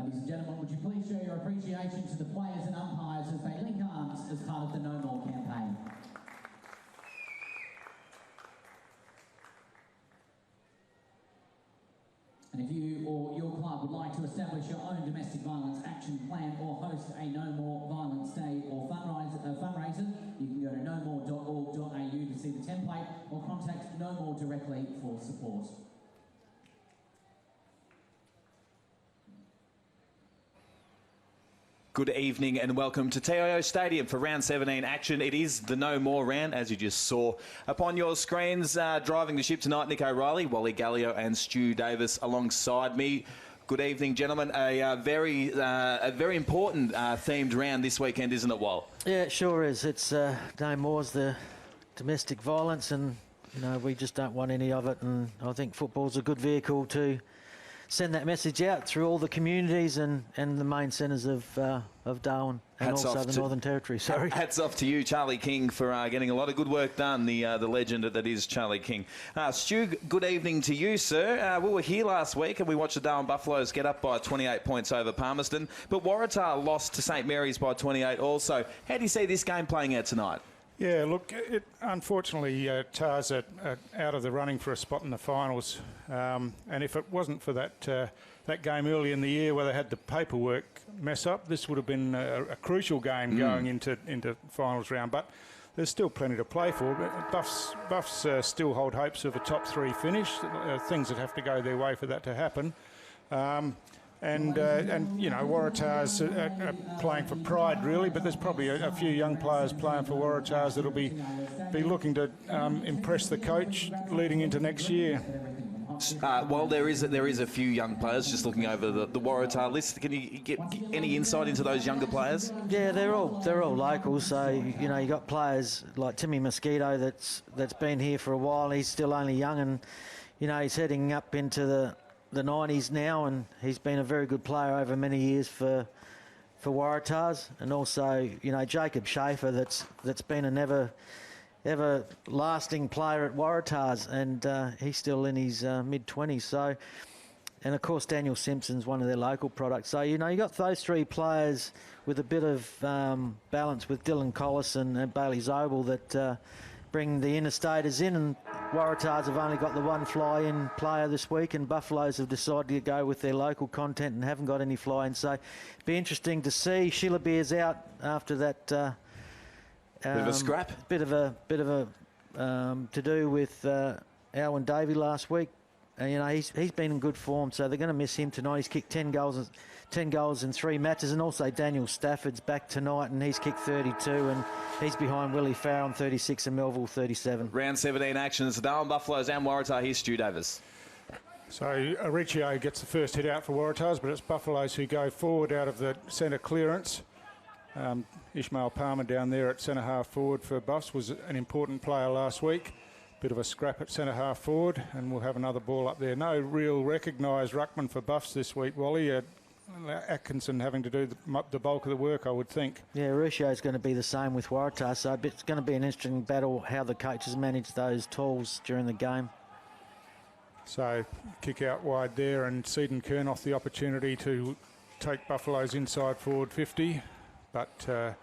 ladies and gentlemen, would you please show your appreciation to the players and umpires as they link arms as part of the No More campaign. And if you or your club would like to establish your own domestic violence action plan or host a No More Violence Day or fundraiser, you can go to nomore.org.au to see the template or contact No More directly for support. Good evening and welcome to TIO Stadium for round 17 action. It is the No More round, as you just saw upon your screens. Driving the ship tonight, Nick O'Reilly, Wally Gallio and Stu Davis alongside me. Good evening, gentlemen. A very important themed round this weekend, isn't it, Wal? Yeah, it sure is. It's No More's the domestic violence, and you know we just don't want any of it. And I think football's a good vehicle to send that message out through all the communities and the main centres of Darwin and also the Northern Territory. Sorry. Hats off to you, Charlie King, for getting a lot of good work done, the legend that is Charlie King. Stu, good evening to you, sir. We were here last week and we watched the Darwin Buffaloes get up by 28 points over Palmerston, but Waratah lost to St Mary's by 28 also. How do you see this game playing out tonight? Yeah, look, unfortunately, Tars are out of the running for a spot in the finals. And if it wasn't for that game early in the year where they had the paperwork mess up, this would have been a crucial game going into finals round. But there's still plenty to play for. Buffs still hold hopes of a top three finish. Things that have to go their way for that to happen. And you know, Waratahs are playing for pride, really, but there's probably a few young players playing for Waratahs that'll be looking to impress the coach leading into next year. Well, there is a few young players just looking over the Waratah list. Can you get any insight into those younger players? Yeah, they're all locals. So you know, you got players like Timmy Mosquito that's been here for a while. He's still only young, and you know he's heading up into the 90s now, and he's been a very good player over many years for Waratahs. And also, you know, Jacob Schaefer, that's been a ever lasting player at Waratahs, and he's still in his mid-20s. So, and of course Daniel Simpson's one of their local products. So you know, you got those three players with a bit of balance with Dylan Collison and Bailey Zobel that bring the interstaters in, and Waratahs have only got the one fly-in player this week, and Buffaloes have decided to go with their local content and haven't got any fly-in. So be interesting to see. Sheila Beer's out after that. Bit of a scrap. Bit of a to do with Alwyn Davey last week. And, you know, he's been in good form, so they're going to miss him tonight. He's kicked 10 goals in 3 matches, and also Daniel Stafford's back tonight, and he's kicked 32, and he's behind Willie Farrell on 36 and Melville 37. Round 17 action. It's the Darwin Buffaloes and Waratah. Here's Stu Davis. So Aricchio gets the first hit out for Waratahs, but it's Buffaloes who go forward out of the centre clearance. Ishmael Palmer down there at centre half forward for Buffs was an important player last week. Bit of a scrap at centre half forward, and we'll have another ball up there. No real recognised ruckman for Buffs this week, Wally. Atkinson having to do the bulk of the work, I would think. Yeah, Ruscio is going to be the same with Waratah, so it's going to be an interesting battle how the coaches manage those tools during the game. So kick out wide there, and Seaton Kernoff the opportunity to take Buffalo's inside forward 50, but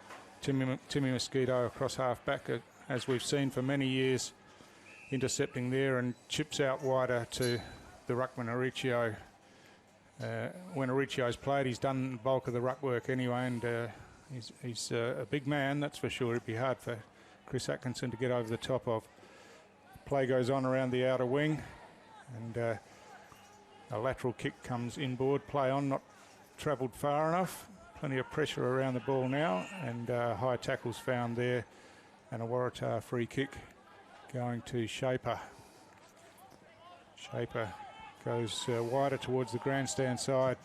Timmy Mosquito across half back, as we've seen for many years, intercepting there, and chips out wider to the ruckman Aricchio. When Ariccio's played, he's done the bulk of the ruck work anyway, and he's a big man, that's for sure. It'd be hard for Chris Atkinson to get over the top of. Play goes on around the outer wing, and a lateral kick comes inboard. Play on, not travelled far enough. Plenty of pressure around the ball now, and high tackles found there, and a Waratah free kick going to Shaper. Shaper goes wider towards the grandstand side,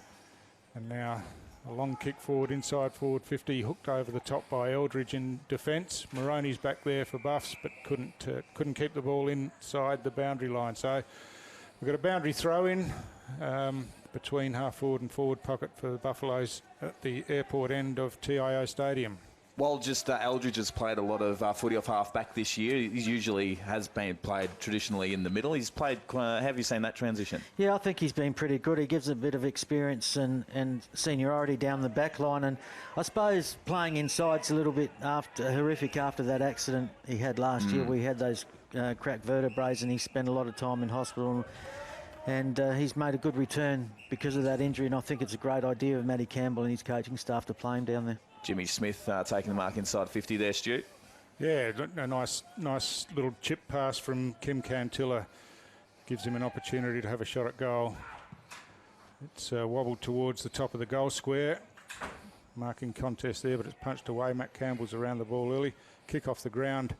and now a long kick forward, inside forward 50, hooked over the top by Eldridge in defence. Moroney's back there for Buffs, but couldn't keep the ball inside the boundary line. So we've got a boundary throw in between half forward and forward pocket for the Buffaloes at the airport end of TIO Stadium. Well, just Eldridge has played a lot of footy off half-back this year. He usually has been played traditionally in the middle. He's played... have you seen that transition? Yeah, I think he's been pretty good. He gives a bit of experience and seniority down the back line. And I suppose playing inside's a little bit horrific after that accident he had last year. We had those cracked vertebrae and he spent a lot of time in hospital. And he's made a good return because of that injury. And I think it's a great idea of Matty Campbell and his coaching staff to play him down there. Jimmy Smith taking the mark inside 50 there, Stu. Yeah, a nice little chip pass from Kim Cantilla. Gives him an opportunity to have a shot at goal. It's wobbled towards the top of the goal square. Marking contest there, but it's punched away. Matt Campbell's around the ball early. Kick off the ground,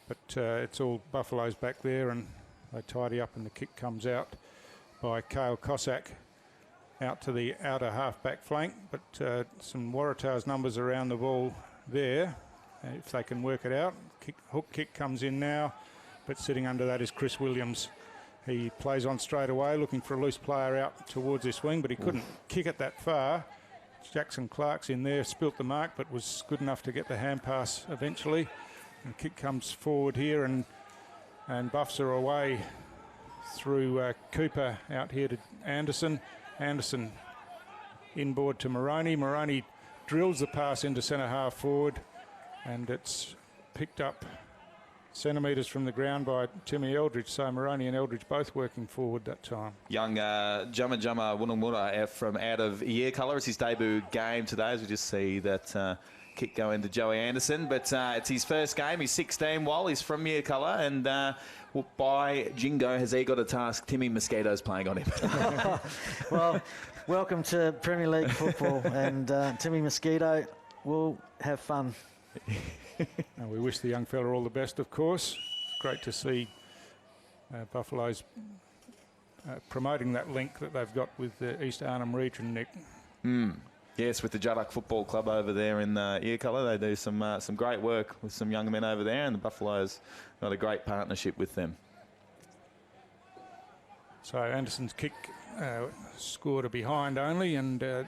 but it's all Buffaloes back there, and they tidy up and the kick comes out by Cale Cossack. Out to the outer half-back flank, but some Waratah's numbers around the ball there, if they can work it out. Hook kick comes in now, but sitting under that is Chris Williams. He plays on straight away, looking for a loose player out towards this wing, but he couldn't kick it that far. Jackson Clark's in there, spilt the mark, but was good enough to get the hand pass eventually. And the kick comes forward here, and buffs are away through Cooper out here to Anderson. Anderson inboard to Moroney. Moroney drills the pass into centre half forward, and it's picked up centimetres from the ground by Timmy Eldridge. So Moroney and Eldridge both working forward that time. Young Jama Wunamura from out of year colour. It's his debut game today, as we just see that kick go into Joey Anderson. But it's his first game. He's 16 while he's from year colour, and by Jingo, has he got a task? Timmy Mosquito's playing on him. Well, welcome to Premier League football, and Timmy Mosquito will have fun. And we wish the young fella all the best, of course. Great to see Buffaloes promoting that link that they've got with the East Arnhem region, Nick. Yes, with the Juddock Football Club over there in ear colour. They do some great work with some young men over there, and the Buffaloes got a great partnership with them. So Anderson's kick scored a behind only, and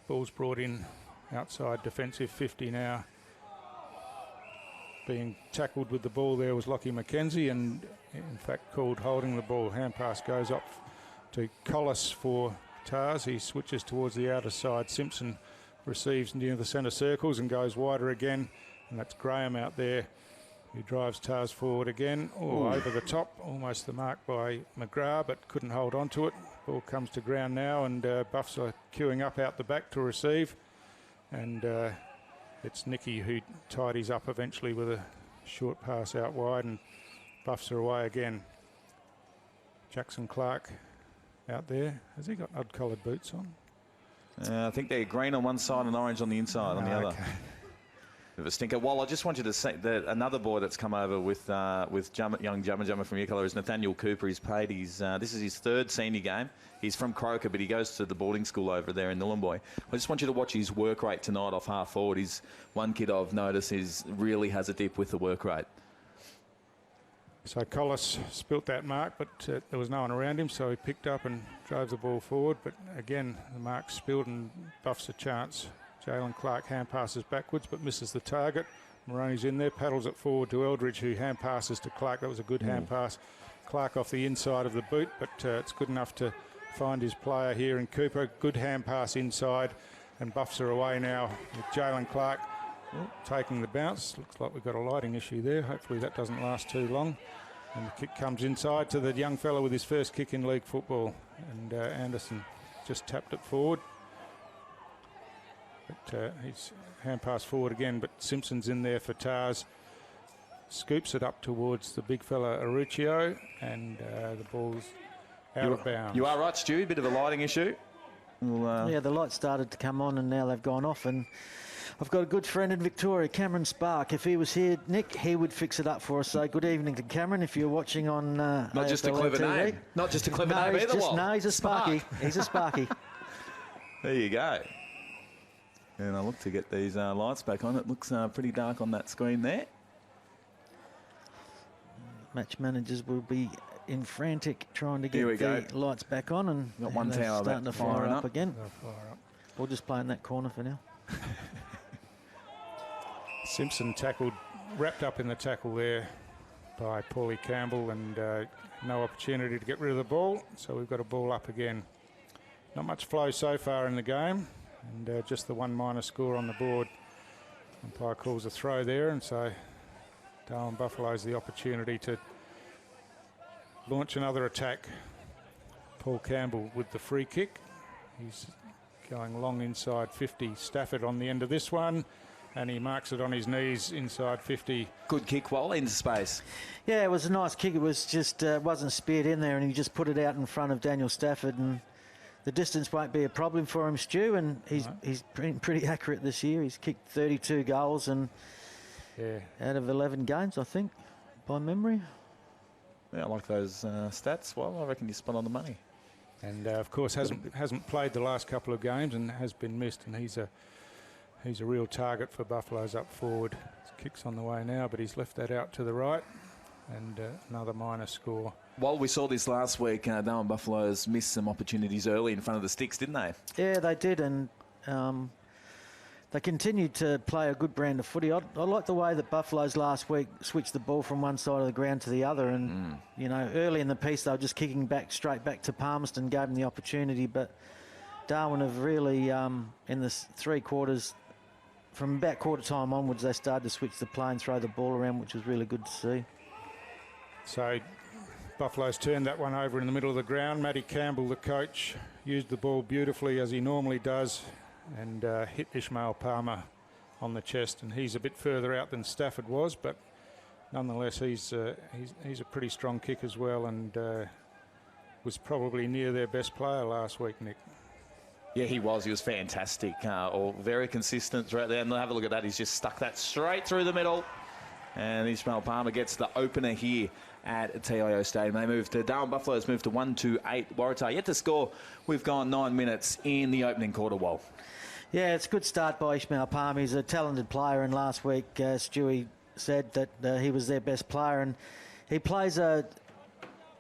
ball's brought in outside defensive 50 now. Being tackled with the ball there was Lockie McKenzie, and in fact called holding the ball. Hand pass goes up to Collis for Tars. He switches towards the outer side. Simpson receives near the centre circles and goes wider again, and that's Graham out there. He drives Tars forward again, over the top, almost the mark by McGrath, but couldn't hold on to it. Ball comes to ground now, and Buffs are queuing up out the back to receive, and it's Nicky who tidies up eventually with a short pass out wide, and Buffs are away again. Jackson Clark out there. Has he got odd-coloured boots on? I think they're green on one side and orange on the inside on the other. Bit of a stinker. Well, I just want you to say that another boy that's come over with young Jumma from Ear is Nathaniel Cooper. He's played this is his third senior game. He's from Croker, but he goes to the boarding school over there in Nhulunbuy. I just want you to watch his work rate tonight off half forward. He's one kid I've noticed really has a dip with the work rate. So Collis spilt that mark, but there was no one around him, so he picked up and drove the ball forward. But again, the mark spilled and Buffs a chance. Jalen Clark hand passes backwards but misses the target. Moroney's in there, paddles it forward to Eldridge, who hand passes to Clark. That was a good hand pass. Clark off the inside of the boot, but it's good enough to find his player here in Cooper. Good hand pass inside, and Buffs are away now with Jalen Clark taking the bounce. Looks like we've got a lighting issue there. Hopefully that doesn't last too long. And the kick comes inside to the young fella with his first kick in league football. And Anderson just tapped it forward. But he's hand pass forward again, but Simpson's in there for Tars. Scoops it up towards the big fella Aruccio, and the ball's out of bounds. You are right, Stu. Bit of a lighting issue. Yeah, the lights started to come on and now they've gone off, and I've got a good friend in Victoria, Cameron Spark. If he was here, Nick, he would fix it up for us. So good evening to Cameron. If you're watching on not just a clever TV. name. Not just a clever name either. No, he's a Sparky. He's a Sparky. There you go. And I look to get these lights back on. It looks pretty dark on that screen there. Match managers will be in frantic trying to get the lights back on, and got one tower starting to fire up again. They'll fire up. We'll just play in that corner for now. Simpson tackled, wrapped up in the tackle there by Paulie Campbell, and no opportunity to get rid of the ball. So we've got a ball up again. Not much flow so far in the game, and just the 1 minor score on the board. Umpire calls a throw there, and so Darwin Buffalo's the opportunity to launch another attack. Paul Campbell with the free kick. He's going long inside 50. Stafford on the end of this one, and he marks it on his knees inside 50. Good kick, Wall, into space. Yeah, it was a nice kick. It was just wasn't speared in there, and he just put it out in front of Daniel Stafford, and the distance won't be a problem for him, Stu, and he's pretty accurate this year. He's kicked 32 goals and out of 11 games, I think, by memory. Yeah, I like those stats. Well, I reckon he's spot on the money. And of course hasn't played the last couple of games and has been missed, and he's a real target for Buffaloes up forward. His kick's on the way now, but he's left that out to the right, and another minor score. Well, we saw this last week. Darwin Buffaloes missed some opportunities early in front of the sticks, didn't they? Yeah, they did, and they continued to play a good brand of footy. I like the way that Buffaloes last week switched the ball from one side of the ground to the other, and you know, early in the piece they were just kicking straight back to Palmerston, gave them the opportunity, but Darwin have really, in the 3 quarters, from about quarter time onwards, they started to switch the play and throw the ball around, which was really good to see. So Buffaloes turned that one over in the middle of the ground. Matty Campbell, the coach, used the ball beautifully as he normally does, and hit Ishmael Palmer on the chest, and he's a bit further out than Stafford was, but nonetheless he's a pretty strong kick as well, and was probably near their best player last week, Nick. Yeah, he was. He was fantastic. Or very consistent throughout there. And have a look at that. He's just stuck that straight through the middle. And Ishmael Palmer gets the opener here at TIO Stadium. They move to Darwin Buffaloes, move to 1-2-8. Waratah yet to score. We've gone 9 minutes in the opening quarter, Wall. Yeah, it's a good start by Ishmael Palmer. He's a talented player, and last week Stewie said that he was their best player, and he plays a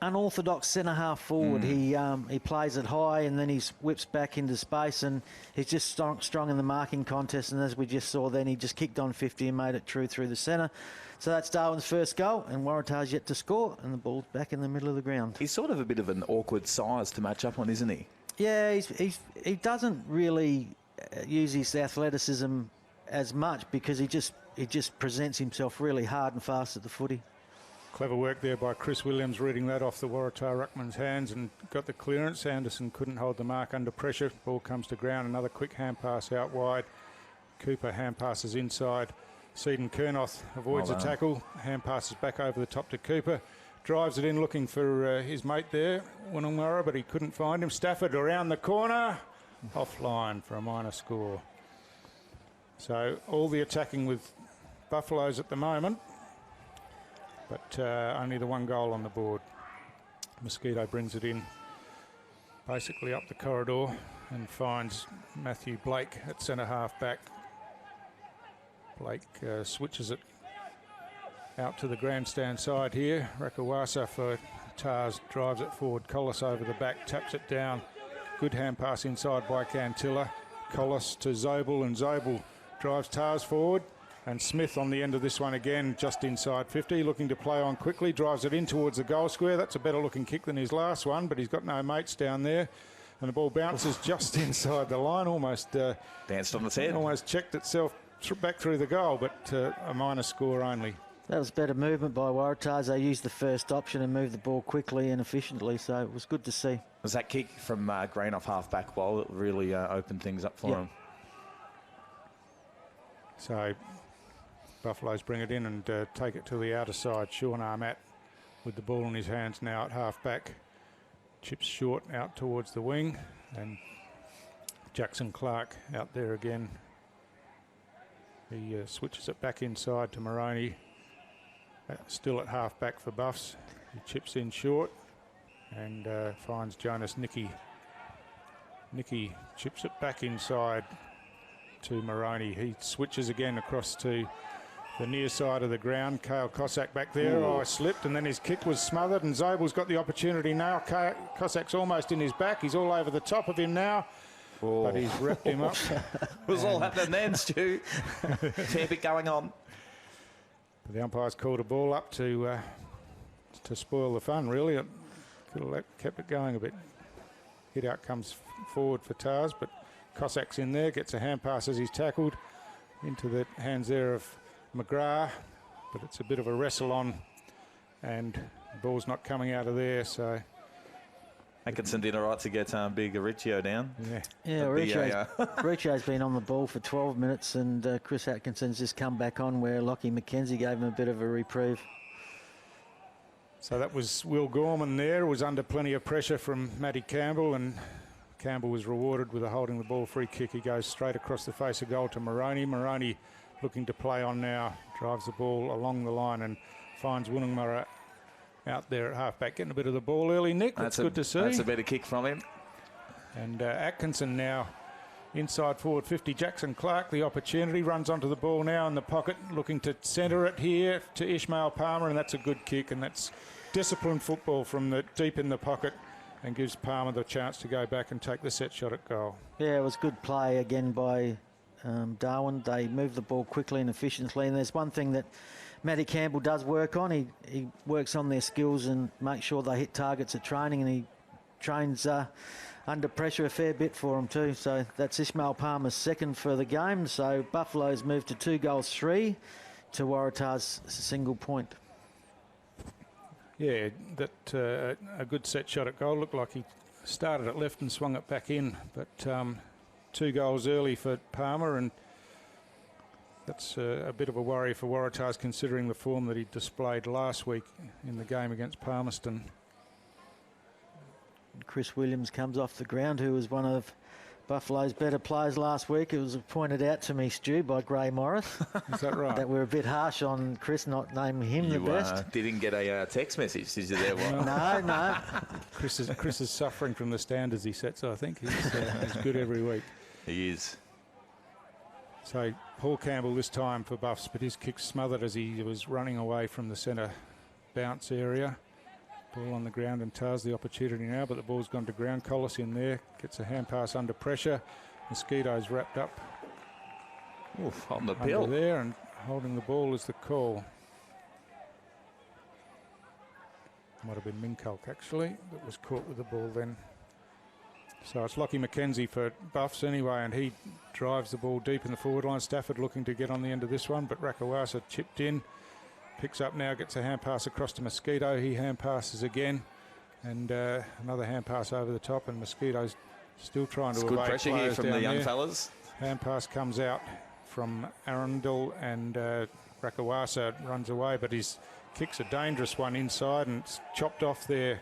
unorthodox centre half forward. He plays it high and then he whips back into space, and he's just strong in the marking contest, and as we just saw then, he just kicked on 50 and made it true through the centre. So that's Darwin's first goal, and Waratah's yet to score, and the ball's back in the middle of the ground. He's sort of a bit of an awkward size to match up on, isn't he? Yeah, he doesn't really use his athleticism as much, because he just presents himself really hard and fast at the footy. Clever work there by Chris Williams, reading that off the Waratah ruckman's hands and got the clearance. Anderson couldn't hold the mark under pressure. Ball comes to ground. Another quick hand pass out wide. Cooper hand passes inside. Seaton Kernoth avoids a tackle. Hand passes back over the top to Cooper. Drives it in looking for his mate there, Wunungmurra, but he couldn't find him. Stafford around the corner. Offline for a minor score. So all the attacking with Buffaloes at the moment, but only the 1 goal on the board. Mosquito brings it in basically up the corridor and finds Matthew Blake at centre half back. Blake switches it out to the grandstand side here. Rakawasa for Tars drives it forward. Collis over the back, taps it down. Good hand pass inside by Cantilla. Collis to Zobel, and Zobel drives Tars forward. And Smith on the end of this one again, just inside 50, looking to play on quickly, drives it in towards the goal square. That's a better looking kick than his last one, but he's got no mates down there. And the ball bounces just inside the line, almost danced on its head. Almost checked itself back through the goal, but a minor score only. That was better movement by Waratahs. They used the first option and moved the ball quickly and efficiently, so it was good to see. Was that kick from Green off half-back wall that really opened things up for him? So Buffaloes bring it in and take it to the outer side. Sean Armatt with the ball in his hands now at half-back. Chips short out towards the wing, and Jackson Clark out there again. He switches it back inside to Moroney. Still at half-back for Buffs. He chips in short and finds Jonas Nicky. Nicky chips it back inside to Moroney. He switches again across to the near side of the ground. Cale Cossack back there. Oh, slipped, and then his kick was smothered, and Zobel's got the opportunity now. Cossack's almost in his back. He's all over the top of him now. but he's wrapped him up. Was all happening then, Stu. Fair bit going on. The umpire's called a ball up to spoil the fun, really. It could have kept it going a bit. Hit out comes forward for Tars, but Cossack's in there, gets a hand pass as he's tackled into the hands there of McGrath, but it's a bit of a wrestle on, and the ball's not coming out of there, so... Atkinson did all right to get Big Riccio down. Yeah, Riccio's been on the ball for 12 minutes, and Chris Atkinson's just come back on where Lockie McKenzie gave him a bit of a reprieve. So that was Will Gorman there, was under plenty of pressure from Matty Campbell, and Campbell was rewarded with a holding the ball free kick. He goes straight across the face of goal to Moroney. Moroney looking to play on now, drives the ball along the line and finds Woonungmurra out there at halfback, getting a bit of the ball early, Nick. That's good to see. That's a better kick from him. And Atkinson now inside forward 50. Jackson Clark, the opportunity, runs onto the ball now in the pocket, looking to centre it here to Ishmael Palmer, and that's a good kick, and that's disciplined football from the deep in the pocket and gives Palmer the chance to go back and take the set shot at goal. Yeah, it was good play again by Darwin. They moved the ball quickly and efficiently, and there's one thing that Matty Campbell does work on. He works on their skills and makes sure they hit targets at training, and he trains under pressure a fair bit for them too. So that's Ishmael Palmer's second for the game. So Buffalo's moved to 2-3 to Waratah's single point. Yeah, that a good set shot at goal. Looked like he started it left and swung it back in, but 2 goals early for Palmer, and that's a bit of a worry for Waratahs considering the form that he displayed last week in the game against Palmerston. Chris Williams comes off the ground, who was one of Buffalo's better players last week. It was pointed out to me, Stu, by Gray Morris. Is that right? That we're a bit harsh on Chris not naming him the best. Didn't get a text message, did you there? No. Chris is suffering from the standards he sets, I think. He's good every week. He is. So Paul Campbell this time for Buffs, but his kick smothered as he was running away from the centre bounce area. Ball on the ground, and Tars the opportunity now, but the ball's gone to ground. Collis in there, gets a hand pass under pressure. Mosquito's wrapped up. Oof, on the bill. Under there, and holding the ball is the call. Might have been Minkulk actually that was caught with the ball then. So it's Lockie McKenzie for Buffs anyway, and he drives the ball deep in the forward line. Stafford looking to get on the end of this one, but Rakawasa chipped in. Picks up now, gets a hand pass across to Mosquito. He hand passes again, and another hand pass over the top, and Mosquito's still trying to evade. Good pressure here from the young fellas. Hand pass comes out from Arundel, and Rakawasa runs away, but his kick's a dangerous one inside, and it's chopped off there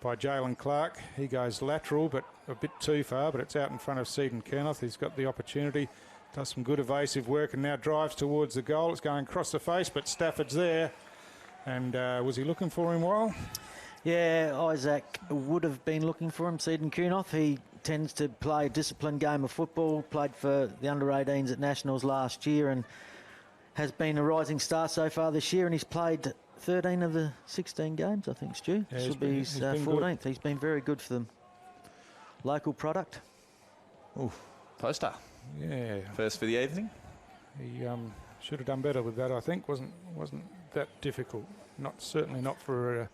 by Jalen Clark. He goes lateral, but a bit too far, but it's out in front of Seaton Kernoth. He's got the opportunity. Does some good evasive work and now drives towards the goal. It's going across the face, but Stafford's there. And was he looking for him, Weil? Yeah, Isaac would have been looking for him, Seaton Kernoth. He tends to play a disciplined game of football, played for the under-18s at Nationals last year and has been a rising star so far this year, and he's played 13 of the 16 games, I think, Stu. Yeah, this will be his 14th. Good. He's been very good for them. Local product. Ooh, poster. Yeah. First for the evening. He should have done better with that, I think. Wasn't that difficult. Certainly not for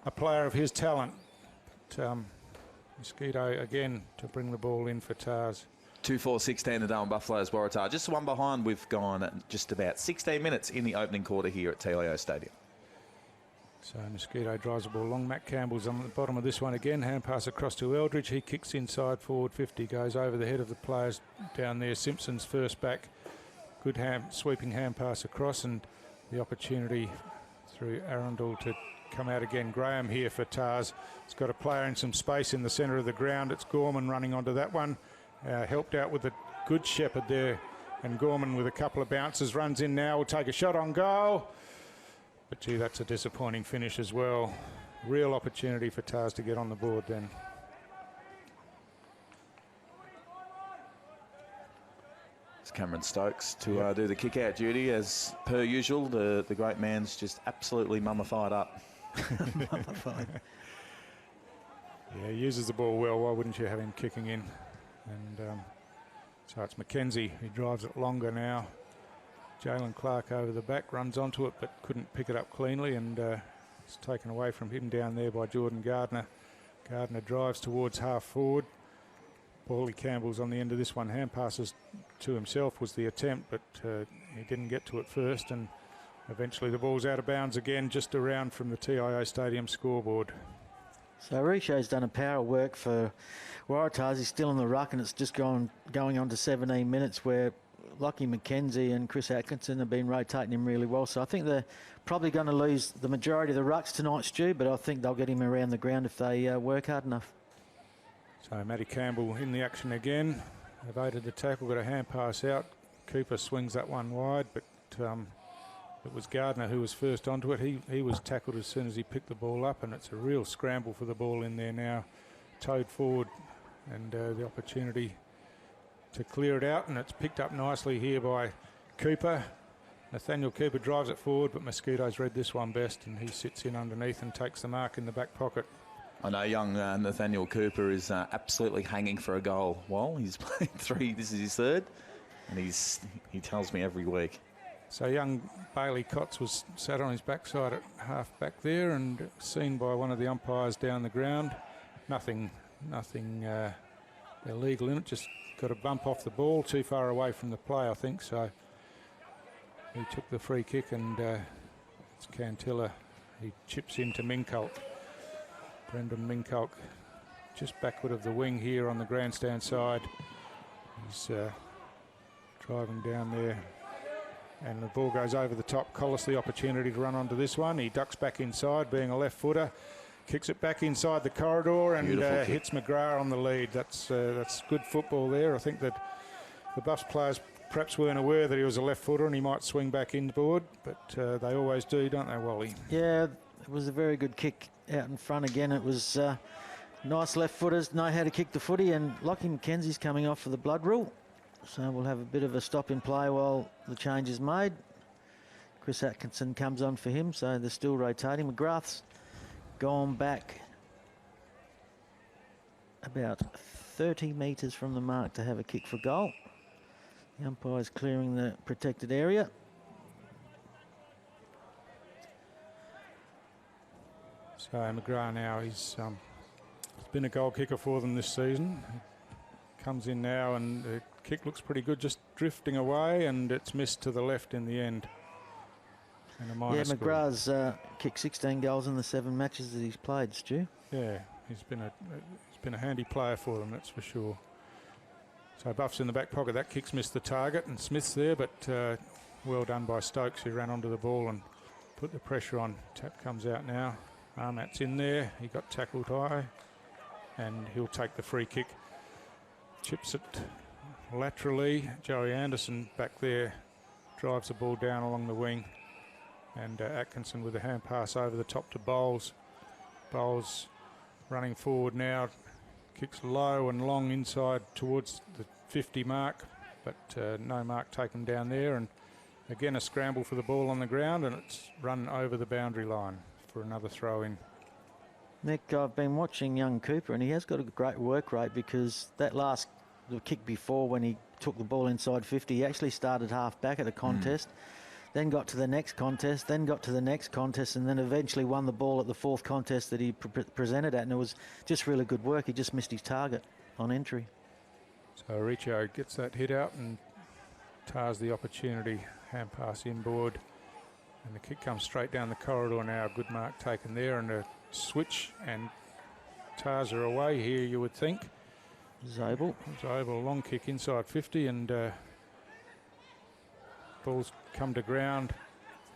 a player of his talent. But Mosquito again to bring the ball in for Tars. 2-4-16 the Darwin Buffaloes Waratah. Just one behind. We've gone just about 16 minutes in the opening quarter here at TIO Stadium. So Mosquito drives the ball long. Matt Campbell's on the bottom of this one again. Hand pass across to Eldridge. He kicks inside forward 50. Goes over the head of the players down there. Simpson's first back. Good sweeping hand pass across, and the opportunity through Arundel to come out again. Graham here for Tars. He's got a player in some space in the centre of the ground. It's Gorman running onto that one. Helped out with a good shepherd there. And Gorman with a couple of bounces runs in now. Will take a shot on goal. But gee, that's a disappointing finish as well. Real opportunity for Tars to get on the board then. It's Cameron Stokes to do the kick-out duty. As per usual, the great man's just absolutely mummified up. Mummified. Yeah, he uses the ball well. Why wouldn't you have him kicking in? And so it's Mackenzie who drives it longer now. Jalen Clark over the back, runs onto it but couldn't pick it up cleanly, and it's taken away from him down there by Jordan Gardner. Gardner drives towards half forward. Paulie Campbell's on the end of this one. Hand passes to himself was the attempt, but he didn't get to it first, and eventually the ball's out of bounds again, just around from the TIO Stadium scoreboard. So Richo's done a power of work for Waratahs. He's still in the ruck, and it's just going on to 17 minutes where Lockie McKenzie and Chris Atkinson have been rotating him really well. So I think they're probably going to lose the majority of the rucks tonight, Stu, but I think they'll get him around the ground if they work hard enough. So Matty Campbell in the action again. Evaded the tackle, got a hand pass out. Cooper swings that one wide, but it was Gardner who was first onto it. He was tackled as soon as he picked the ball up, and it's a real scramble for the ball in there now. Towed forward, and the opportunity to clear it out, and it's picked up nicely here by Cooper. Nathaniel Cooper drives it forward, but Mosquito's read this one best, and he sits in underneath and takes the mark in the back pocket. I know young Nathaniel Cooper is absolutely hanging for a goal. Well, he's played 3, this is his 3rd, and he tells me every week. So young Bailey Cotts was sat on his backside at half back there and seen by one of the umpires down the ground. Nothing illegal in it, just got a bump off the ball, too far away from the play, I think. So he took the free kick, and it's Cantilla. He chips into Minkulk. Brendan Minkulk just backward of the wing here on the grandstand side. He's driving down there, and the ball goes over the top. Collis the opportunity to run onto this one. He ducks back inside, being a left footer, kicks it back inside the corridor, and hits McGrath on the lead. That's good football there. I think that the Buffs players perhaps weren't aware that he was a left footer and he might swing back inboard, but they always do, don't they, Wally? Yeah, it was a very good kick out in front again. It was nice left footers know how to kick the footy, and Lockie McKenzie's coming off for the blood rule. So we'll have a bit of a stop in play while the change is made. Chris Atkinson comes on for him, so they're still rotating. McGrath's gone back about 30 metres from the mark to have a kick for goal. The umpire's clearing the protected area. So McGrath now, he's been a goal kicker for them this season. He comes in now, and the kick looks pretty good, just drifting away, and it's missed to the left in the end. And a minor score. McGrath's kicked 16 goals in the 7 matches that he's played, Stu. Yeah, he's been a handy player for them, that's for sure. So Buff's in the back pocket. That kick's missed the target, and Smith's there, but well done by Stokes, who ran onto the ball and put the pressure on. Tap comes out now. Armat's in there. He got tackled high, and he'll take the free kick. Chips it laterally. Joey Anderson back there drives the ball down along the wing, and Atkinson with a hand pass over the top to Bowles. Bowles running forward now, kicks low and long inside towards the 50 mark, but no mark taken down there, and again a scramble for the ball on the ground, and it's run over the boundary line for another throw in. Nick, I've been watching young Cooper, and he has got a great work rate, because that the kick before, when he took the ball inside 50, he actually started half back at a contest, then got to the next contest, then got to the next contest, and then eventually won the ball at the 4th contest that he presented at, and it was just really good work. He just missed his target on entry. So Richo gets that hit out and tars the opportunity. Hand pass inboard, and the kick comes straight down the corridor now. Good mark taken there, and a switch, and tars are away here, you would think. Zabel, long kick inside 50, and ball's come to ground,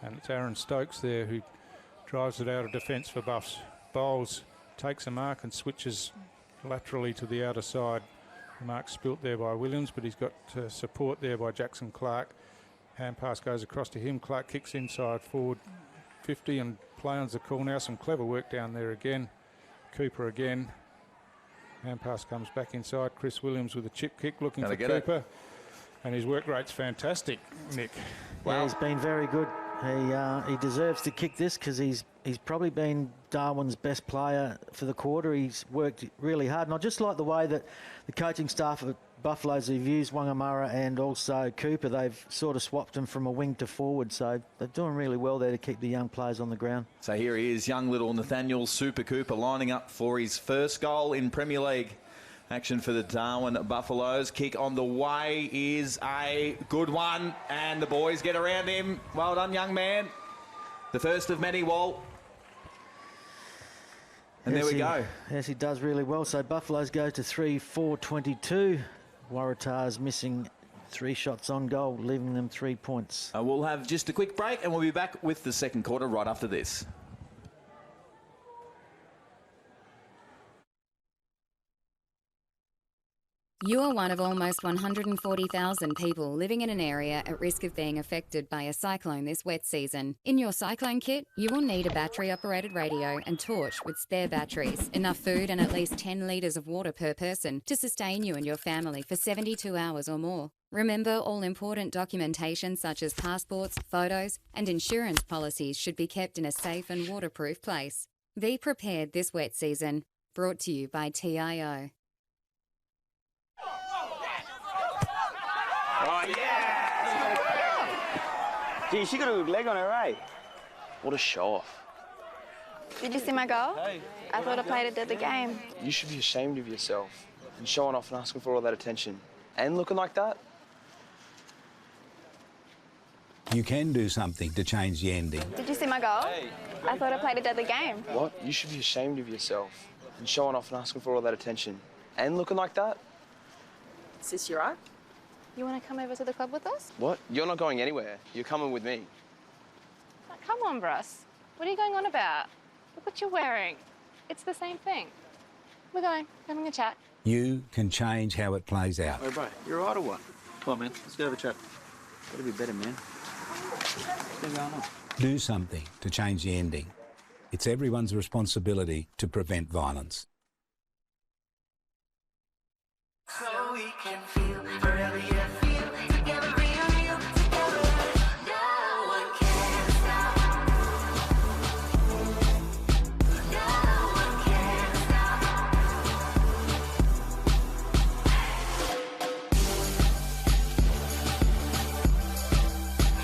and it's Aaron Stokes there who drives it out of defence for Buffs. Bowles takes a mark and switches laterally to the outer side. The mark spilt there by Williams, but he's got support there by Jackson Clark. Hand pass goes across to him. Clark kicks inside forward 50 and play on the call now. Some clever work down there again. Cooper again. Hand pass comes back inside. Chris Williams with a chip kick looking for Cooper. And his work rate's fantastic, Nick. Wow. Yeah, he's been very good. He deserves to kick this because he's probably been Darwin's best player for the quarter. He's worked really hard, and I just like the way that the coaching staff at Buffaloes have used Wangamara and also Cooper. They've sort of swapped him from a wing to forward, so they're doing really well there to keep the young players on the ground. So here he is, young little Nathaniel Super Cooper lining up for his first goal in Premier League action for the Darwin Buffaloes. Kick on the way is a good one, and the boys get around him. Well done, young man. The first of many, Walt. And yes, there we go. Yes, he does really well. So Buffaloes go to 3-4-22. Waratah's missing 3 shots on goal, leaving them 3 points. We'll have just a quick break, and we'll be back with the second quarter right after this. You are one of almost 140,000 people living in an area at risk of being affected by a cyclone this wet season. In your cyclone kit, you will need a battery-operated radio and torch with spare batteries, enough food and at least 10 litres of water per person to sustain you and your family for 72 hours or more. Remember, all important documentation such as passports, photos and insurance policies should be kept in a safe and waterproof place. Be prepared this wet season. Brought to you by TIO. Oh, yeah! Gee, she got a good leg on her, eh? What a show-off. Did you see my goal? Hey. I thought I played a deadly game. You should be ashamed of yourself and showing off and asking for all that attention. And looking like that. You can do something to change the ending. Did you see my goal? Hey. I thought I played a deadly game. What? You should be ashamed of yourself and showing off and asking for all that attention. And looking like that. Is this your right? You want to come over to the club with us? What? You're not going anywhere. You're coming with me. Oh, come on, Bruss. What are you going on about? Look what you're wearing. It's the same thing. We're going, having a chat. You can change how it plays out. Hey, bro, you all right or what? Come on, man. Let's go have a chat. Gotta be better, man. What's been going on? Do something to change the ending. It's everyone's responsibility to prevent violence. So we can feel forever, yeah, feel together, real together. No one can stop. No one can stop.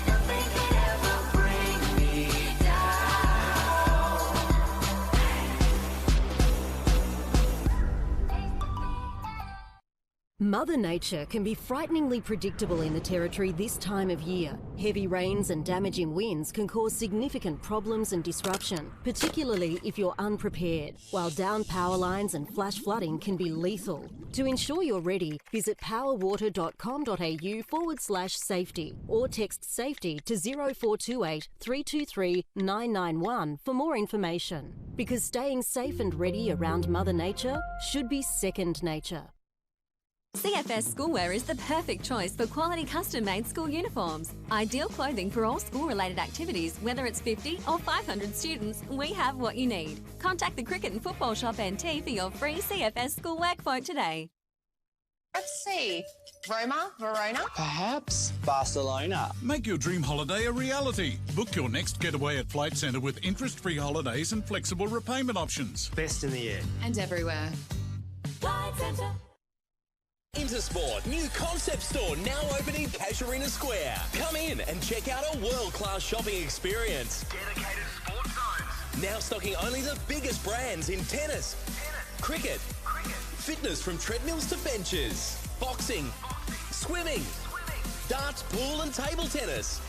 Nothing can ever bring me down. Mother Nature can be frighteningly predictable in the Territory this time of year. Heavy rains and damaging winds can cause significant problems and disruption, particularly if you're unprepared, while down power lines and flash flooding can be lethal. To ensure you're ready, visit powerwater.com.au/safety or text SAFETY to 0428 323 991 for more information. Because staying safe and ready around Mother Nature should be second nature. CFS Schoolwear is the perfect choice for quality custom-made school uniforms. Ideal clothing for all school-related activities, whether it's 50 or 500 students, we have what you need. Contact the Cricket and Football Shop NT for your free CFS Schoolwear quote today. Let's see. Roma, Verona? Perhaps Barcelona. Make your dream holiday a reality. Book your next getaway at Flight Centre with interest-free holidays and flexible repayment options. Best in the air. And everywhere. Flight Centre. Intersport, new concept store now open in Casuarina Square. Come in and check out a world-class shopping experience. Dedicated sports zones. Now stocking only the biggest brands in tennis, cricket, fitness from treadmills to benches, boxing, swimming, darts, pool and table tennis.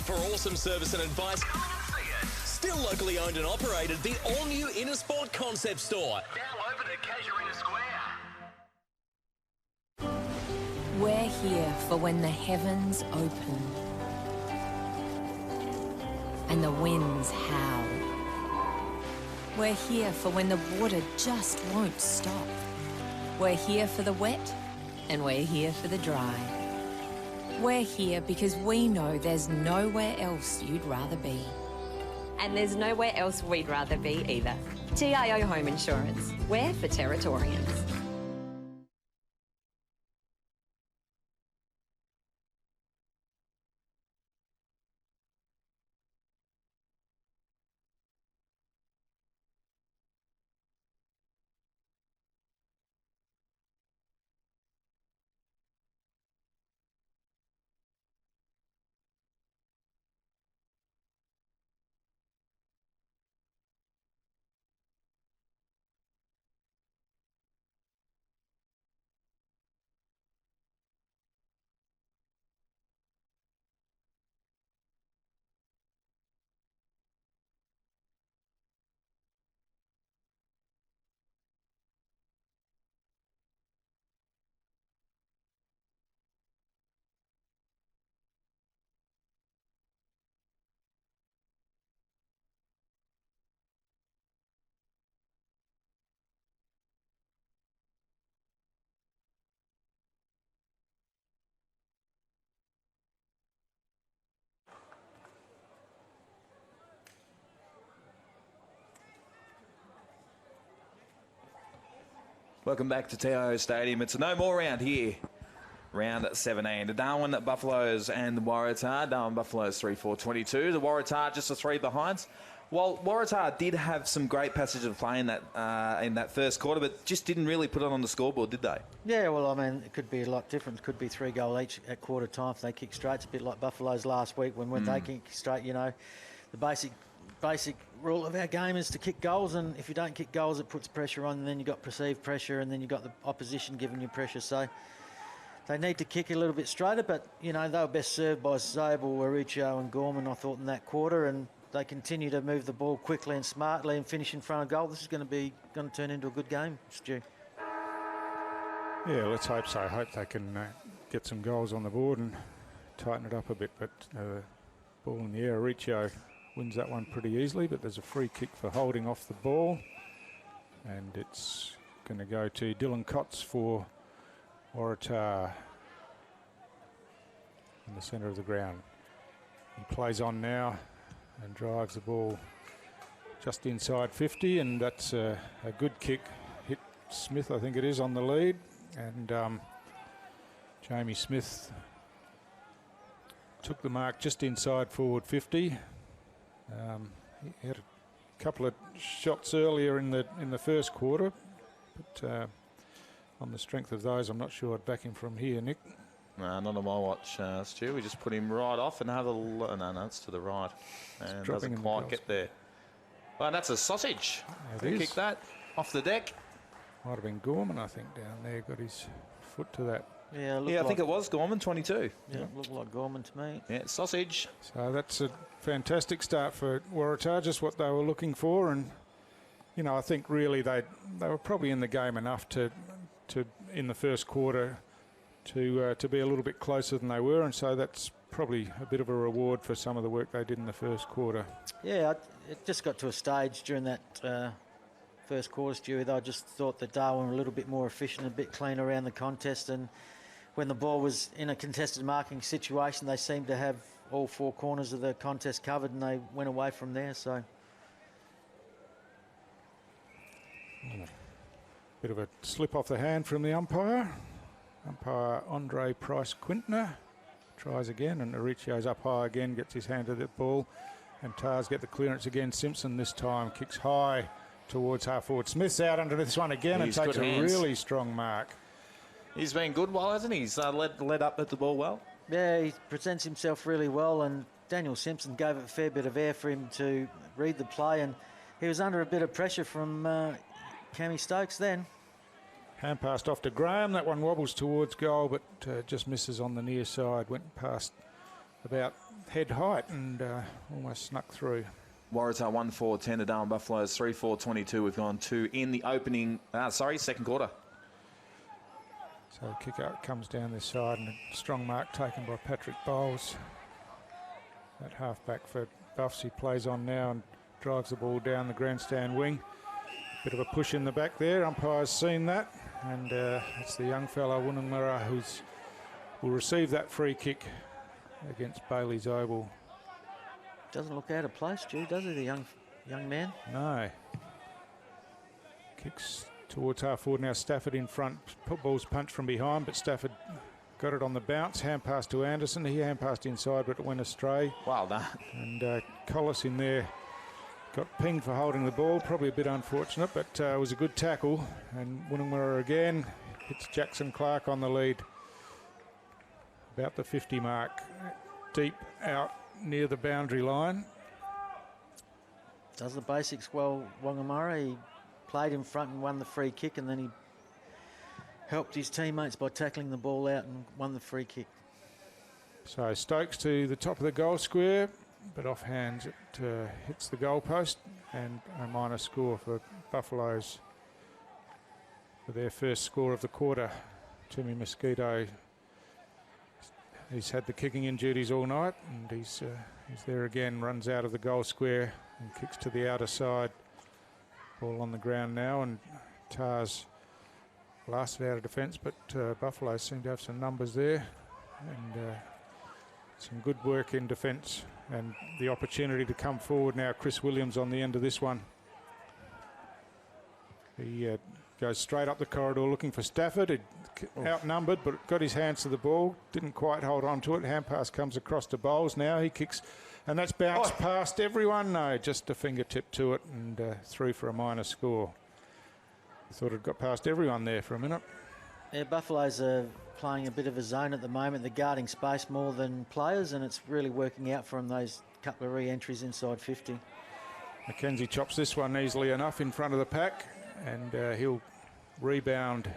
For awesome service and advice, still locally owned and operated, the all-new Intersport concept store. Now open at Casuarina Square. We're here for when the heavens open and the winds howl. We're here for when the water just won't stop. We're here for the wet and we're here for the dry. We're here because we know there's nowhere else you'd rather be. And there's nowhere else we'd rather be either. TIO Home Insurance. We're for Territorians. Welcome back to TIO Stadium. It's a no more round here. Round 17. The Darwin Buffaloes and the Waratah. Darwin Buffaloes 3-4-22. The Waratah just a 3 behinds. Well, Waratah did have some great passage of play in that first quarter, but just didn't really put it on the scoreboard, did they? Yeah, well, I mean, it could be a lot different. It could be 3 goal each at quarter time if they kick straight. It's a bit like Buffaloes last week when they kick straight, you know. The basic rule of our game is to kick goals, and if you don't kick goals, it puts pressure on, and then you've got perceived pressure, and then you've got the opposition giving you pressure. So they need to kick a little bit straighter, but, you know, they were best served by Zabel, Waratah and Gorman, I thought, in that quarter, and they continue to move the ball quickly and smartly and finish in front of goal. This is going to turn into a good game, Stu. Yeah, let's hope so. I hope they can get some goals on the board and tighten it up a bit. But ball in the air, Waratah wins that one pretty easily, but there's a free kick for holding off the ball. And it's going to go to Dylan Cotts for Waratah in the centre of the ground. He plays on now and drives the ball just inside 50, and that's a good kick. Hit Smith, I think it is, on the lead, and Jamie Smith took the mark just inside forward 50. He had a couple of shots earlier in the first quarter, but on the strength of those, I'm not sure I'd back him from here, Nick. No, not on my watch, Stu. We just put him right off and have a look. No, it's to the right. And doesn't quite get there. Well, that's a sausage. Who kicked that off the deck? Might have been Gorman, I think, down there. Got his foot to that. Yeah, I think it was Gorman, 22. Yeah, it looked like Gorman to me. Yeah, sausage. So that's a fantastic start for Waratah, just what they were looking for. And, you know, I think really they were probably in the game enough to in the first quarter to be a little bit closer than they were, and so that's probably a bit of a reward for some of the work they did in the first quarter. Yeah, it just got to a stage during that first quarter, Stewie, that I just thought that Darwin were a little bit more efficient, a bit cleaner around the contest, and when the ball was in a contested marking situation, they seemed to have all 4 corners of the contest covered, and they went away from there. So bit of a slip off the hand from the umpire. Umpire Andre Price-Quintner tries again, and Waratah's up high again, gets his hand to the ball, and Tars get the clearance again. Simpson this time kicks high towards half forward. Smith's out under this one again and takes a really strong mark. He's been good, hasn't he? He's led up at the ball well. Yeah, he presents himself really well, and Daniel Simpson gave it a fair bit of air for him to read the play, and he was under a bit of pressure from Cammy Stokes then. Hand passed off to Graham. That one wobbles towards goal, but just misses on the near side. Went past about head height and almost snuck through. Waratah 1-4-10 to Darwin Buffaloes 3-4-22. We've gone 2 in the opening, second quarter. So kick out comes down this side, and a strong mark taken by Patrick Bowles. That halfback for Buffs, he plays on now and drives the ball down the grandstand wing. Bit of a push in the back there. Umpire's seen that, and it's the young fella Woononmurra will receive that free kick against Bailey's Oval. Doesn't look out of place, Stu, does he, the young man? No. Kicks towards half forward now. Stafford in front. Ball's punched from behind, but Stafford got it on the bounce. Hand pass to Anderson. He hand passed inside, but it went astray. Well done. And Collis in there got pinged for holding the ball. Probably a bit unfortunate, but it was a good tackle. And Woononmurra again hits Jackson Clark on the lead. About the 50 mark. Deep out near the boundary line. Does the basics well, Wongamurra. He played in front and won the free kick, and then he helped his teammates by tackling the ball out and won the free kick. So Stokes to the top of the goal square, but off hands it hits the goal post, and a minor score for Buffaloes for their first score of the quarter. Timmy Mosquito, he's had the kicking in duties all night, and he's there again, runs out of the goal square and kicks to the outer side. Ball on the ground now, and Tars blasted out of defence, but Buffalo seem to have some numbers there, and some good work in defence, and the opportunity to come forward now. Chris Williams on the end of this one. He goes straight up the corridor looking for Stafford. It outnumbered, but got his hands to the ball. Didn't quite hold on to it. Hand pass comes across to Bowles now. He kicks, and that's bounced past everyone. No, just a fingertip to it and through for a minor score. Thought it got past everyone there for a minute. Yeah, Buffaloes are playing a bit of a zone at the moment. They're guarding space more than players, and it's really working out for them, those couple of re-entries inside 50. McKenzie chops this one easily enough in front of the pack, and he'll rebound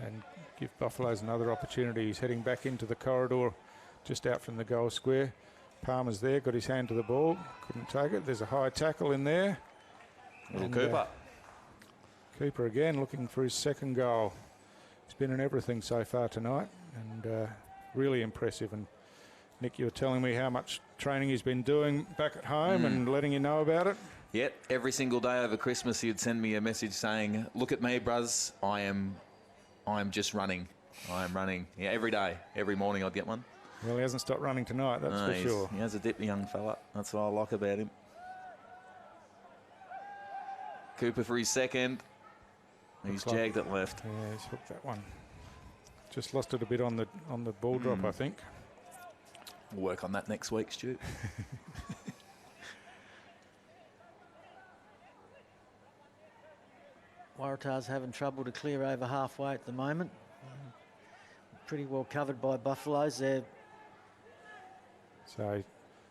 and give Buffaloes another opportunity. He's heading back into the corridor just out from the goal square. Palmer's there, got his hand to the ball, couldn't take it. There's a high tackle in there. Little Cooper. Cooper again looking for his second goal. He's been in everything so far tonight, and really impressive. And Nick, you were telling me how much training he's been doing back at home and letting you know about it. Yep, every single day over Christmas he'd send me a message saying, "Look at me, bruz, I'm just running. I'm running." Yeah, every day, every morning I'd get one. Well, he hasn't stopped running tonight, that's for sure. He has a dip, the young fella. That's what I like about him. Cooper for his second. He's jagged it left. Yeah, he's hooked that one. Just lost it a bit on the ball drop, I think. We'll work on that next week, Stu. Waratah's having trouble to clear over halfway at the moment. Pretty well covered by Buffaloes there. So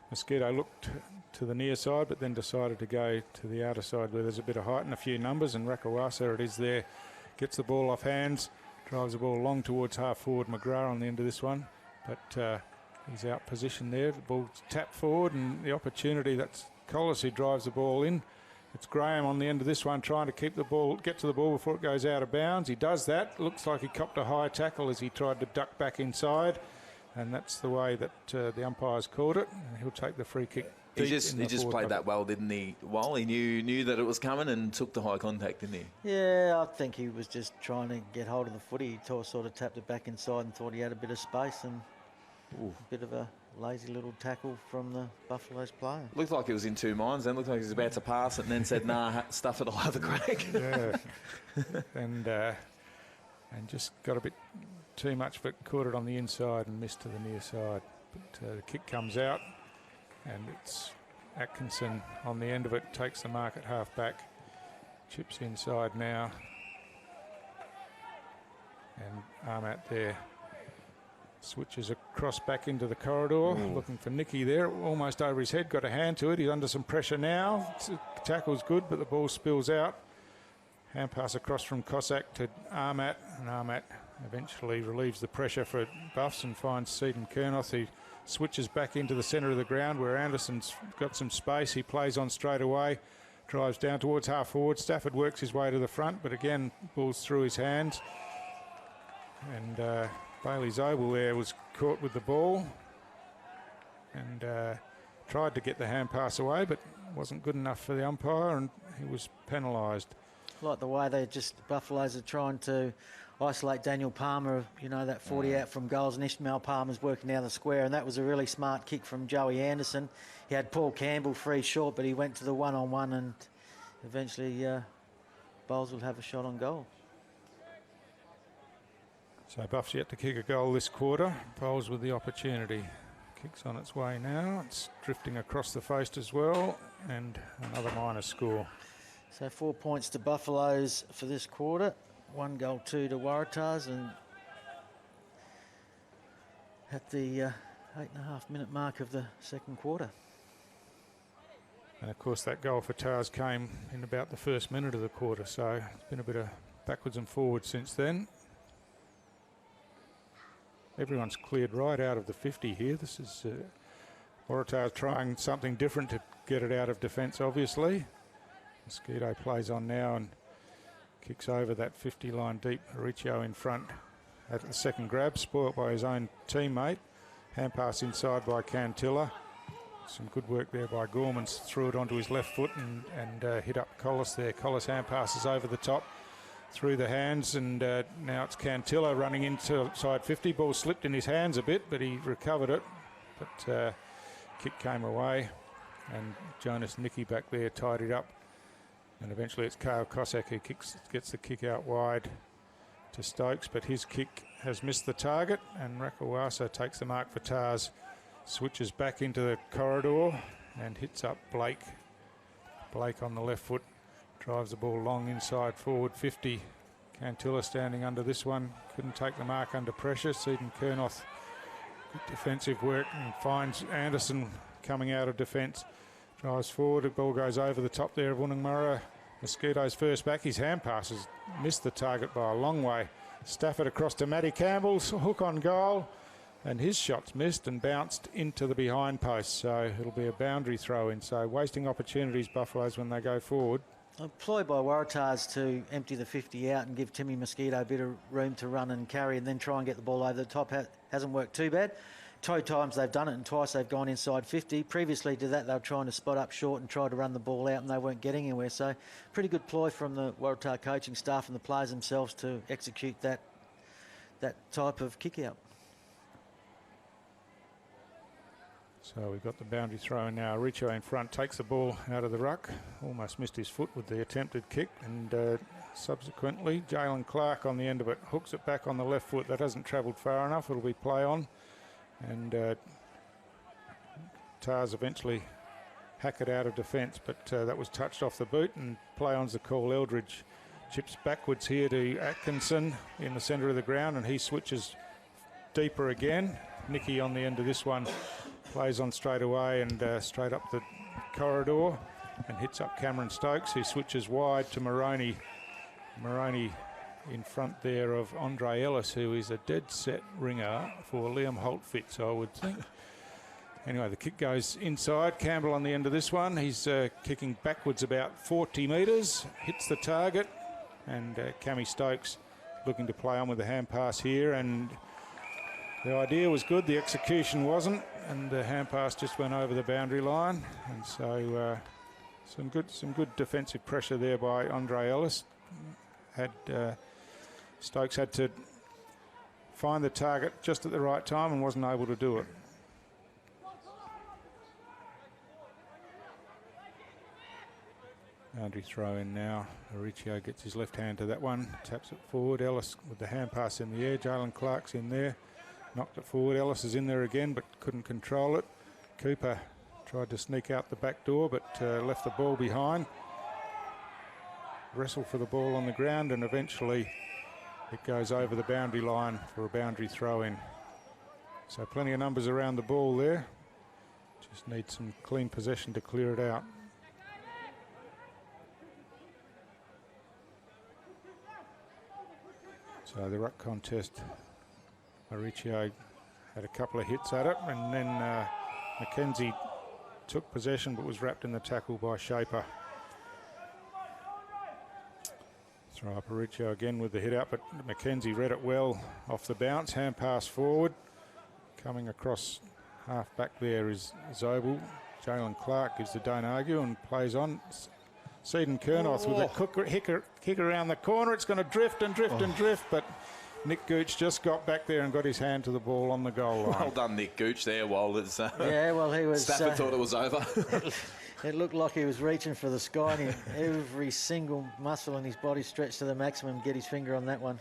Mosquito looked to the near side, but then decided to go to the outer side where there's a bit of height and a few numbers, and Rakawasa, it is there, gets the ball off hands, drives the ball long towards half forward McGrath on the end of this one, but he's out position there. The ball's tapped forward, and the opportunity, that's Collis who drives the ball in. It's Graham on the end of this one trying to keep the ball, get to the ball before it goes out of bounds. He does that. Looks like he copped a high tackle as he tried to duck back inside, and that's the way that the umpires called it. And he'll take the free kick. He just played that well, didn't he? Well, he knew that it was coming and took the high contact, didn't he? Yeah, I think he was just trying to get hold of the footy. He sort of tapped it back inside and thought he had a bit of space, and a bit of a lazy little tackle from the Buffaloes player. Looked like he was in two minds then. Looked like he was about to pass it and then said, nah, stuff it, I'll have a crack. Yeah. and just got a bit too much, but caught it on the inside and missed to the near side. But the kick comes out, and it's Atkinson on the end of it, takes the mark at half back, chips inside now, and Armat there switches across back into the corridor, looking for Nicky there, almost over his head, got a hand to it. He's under some pressure now. Tackle's good, but the ball spills out. Hand pass across from Cossack to Armat, and Armat eventually relieves the pressure for Buffs and finds Seaton Kernoth, who switches back into the centre of the ground where Anderson's got some space. He plays on straight away, drives down towards half forward. Stafford works his way to the front, but again, ball's through his hands. And Bailey Zobel there was caught with the ball and tried to get the hand pass away, but wasn't good enough for the umpire, and he was penalised. Like the way Buffaloes are trying to isolate Daniel Palmer, that 40 out from goals, and Ishmael Palmer's working down the square, and that was a really smart kick from Joey Anderson. He had Paul Campbell free short, but he went to the one-on-one, and eventually Bowles will have a shot on goal. So Buff's yet to kick a goal this quarter. Bowles with the opportunity. Kicks on its way now. It's drifting across the face as well, and another minor score. So 4 points to Buffaloes for this quarter. 1 goal, 2 to Waratahs, and at the 8.5-minute mark of the second quarter. And of course that goal for Tars came in about the first minute of the quarter, so it's been a bit of backwards and forwards since then. Everyone's cleared right out of the 50 here. This is Waratah trying something different to get it out of defence, obviously. Mosquito plays on now and kicks over that 50 line deep. Mauricio in front at the second grab, spoilt by his own teammate. Hand pass inside by Cantilla. Some good work there by Gormans. Threw it onto his left foot and hit up Collis there. Collis hand passes over the top through the hands, and now it's Cantilla running inside 50. Ball slipped in his hands a bit, but he recovered it. But kick came away, and Jonas Nicky back there tied it up. And eventually it's Kyle Cossack who gets the kick out wide to Stokes, but his kick has missed the target, and Rakawasa takes the mark for Tars, switches back into the corridor and hits up Blake. Blake on the left foot drives the ball long inside forward 50. Cantilla standing under this one, couldn't take the mark under pressure. Seaton Kernoth, good defensive work, and finds Anderson coming out of defence. Drives forward, the ball goes over the top there of Woonungmurra. Mosquito's first back, his hand passes missed the target by a long way. Stafford across to Matty Campbell's hook on goal, and his shot's missed and bounced into the behind post, so it'll be a boundary throw in. So wasting opportunities, Buffaloes, when they go forward. Employed by Waratahs to empty the 50 out and give Timmy Mosquito a bit of room to run and carry, and then try and get the ball over the top. Hasn't worked too bad. 2 times they've done it, and twice they've gone inside 50. Previously to that, they were trying to spot up short and try to run the ball out, and they weren't getting anywhere. So pretty good ploy from the Waratah coaching staff and the players themselves to execute that type of kick out. So we've got the boundary throw in now. Richo in front takes the ball out of the ruck. Almost missed his foot with the attempted kick, and subsequently Jalen Clark on the end of it hooks it back on the left foot. That hasn't travelled far enough. It'll be play on, and Tars eventually hack it out of defence, but that was touched off the boot, and play on's the call. Eldridge chips backwards here to Atkinson in the centre of the ground, and he switches deeper again. Nicky on the end of this one plays on straight away and straight up the corridor and hits up Cameron Stokes, who switches wide to Moroney. Moroney in front there of Andre Ellis, who is a dead set ringer for Liam Holtfitz, I would think. Anyway, the kick goes inside. Campbell on the end of this one. He's kicking backwards about 40 metres, hits the target, and Cammy Stokes looking to play on with the hand pass here, and the idea was good, the execution wasn't, and the hand pass just went over the boundary line. And so some good defensive pressure there by Andre Ellis. Stokes had to find the target just at the right time and wasn't able to do it. Boundary throw in now. Auricio gets his left hand to that one, taps it forward. Ellis with the hand pass in the air. Jalen Clark's in there. Knocked it forward. Ellis is in there again, but couldn't control it. Cooper tried to sneak out the back door, but left the ball behind. Wrestle for the ball on the ground, and eventually it goes over the boundary line for a boundary throw in. So plenty of numbers around the ball there. Just need some clean possession to clear it out. So the ruck contest, Mauricio had a couple of hits at it, and then McKenzie took possession but was wrapped in the tackle by Shaper. Throw up Mauricio again with the hit out, but McKenzie read it well off the bounce. Hand pass forward. Coming across half back there is Zobel. Jalen Clark gives the don't argue and plays on. Seaton Kernoth with a kick around the corner. It's going to drift and drift and drift, but Nick Gooch just got back there and got his hand to the ball on the goal line. Well done, Nick Gooch, there. While it's yeah, well, he was. Stafford thought it was over. It looked like he was reaching for the sky, and every single muscle in his body stretched to the maximum. Get his finger on that one.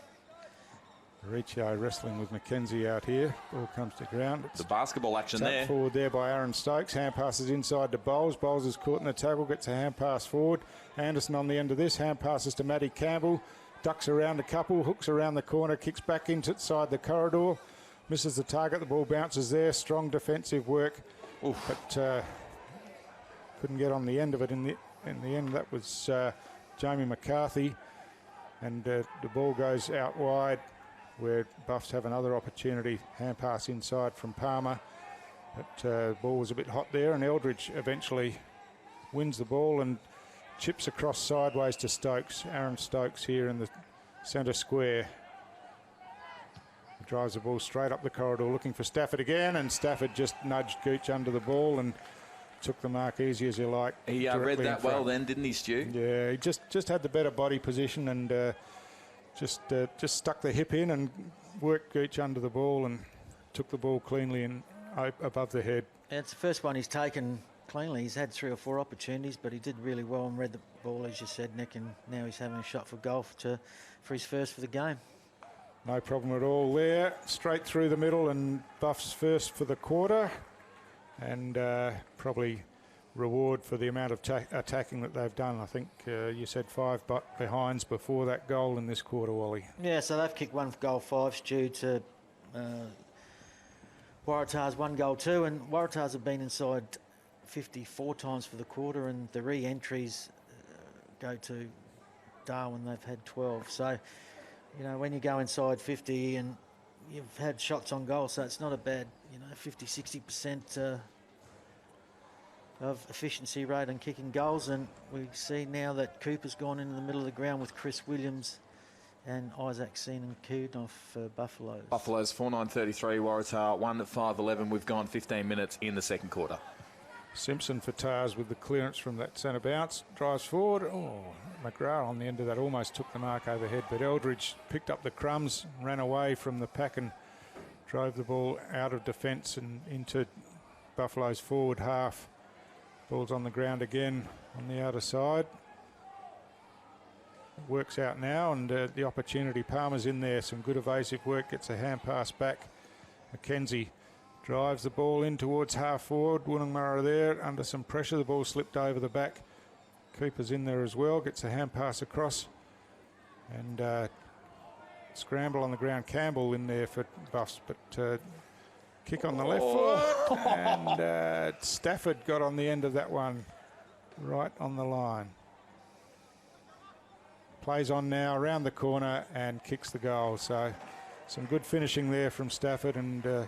Riccio wrestling with McKenzie out here. Ball comes to ground. It's the basketball action there. Forward there by Aaron Stokes. Hand passes inside to Bowles. Bowles is caught in the tackle, gets a hand pass forward. Anderson on the end of this. Hand passes to Matty Campbell. Ducks around a couple, hooks around the corner, kicks back inside the corridor. Misses the target. The ball bounces there. Strong defensive work. Oof. But couldn't get on the end of it. In the end, that was Jamie McCarthy. And the ball goes out wide, where Buffs have another opportunity. Hand pass inside from Palmer. But the ball was a bit hot there, and Eldridge eventually wins the ball and chips across sideways to Stokes. Aaron Stokes here in the centre square. He drives the ball straight up the corridor looking for Stafford again, and Stafford just nudged Gooch under the ball and took the mark easy as you like. He read that well then, didn't he, Stu? Yeah, he just had the better body position and just stuck the hip in and worked Gooch under the ball and took the ball cleanly and above the head. It's the first one he's taken cleanly. He's had 3 or 4 opportunities, but he did really well and read the ball, as you said, Nick, and now he's having a shot for goal for his first for the game. No problem at all there. Straight through the middle, and Buff's first for the quarter, and probably reward for the amount of attacking that they've done. I think you said 5 behinds before that goal in this quarter, Wally. Yeah, so they've kicked 1 goal 5, Stu, to Waratah's 1 goal 2, and Waratah's have been inside 54 times for the quarter, and the re-entries go to Darwin. They've had 12. So, you know, when you go inside 50 and you've had shots on goal, so it's not a bad, 50-60% of efficiency rate and kicking goals. And we see now that Cooper's gone into the middle of the ground with Chris Williams and Isaac Seenan-Coon for Buffaloes. Buffaloes 4-9-33, Waratah 1-5-11. We've gone 15 minutes in the second quarter. Simpson for Tars with the clearance from that centre bounce. Drives forward. Oh, McGrath on the end of that almost took the mark overhead, but Eldridge picked up the crumbs, ran away from the pack and drove the ball out of defence and into Buffalo's forward half. Ball's on the ground again on the outer side. Works out now, and the opportunity. Palmer's in there. Some good evasive work. Gets a hand pass back. McKenzie drives the ball in towards half forward. Woonungmurra there under some pressure. The ball slipped over the back. Cooper's in there as well. Gets a hand pass across. And scramble on the ground. Campbell in there for Buffs, but kick on the left foot. And Stafford got on the end of that one. Right on the line. Plays on now around the corner and kicks the goal. So some good finishing there from Stafford, and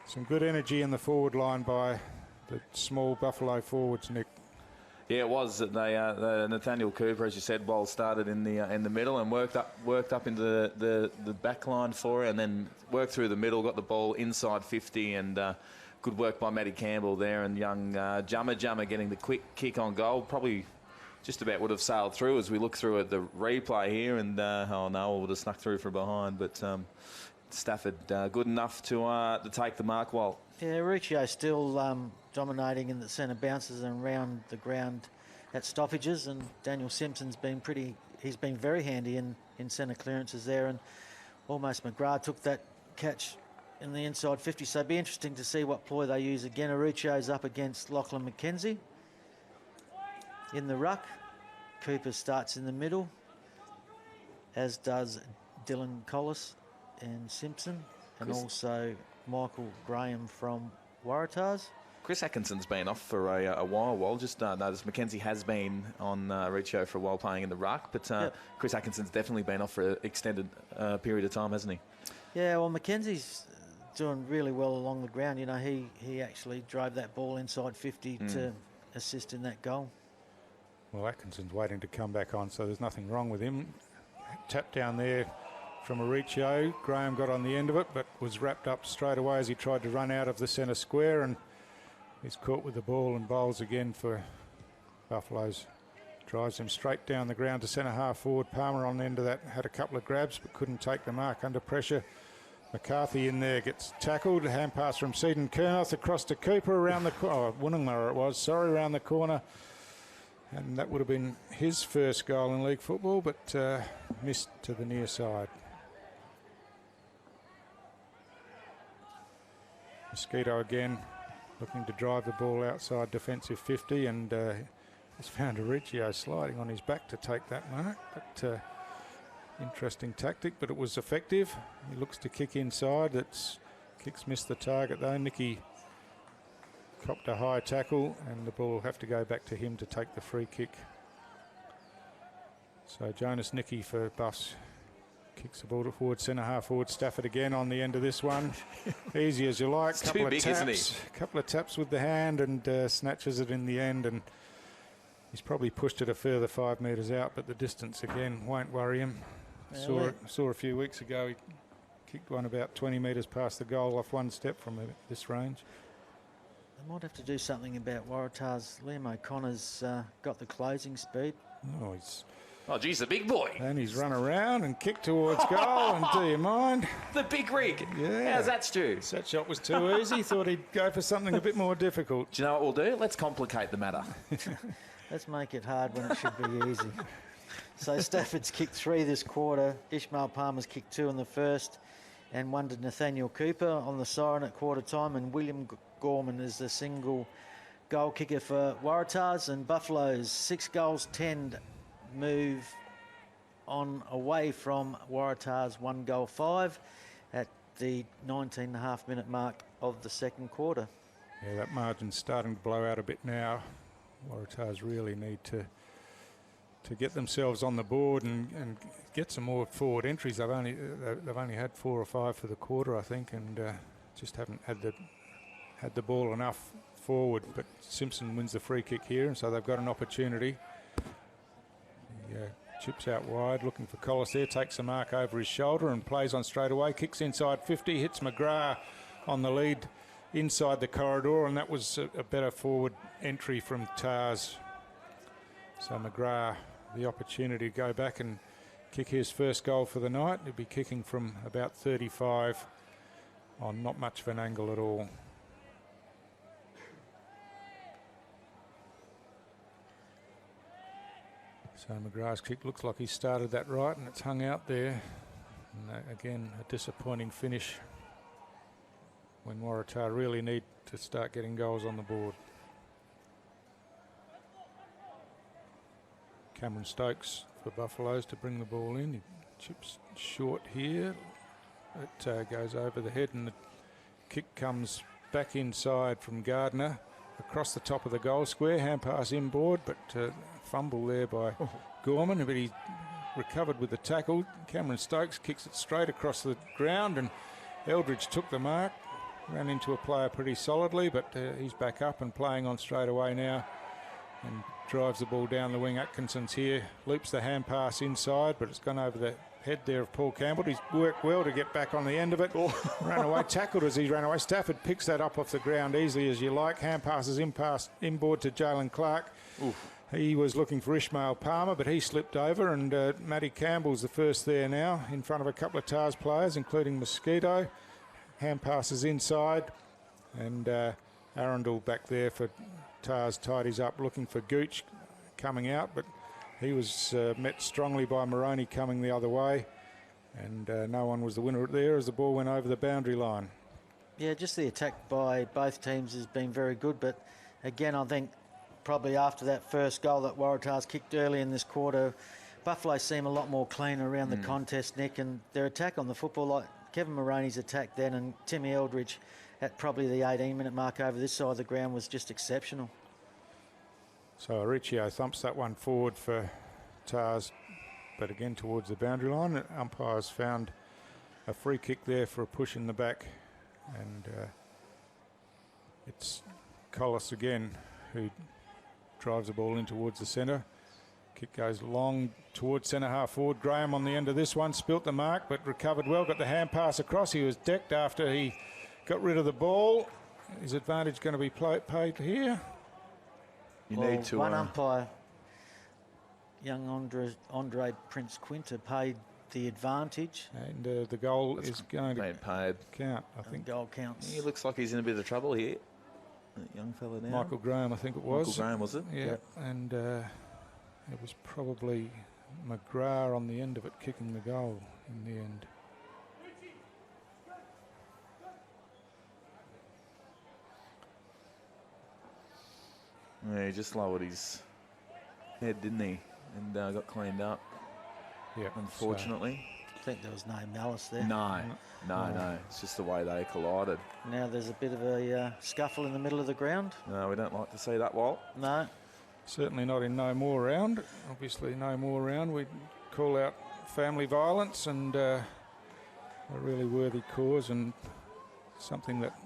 some good energy in the forward line by the small Buffalo forwards, Nick. Yeah, it was. Nathaniel Cooper, as you said, well started in the middle and worked up into the back line for it, and then worked through the middle, got the ball inside 50, and good work by Matty Campbell there, and young Jummer getting the quick kick on goal. Probably just about would have sailed through as we look through at the replay here, and oh no, would have snuck through from behind, but Stafford good enough to take the mark. Well, yeah, Riccio still dominating in the centre bounces and around the ground at stoppages, and Daniel Simpson's been he's been very handy in centre clearances there, and almost McGrath took that catch in the inside 50, so it'd be interesting to see what ploy they use again. Aruccio's up against Lachlan McKenzie in the ruck. Cooper starts in the middle, as does Dylan Collis and Simpson, and also Michael Graham from Waratahs. Chris Atkinson's been off for a while. Just noticed Mackenzie has been on Riccio for a while playing in the ruck, but yep. Chris Atkinson's definitely been off for an extended period of time, hasn't he? Yeah, well, Mackenzie's doing really well along the ground. You know, he actually drove that ball inside 50 to assist in that goal. Well, Atkinson's waiting to come back on, so there's nothing wrong with him. Tap down there from Auricio. Graham got on the end of it, but was wrapped up straight away as he tried to run out of the centre square, and he's caught with the ball and bowls again for Buffaloes. Drives him straight down the ground to centre half forward. Palmer on the end of that had a couple of grabs but couldn't take the mark under pressure. McCarthy in there gets tackled. Hand pass from Seenan-Coon across to Cooper around the corner. Oh, Woonungmurra it was. Sorry, around the corner. And that would have been his first goal in league football, but missed to the near side. Mosquito again looking to drive the ball outside defensive 50, and he's found Auricio sliding on his back to take that mark. But interesting tactic, but it was effective. He looks to kick inside. Kicks missed the target though. Nicky copped a high tackle, and the ball will have to go back to him to take the free kick. So Jonas Nicky for Buffs kicks the ball to forward, centre half forward. Stafford again on the end of this one. Easy as you like. It's too big, isn't he? Couple of taps with the hand, and snatches it in the end, and he's probably pushed it a further 5 metres out, but the distance again won't worry him. Saw a few weeks ago he kicked one about 20 metres past the goal off one step from this range. They might have to do something about Waratah's. Liam O'Connor's got the closing speed. Oh, he's Oh, geez, the big boy. And he's run around and kicked towards goal, and do you mind? The big rig. Yeah. How's that, Stu? That shot was too easy. Thought he'd go for something a bit more difficult. Do you know what we'll do? Let's complicate the matter. Let's make it hard when it should be easy. So Stafford's kicked 3 this quarter. Ishmael Palmer's kicked 2 in the first, and 1 to Nathaniel Cooper on the siren at quarter time, and William Gorman is the single goal kicker for Waratahs, and Buffalo's 6 goals, 10 move on away from Waratah's 1 goal 5 at the 19.5 minute mark of the second quarter. Yeah, that margin's starting to blow out a bit now. Waratahs really need to get themselves on the board and get some more forward entries. They've only had 4 or 5 for the quarter, I think, and just haven't had the ball enough forward. But Simpson wins the free kick here, and so they've got an opportunity. Chips out wide, looking for Collis there, takes the mark over his shoulder and plays on straight away, kicks inside 50, hits McGrath on the lead inside the corridor, and that was a better forward entry from Tars. So McGrath, the opportunity to go back and kick his first goal for the night. He'll be kicking from about 35 on not much of an angle at all. So McGrath's kick looks like he started that right, and it's hung out there. And again, a disappointing finish when Waratah really need to start getting goals on the board. Cameron Stokes for Buffaloes to bring the ball in. He chips short here. It goes over the head, and the kick comes back inside from Gardner across the top of the goal square. Hand pass inboard, but fumble there by Gorman, but he recovered with the tackle. Cameron Stokes kicks it straight across the ground, and Eldridge took the mark, ran into a player pretty solidly, but he's back up and playing on straight away now, and drives the ball down the wing. Atkinson's here, loops the hand pass inside, but it's gone over the head there of Paul Campbell. He's worked well to get back on the end of it. Ran away, tackled as he ran away. Stafford picks that up off the ground easily as you like. Hand passes inboard to Jalen Clark. Oof. He was looking for Ishmael Palmer, but he slipped over, and Matty Campbell's the first there now, in front of a couple of Tars players, including Mosquito. Hand passes inside, and Arundel back there for Tars tidies up, looking for Gooch coming out, but he was met strongly by Moroney coming the other way, and no one was the winner there as the ball went over the boundary line. Yeah, just the attack by both teams has been very good, but again, I think probably after that first goal that Waratahs kicked early in this quarter, Buffalo seem a lot more clean around the contest, Nick, and their attack on the football, like Kevin Moroney's attack then, and Timmy Eldridge at probably the 18-minute mark over this side of the ground was just exceptional. So Aricchio thumps that one forward for Tars, but again towards the boundary line. Umpires found a free kick there for a push in the back, and it's Collis again who drives the ball in towards the centre. Kick goes long towards centre half forward. Graham on the end of this one, spilt the mark, but recovered well, got the hand pass across. He was decked after he got rid of the ball. Is advantage going to be paid here? You need to. One umpire, young Andre Prince Quinter, paid the advantage. And the goal is going to count, I think. Goal counts. He looks like he's in a bit of trouble here. That young fella now. Michael Graham, I think it was. Michael Graham, was it? Yeah, yep. And it was probably McGrath on the end of it kicking the goal in the end. Yeah, he just lowered his head, didn't he? And got cleaned up. Yeah, unfortunately. I think there was no malice there. No. It's just the way they collided. Now there's a bit of a scuffle in the middle of the ground. No, we don't like to see that, Walt. No. Certainly not in no more round. Obviously, no more round. We'd call out family violence, and a really worthy cause, and something that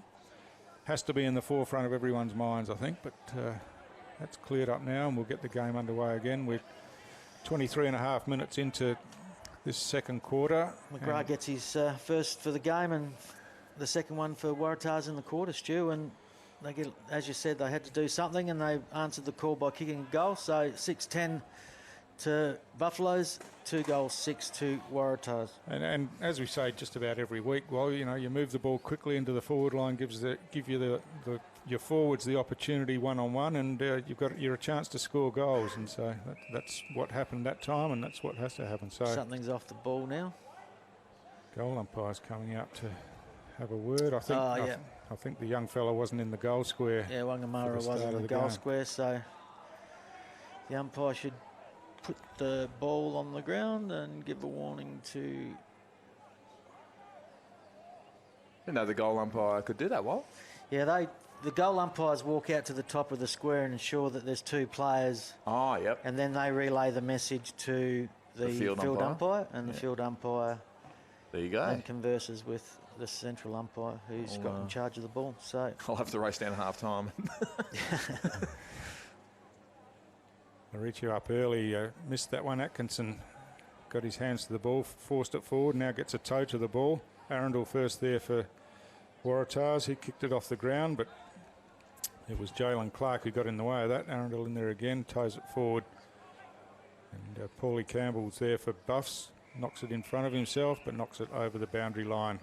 has to be in the forefront of everyone's minds, I think. But that's cleared up now, and we'll get the game underway again. We're 23 and a half minutes into this second quarter. McGrath gets his first for the game, and the second one for Waratahs in the quarter, Stu, and they get, as you said, they had to do something, and they answered the call by kicking a goal. So 6-10 to Buffaloes, 2 goals, 6 to Waratahs. And as we say just about every week, well, you know, you move the ball quickly into the forward line, give you your forwards the opportunity one-on-one, and you're a chance to score goals. And so that's what happened that time, and that's what has to happen. So something's off the ball now. Goal umpire's coming out to have a word. I think. I think the young fella wasn't in the goal square. Yeah, Wangamara wasn't in the goal square, so the umpire should put the ball on the ground and give a warning to... Didn't know the goal umpire could do that, Walt. Yeah, the goal umpires walk out to the top of the square and ensure that there's 2 players. Oh, yep. And then they relay the message to the field umpire, and the field umpire there you go. And converses with the central umpire who's got in charge of the ball. So I'll have to race down half time. Mauricio up early, missed that one. Atkinson got his hands to the ball, forced it forward, now gets a toe to the ball. Arundel first there for Waratahs. He kicked it off the ground, but it was Jalen Clark who got in the way of that. Arundel in there again, toes it forward. And Paulie Campbell's there for Buffs. Knocks it in front of himself, but knocks it over the boundary line.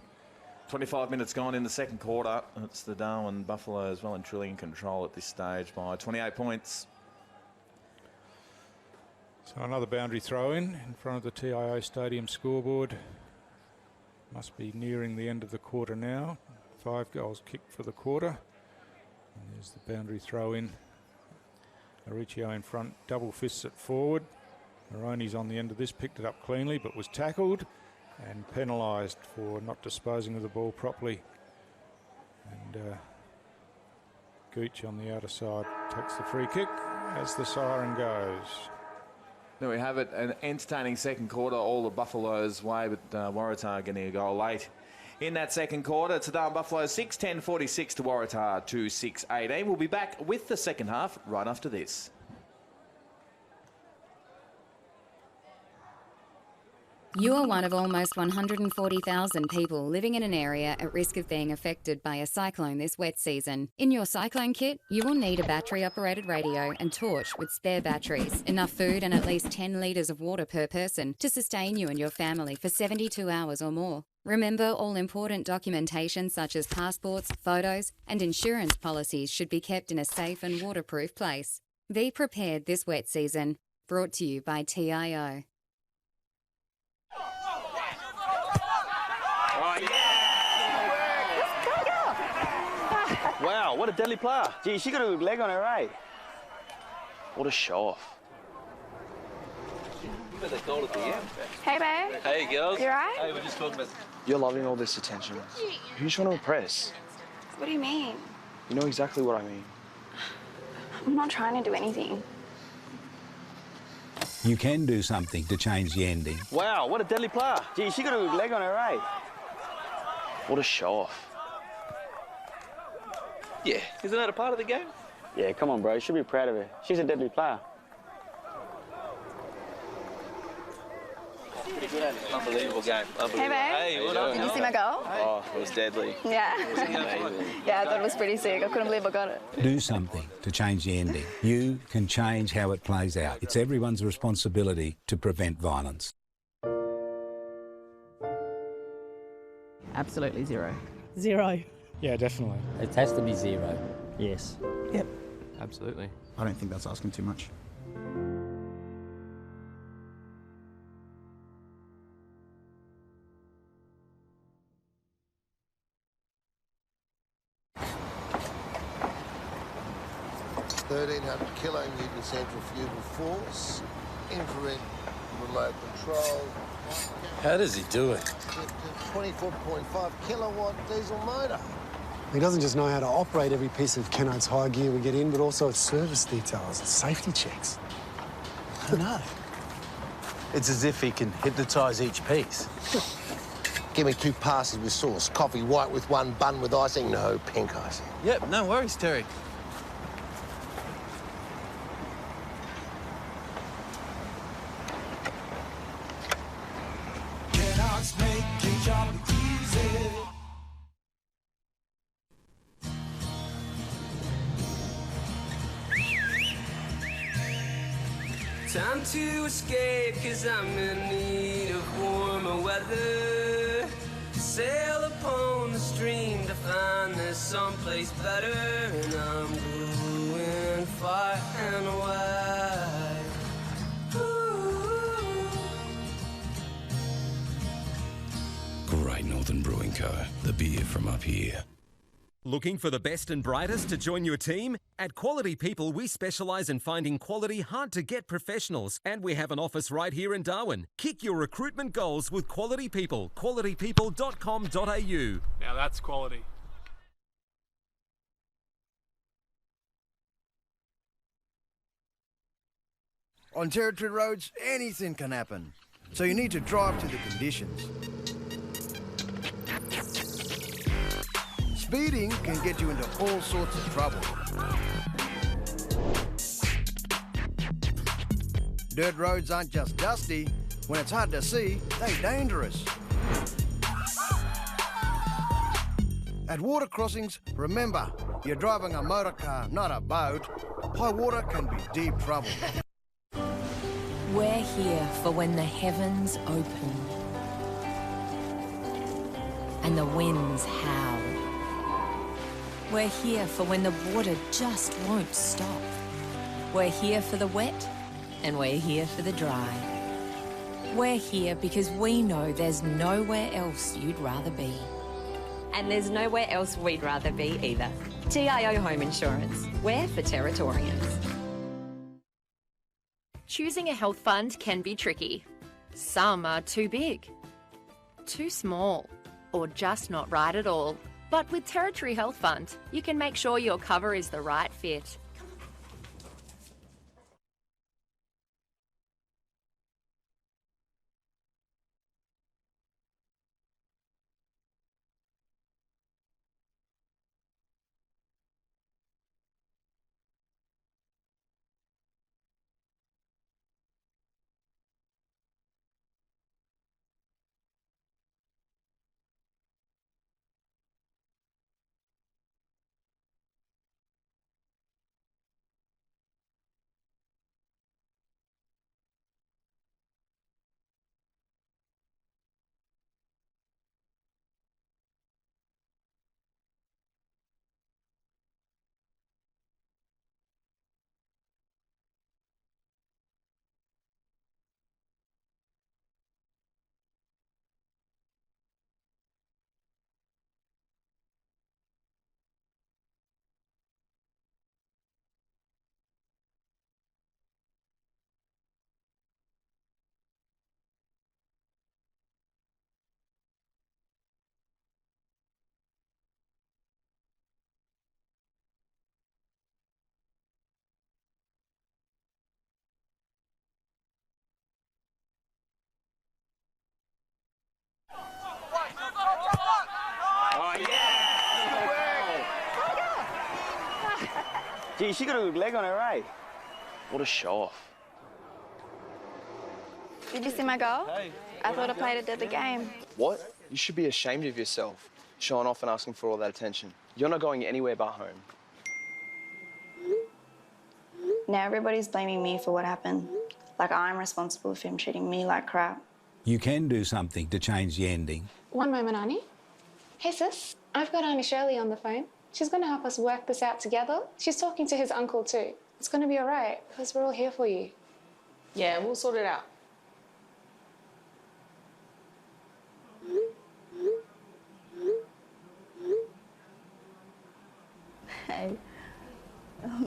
25 minutes gone in the second quarter. It's the Darwin Buffaloes well and truly in control at this stage by 28 points. So another boundary throw in front of the TIO Stadium scoreboard. Must be nearing the end of the quarter now. 5 goals kicked for the quarter. And there's the boundary throw in. Mauricio in front, double fists it forward. Maroney's on the end of this, picked it up cleanly, but was tackled and penalised for not disposing of the ball properly. And Gooch on the outer side takes the free kick as the siren goes. There we have it, an entertaining second quarter, all the Buffaloes' way, but Waratah getting a goal late. In that second quarter, it's the Darwin Buffaloes 6-10-46 to Waratah 2-6-18. We'll be back with the second half right after this. You are one of almost 140,000 people living in an area at risk of being affected by a cyclone this wet season. In your cyclone kit, you will need a battery-operated radio and torch with spare batteries, enough food and at least 10 litres of water per person to sustain you and your family for 72 hours or more. Remember, all important documentation such as passports, photos and insurance policies should be kept in a safe and waterproof place. Be prepared this wet season. Brought to you by TIO. Wow, what a deadly player. Gee, she got a leg on her, eh? What a show-off. They goal at the end. Hey, babe. Hey, girls. You right? Hey, we're just talking about... You're loving all this attention. Who you trying to impress? What do you mean? You know exactly what I mean. I'm not trying to do anything. You can do something to change the ending. Wow, what a deadly player. Gee, she got a leg on her, eh? What a show-off. Yeah, isn't that a part of the game? Yeah, come on, bro. You should be proud of her. She's a deadly player. Pretty good at it. Unbelievable game. Unbelievable. Hey, babe. Hey, what up? Did you see my goal? Oh, it was deadly. Yeah. It was amazing. Yeah, I thought it was pretty sick. I couldn't believe I got it. Do something to change the ending. You can change how it plays out. It's everyone's responsibility to prevent violence. Absolutely zero. Zero. Yeah, definitely. It has to be zero. Yes. Yep. Absolutely. I don't think that's asking too much. kilonewton centrifugal force, infrared remote control. How does he do it? 24.5 kilowatt diesel motor. He doesn't just know how to operate every piece of Kennard's high gear we get in, but also its service details, its safety checks. I know. It's as if he can hypnotise each piece. Give me 2 passes with sauce. Coffee white with 1, bun with icing. No, pink icing. Yep, no worries, Terry. Kellogg's making job easy. Time time to escape, 'cause I'm in need of warmer weather. Sail upon the stream to find there's someplace better, and I'm going far and wide. Great Northern Brewing Co., the beer from up here. Looking for the best and brightest to join your team? At Quality People, we specialise in finding quality, hard-to-get professionals, and we have an office right here in Darwin. Kick your recruitment goals with Quality People. qualitypeople.com.au. Now that's quality. On Territory roads, anything can happen, so you need to drive to the conditions. Speeding can get you into all sorts of trouble. Dirt roads aren't just dusty. When it's hard to see, they're dangerous. At water crossings, remember, you're driving a motor car, not a boat. High water can be deep trouble. We're here for when the heavens open and the winds howl. We're here for when the water just won't stop. We're here for the wet, and we're here for the dry. We're here because we know there's nowhere else you'd rather be. And there's nowhere else we'd rather be either. TIO Home Insurance. We're for Territorians. Choosing a health fund can be tricky. Some are too big, too small, or just not right at all. But with Territory Health Fund, you can make sure your cover is the right fit. Gee, she got a good leg on her, eh? What a show-off. Did you see my goal? Hey. I thought I played a deadly game. What? You should be ashamed of yourself, showing off and asking for all that attention. You're not going anywhere but home. Now everybody's blaming me for what happened. Like I'm responsible for him treating me like crap. You can do something to change the ending. One moment, Auntie. Hey, sis. I've got Auntie Shirley on the phone. She's going to help us work this out together. She's talking to his uncle too. It's going to be all right because we're all here for you. Yeah, we'll sort it out. Hey.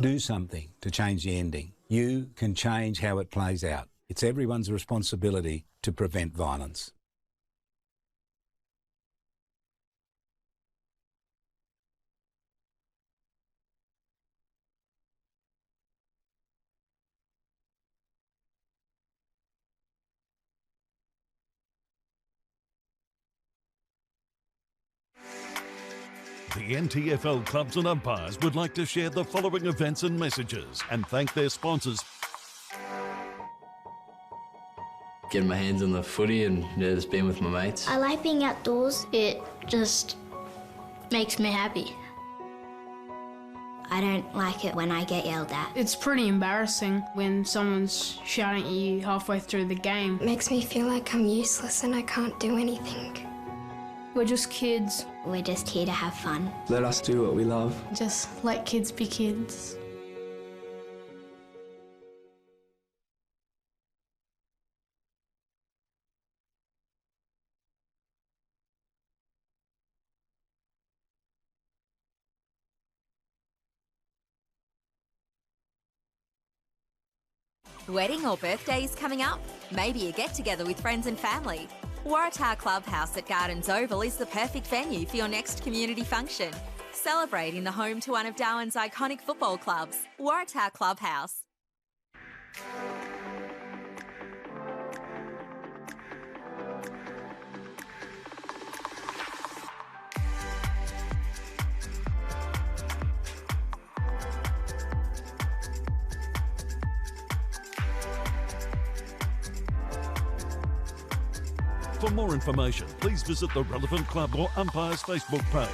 Do something to change the ending. You can change how it plays out. It's everyone's responsibility to prevent violence. The NTFL clubs and umpires would like to share the following events and messages and thank their sponsors. Getting my hands on the footy and just being with my mates. I like being outdoors. It just makes me happy. I don't like it when I get yelled at. It's pretty embarrassing when someone's shouting at you halfway through the game. It makes me feel like I'm useless and I can't do anything. We're just kids. We're just here to have fun. Let us do what we love. Just let kids be kids. Wedding or birthdays coming up? Maybe a get-together with friends and family. Waratah Clubhouse at Gardens Oval is the perfect venue for your next community function. Celebrating the home to one of Darwin's iconic football clubs, Waratah Clubhouse. For more information, please visit the relevant club or umpire's Facebook page.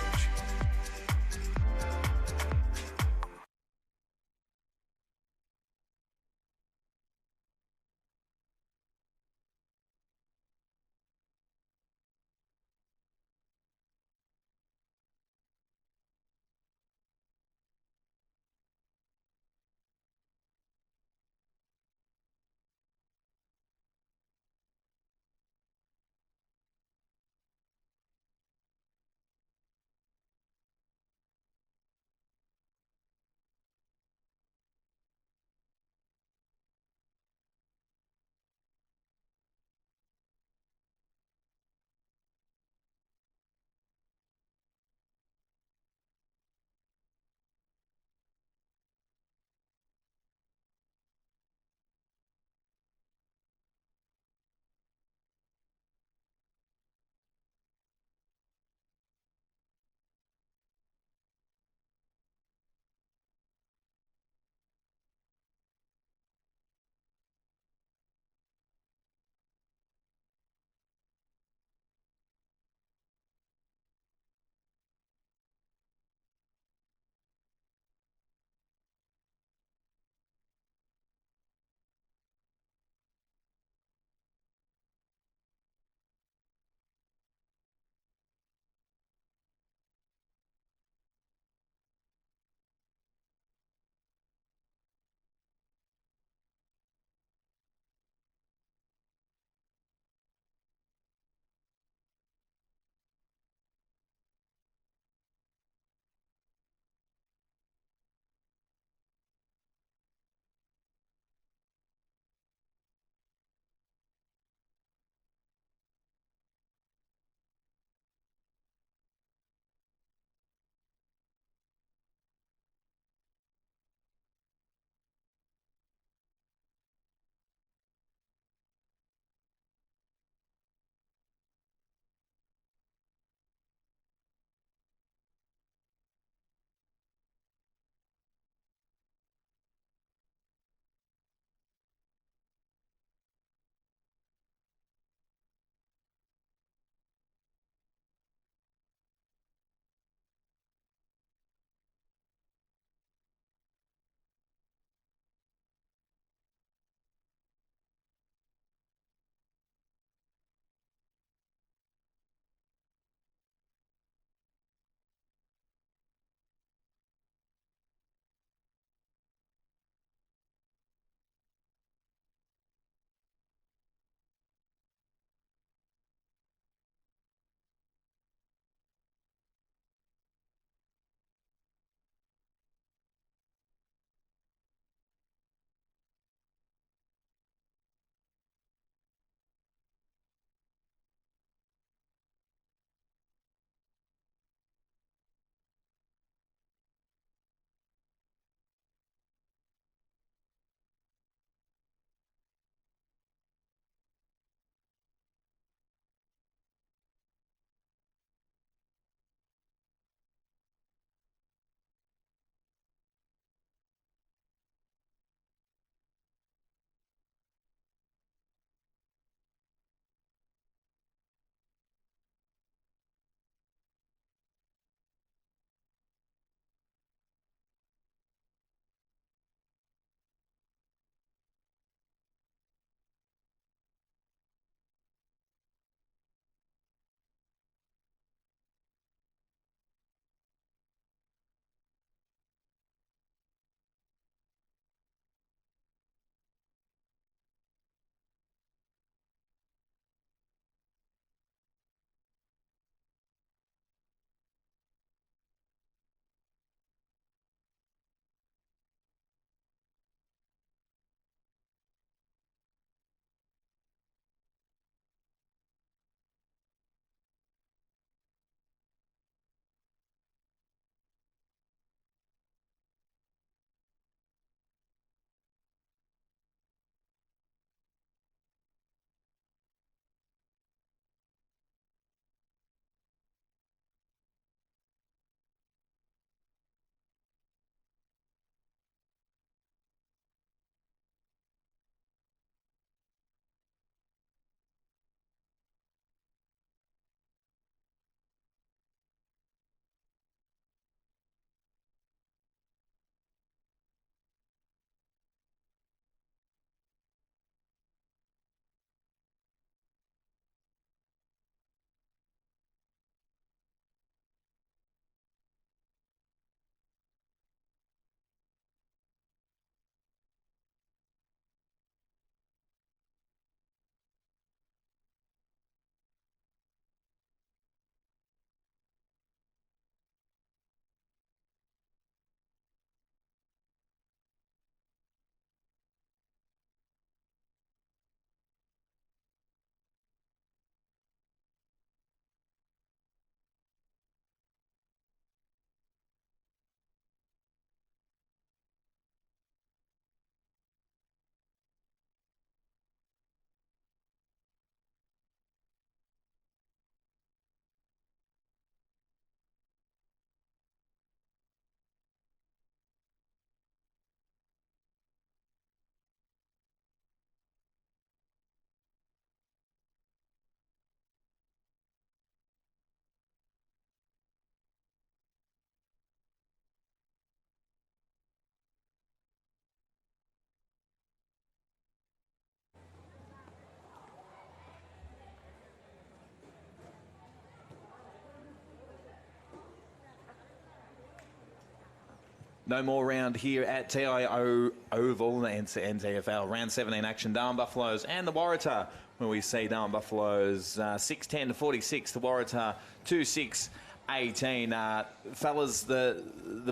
No more round here at TIO Oval, the NTFL. Round 17 action, Darwin Buffaloes and the Waratah, where we see Darwin Buffaloes 6-10 to 46, the Waratah 2-6-18. Fellas, the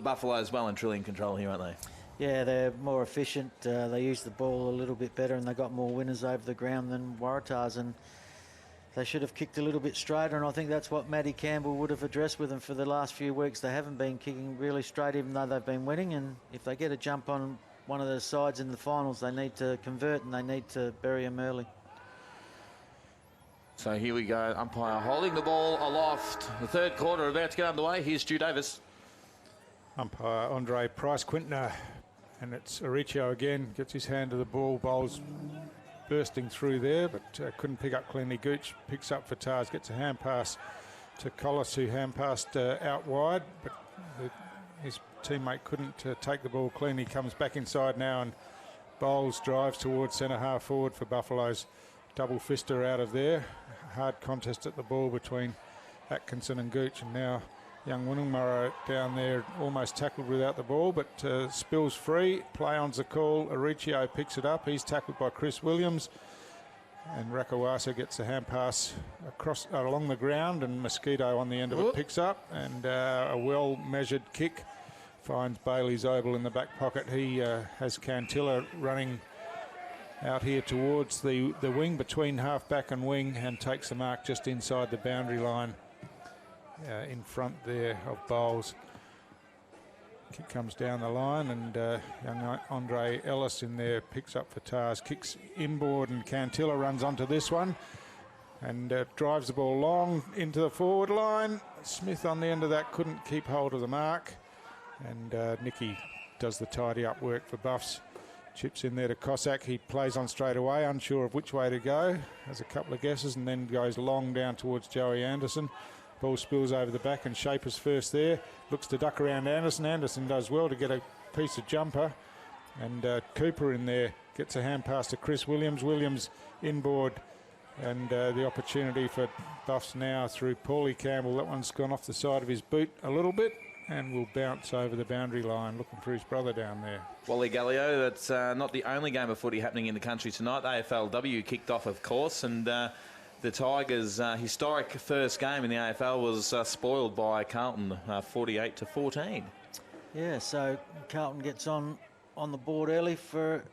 Buffaloes well and truly in control here, aren't they? Yeah, they're more efficient. They use the ball a little bit better, and they got more winners over the ground than Waratahs, and they should have kicked a little bit straighter, and I think that's what Matty Campbell would have addressed with them for the last few weeks. They haven't been kicking really straight, even though they've been winning, and if they get a jump on one of the sides in the finals, they need to convert, and they need to bury them early. So here we go, umpire holding the ball aloft. The third quarter about to get underway. Here's Stu Davis. Umpire Andre Price-Quintner, and it's Aricio again, gets his hand to the ball, bowls bursting through there, but couldn't pick up cleanly. Gooch picks up for Tars, gets a hand pass to Collis, who hand passed out wide, but his teammate couldn't take the ball clean. He comes back inside now and bowls, drives towards centre half forward for Buffaloes. Double fister out of there. Hard contest at the ball between Atkinson and Gooch, and now young Woonungmurra down there almost tackled without the ball, but spills free. Play on's the call. Aricio picks it up. He's tackled by Chris Williams, and Rakawasa gets a hand pass across along the ground, and Mosquito on the end of it picks up, and a well-measured kick finds Bailey's oval in the back pocket. He has Cantilla running out here towards the wing between half-back and wing, and takes the mark just inside the boundary line. In front there of Bowles. Kick comes down the line, and young Andre Ellis in there picks up for Tars, kicks inboard, and Cantilla runs onto this one and drives the ball long into the forward line. Smith on the end of that couldn't keep hold of the mark, and Nicky does the tidy up work for Buffs. Chips in there to Cossack. He plays on straight away, unsure of which way to go. Has a couple of guesses and then goes long down towards Joey Anderson. Ball spills over the back, and Shaper's first there. Looks to duck around Anderson. Anderson does well to get a piece of jumper. And Cooper in there gets a hand pass to Chris Williams. Williams inboard, and the opportunity for Buffs now through Paulie Campbell. That one's gone off the side of his boot a little bit and will bounce over the boundary line, looking for his brother down there. Wally Gallio, that's not the only game of footy happening in the country tonight. The AFLW kicked off, of course, and the Tigers' historic first game in the AFL was spoiled by Carlton, 48-14. Yeah, so Carlton gets on the board early for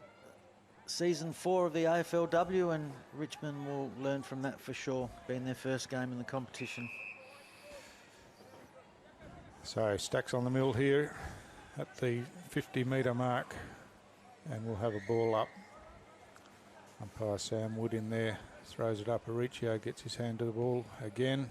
season 4 of the AFLW, and Richmond will learn from that for sure, being their first game in the competition. So Stacks on the mill here at the 50-metre mark, and we'll have a ball up. Umpire Sam Wood in there throws it up. Aricio gets his hand to the ball again.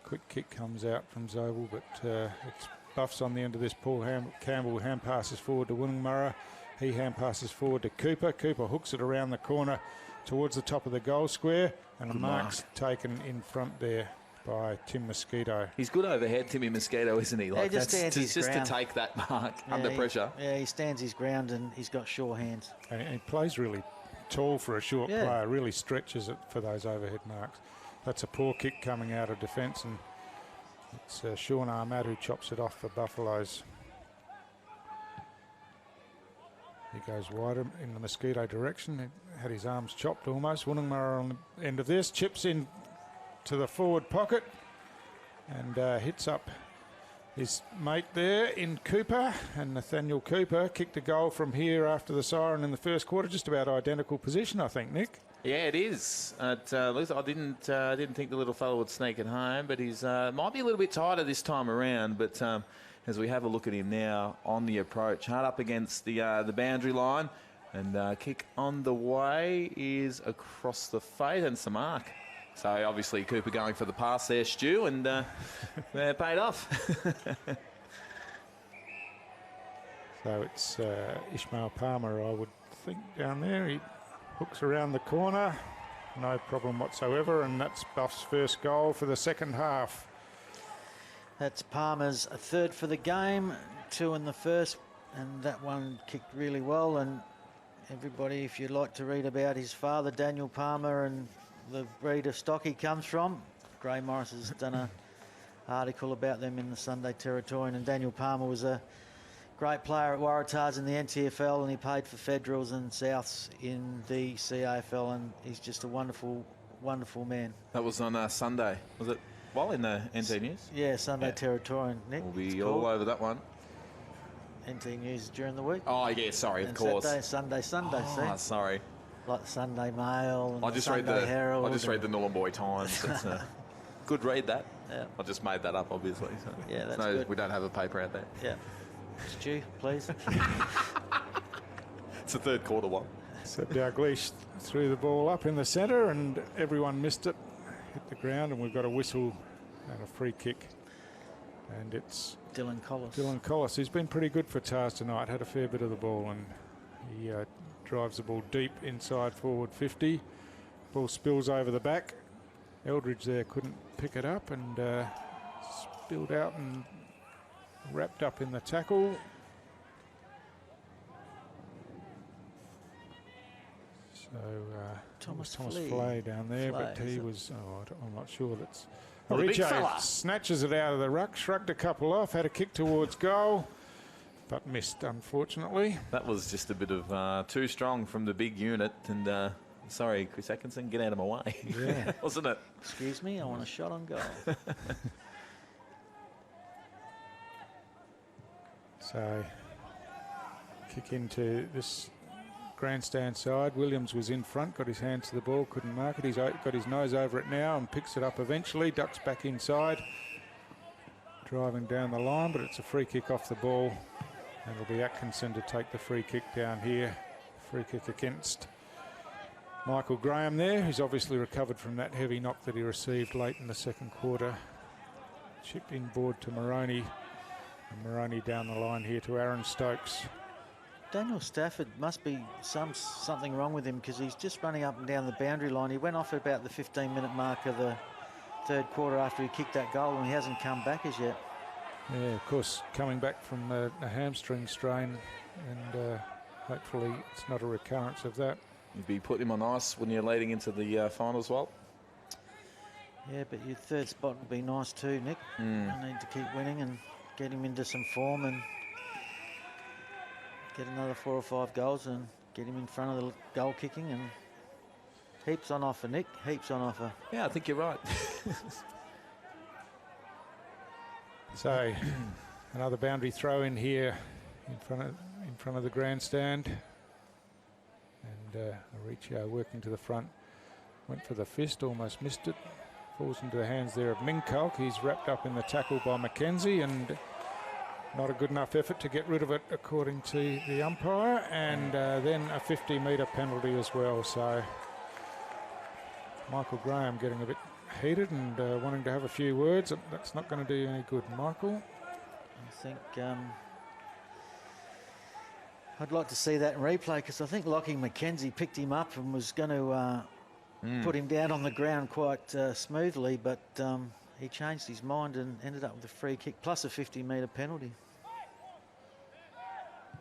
Quick kick comes out from Zobel, but it's Buffs on the end of this. Paul Campbell hand passes forward to Woonungmurra. He hand passes forward to Cooper. Cooper hooks it around the corner towards the top of the goal square, and a mark's taken in front there by Tim Mosquito. He's good overhead, Timmy Mosquito, isn't he? Like, he just stands his ground. To take that mark under pressure. Yeah, he stands his ground, and he's got sure hands. And he plays really tall for a short player, really stretches it for those overhead marks. That's a poor kick coming out of defence, and it's Sean Ahmad who chops it off for Buffaloes. He goes wider in the Mosquito direction. He had his arms chopped almost. Woonungmurra on the end of this, chips in to the forward pocket and hits up his mate there in Cooper, and Nathaniel Cooper kicked a goal from here after the siren in the first quarter. Just about identical position, I think, Nick. Yeah, it is. I didn't think the little fellow would sneak it home, but he's might be a little bit tighter this time around. But as we have a look at him now on the approach, hard up against the boundary line, and kick on the way is across the face, and some mark. So obviously Cooper going for the pass there, Stu, and they're paid off. So it's Ishmael Palmer, I would think, down there. He hooks around the corner, no problem whatsoever, and that's Buff's first goal for the second half. That's Palmer's third for the game, 2 in the first, and that one kicked really well. And everybody, if you'd like to read about his father, Daniel Palmer, and the breed of stock he comes from, Gray Morris has done an article about them in the Sunday Territorian, and Daniel Palmer was a great player at Waratahs in the NTFL, and he played for Federals and Souths in the CAFL, and he's just a wonderful, wonderful man. That was on Sunday, was it? Well, in the NT News? Yeah, Sunday Territorian, Nick. We'll be all over that one. NT News during the week. Oh, yeah, sorry, of course. Saturday, Sunday, oh, sorry. Like the Sunday Mail and I just Sunday Herald. I just read the Nhulunbuy Times. It's good read, that. Yeah. I just made that up, obviously. So. Yeah, that's no, good. We don't have a paper out there. Yeah. Stu, please. It's a third quarter one. So Dalglish threw the ball up in the centre and everyone missed it, hit the ground, and we've got a whistle and a free kick. And it's Dylan Collis. Dylan Collis, who's been pretty good for Tars tonight, had a fair bit of the ball, and he drives the ball deep inside forward 50. Ball spills over the back. Eldridge there couldn't pick it up and spilled out and wrapped up in the tackle. So Thomas Flay down there, but he was, I'm not sure. That's Aricho snatches it out of the ruck, shrugged a couple off, had a kick towards goal, but missed, unfortunately. That was just a bit of too strong from the big unit, and sorry, Chris Atkinson, get out of my way. Yeah. Wasn't it? Excuse me, I want a shot on goal. So, kick into this grandstand side. Williams was in front, got his hands to the ball, couldn't mark it. He's got his nose over it now and picks it up eventually. Ducks back inside, driving down the line, but it's a free kick off the ball. And it'll be Atkinson to take the free kick down here. Free kick against Michael Graham there, who's obviously recovered from that heavy knock that he received late in the second quarter. Chipped inboard to Moroney. And Moroney down the line here to Aaron Stokes. Daniel Stafford must be something wrong with him, because he's just running up and down the boundary line. He went off at about the 15-minute mark of the third quarter after he kicked that goal, and he hasn't come back as yet. Yeah, of course, coming back from a hamstring strain, and hopefully it's not a recurrence of that. You'd be putting him on ice when you're leading into the finals, well. Yeah, but your third spot would be nice too, Nick. You need to keep winning and get him into some form and get another 4 or 5 goals and get him in front of the goal kicking, and heaps on offer, Nick, heaps on offer. Yeah, I think you're right. So another boundary throw in here in front of the grandstand, and Aricho working to the front, went for the fist, almost missed it, falls into the hands there of Minkulk. He's wrapped up in the tackle by Mackenzie, and not a good enough effort to get rid of it according to the umpire, and then a 50-metre penalty as well. So Michael Graham getting a bit heated and wanting to have a few words. That's not going to do any good, Michael. I think I'd like to see that in replay, because I think Lockie Mackenzie picked him up and was going to put him down on the ground quite smoothly, but he changed his mind and ended up with a free kick plus a 50-metre penalty.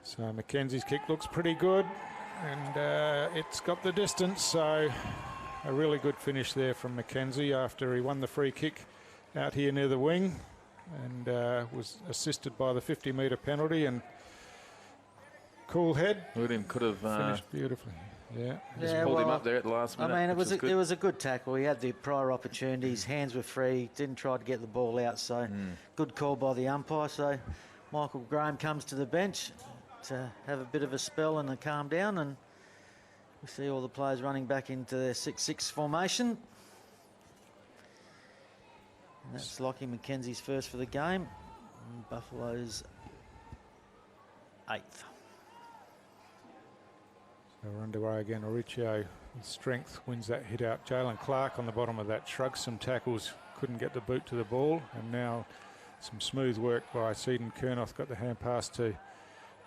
So Mackenzie's kick looks pretty good, and it's got the distance, so a really good finish there from Mackenzie after he won the free kick out here near the wing, and was assisted by the 50-metre penalty, and cool head. William could have finished beautifully. Yeah, just pulled him up there at the last minute. I mean, it was a good tackle. He had the prior opportunities, hands were free, didn't try to get the ball out, so good call by the umpire. So Michael Graham comes to the bench to have a bit of a spell and a calm down, and we see all the players running back into their 6-6 formation. And that's Lockie Mackenzie's first for the game, and Buffalo's 8th. So we're underway again. Aricho with strength wins that hit out. Jalen Clark on the bottom of that shrugs some tackles, couldn't get the boot to the ball, and now some smooth work by Seaton Kernoth, got the hand pass to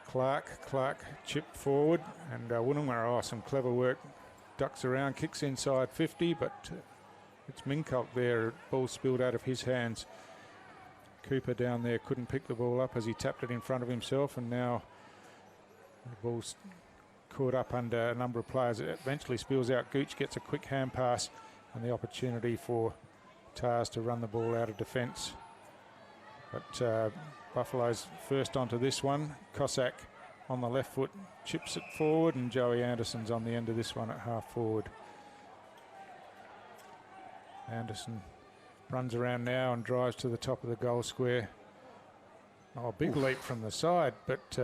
Clark. Clark chipped forward, and Woonwurrah, some clever work, ducks around, kicks inside 50, but it's Minkulk there. Ball spilled out of his hands. Cooper down there couldn't pick the ball up as he tapped it in front of himself, and now the ball's caught up under a number of players. It eventually spills out. Gooch gets a quick hand pass, and the opportunity for Tars to run the ball out of defence. But Buffalo's first onto this one. Cossack on the left foot chips it forward, and Joey Anderson's on the end of this one at half forward. Anderson runs around now and drives to the top of the goal square. Oh, big leap from the side, but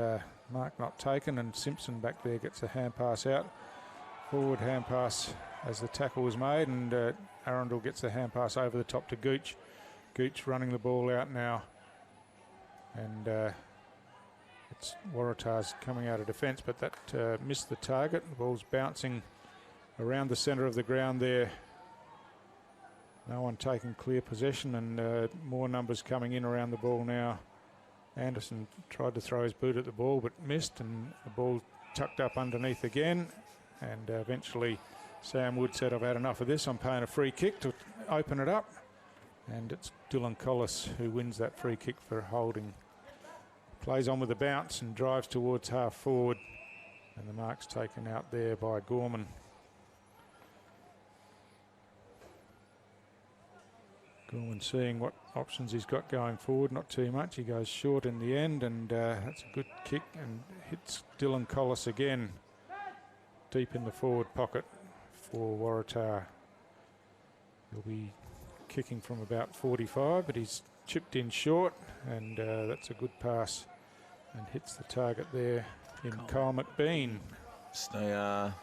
mark not taken, and Simpson back there gets a hand pass out. Forward hand pass as the tackle was made, and Arundel gets the hand pass over the top to Gooch. Gooch running the ball out now, and it's Waratah's coming out of defence, but that missed the target. The ball's bouncing around the centre of the ground there. No one taking clear possession, and more numbers coming in around the ball now. Anderson tried to throw his boot at the ball but missed, and the ball tucked up underneath again, and eventually Sam Wood said, I've had enough of this, I'm paying a free kick to open it up, and it's Dylan Collis who wins that free kick for holding. Plays on with the bounce and drives towards half forward, and the mark's taken out there by Gorman. Gorman seeing what options he's got going forward, not too much. He goes short in the end, and that's a good kick, and hits Dylan Collis again deep in the forward pocket for Waratah. He'll be kicking from about 45, but he's chipped in short, and that's a good pass and hits the target there in Kyle McBean. Just a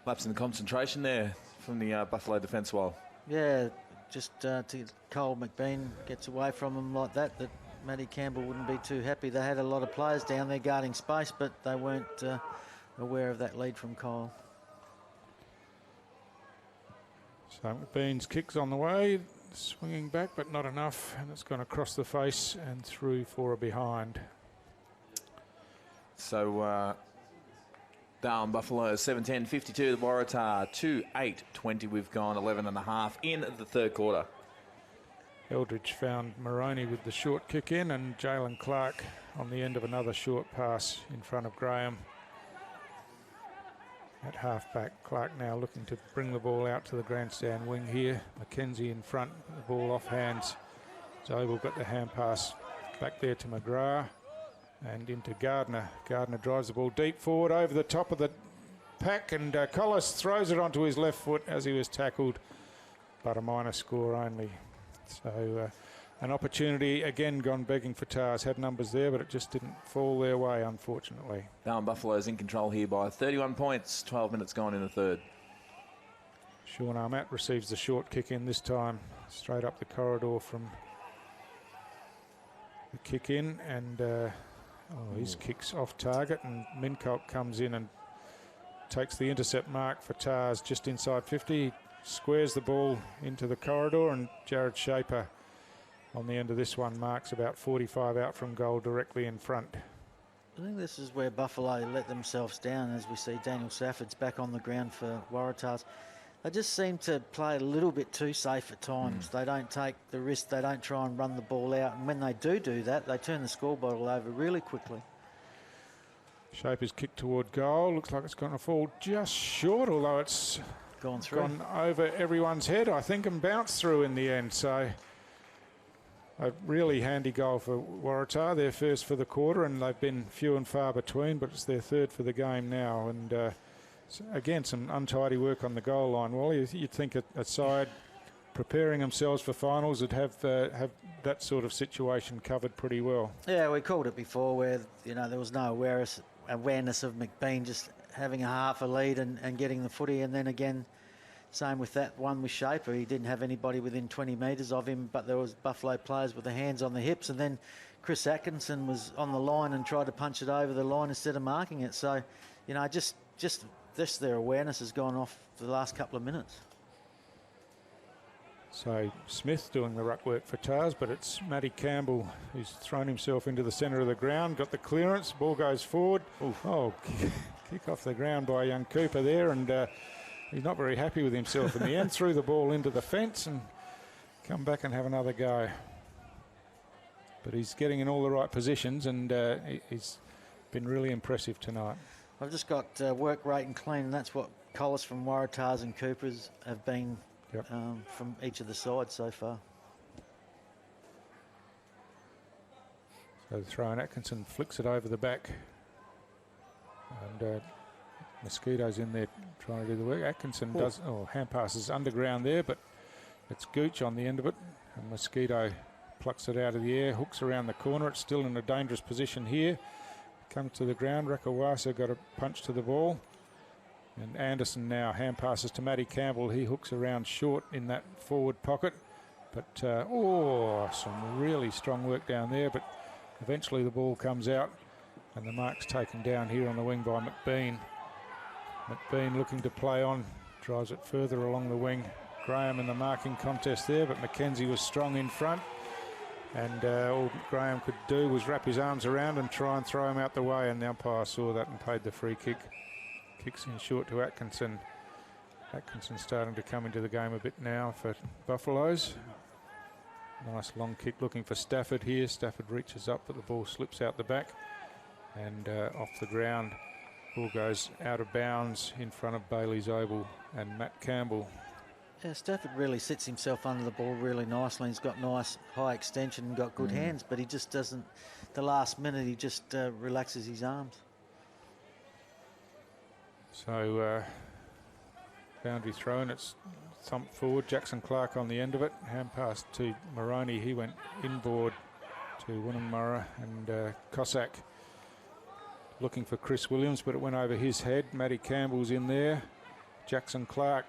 lapse in concentration there from the Buffalo defence wall. Yeah, just to Cole McBean gets away from him like that Matty Campbell wouldn't be too happy. They had a lot of players down there guarding space, but they weren't aware of that lead from Cole. So McBean's kick's on the way, swinging back, but not enough, and it's gone across the face and through for a behind. So down Buffalo 7-10-52 to Waratah 2-8-20. We've gone 11.5 in the third quarter. Eldridge found Moroney with the short kick in, and Jalen Clark on the end of another short pass in front of Graham. At half-back, Clark now looking to bring the ball out to the grandstand wing here. Mackenzie in front, the ball off hands. Zobel got the hand pass back there to McGrath and into Gardner. Gardner drives the ball deep forward over the top of the pack, and Collis throws it onto his left foot as he was tackled, but a minor score only. So an opportunity again gone begging for Tars. Had numbers there, but it just didn't fall their way, unfortunately. Darwin Buffalo's in control here by 31 points, 12 minutes gone in the third. Sean Armatt receives the short kick in this time, straight up the corridor from the kick in, and his kick's off target, and Mincock comes in and takes the intercept mark for Tars just inside 50. Squares the ball into the corridor, and Jared Shaper on the end of this one marks about 45 out from goal directly in front. I think this is where Buffalo let themselves down, as we see Daniel Safford's back on the ground for Waratahs. They just seem to play a little bit too safe at times. They don't take the risk, they don't try and run the ball out, and when they do that, they turn the score bottle over really quickly. Shaper's kick toward goal, looks like it's going to fall just short, although it's gone over everyone's head, I think, and bounced through in the end. So a really handy goal for Waratah, their first for the quarter, and they've been few and far between, but it's their third for the game now. And again, some untidy work on the goal line. Well, you'd think a side preparing themselves for finals would have that sort of situation covered pretty well. Yeah, we called it before, where there was no awareness of McBean just having a half a lead and getting the footy, and then again, same with that one with Shaper. He didn't have anybody within 20 metres of him, but there was Buffalo players with their hands on the hips, and then Chris Atkinson was on the line and tried to punch it over the line instead of marking it. So, just their awareness has gone off for the last couple of minutes. So Smith doing the ruck work for Tars, but it's Matty Campbell who's thrown himself into the centre of the ground, got the clearance, ball goes forward. Oh, kick off the ground by young Cooper there, and he's not very happy with himself in the end. Threw the ball into the fence and come back and have another go. But he's getting in all the right positions, and he's been really impressive tonight. I've just got work rate and clean, and that's what Collis from Waratahs and Coopers have been from each of the sides so far. So the throw, and Atkinson flicks it over the back. And Mosquito's in there trying to do the work. Atkinson does, hand passes underground there, but it's Gooch on the end of it. And Mosquito plucks it out of the air, hooks around the corner. It's still in a dangerous position here. Comes to the ground. Rakawasa got a punch to the ball. And Anderson now hand passes to Matty Campbell. He hooks around short in that forward pocket. But, some really strong work down there. But eventually the ball comes out and the mark's taken down here on the wing by McBean. McBean looking to play on, drives it further along the wing. Graham in the marking contest there, but Mackenzie was strong in front. And all Graham could do was wrap his arms around and try and throw him out the way, and the umpire saw that and paid the free kick. Kicks in short to Atkinson. Atkinson starting to come into the game a bit now for Buffaloes. Nice long kick looking for Stafford here. Stafford reaches up, but the ball slips out the back and off the ground. Ball goes out of bounds in front of Bailey's Oval and Matt Campbell. Yeah, Stafford really sits himself under the ball really nicely. He's got nice high extension and got good hands, but he just doesn't, the last minute, he just relaxes his arms. So, boundary throw, and it's thumped forward. Jackson Clark on the end of it. Hand pass to Moroney. He went inboard to Woonamarra, and Cossack looking for Chris Williams, but it went over his head. Matty Campbell's in there. Jackson Clark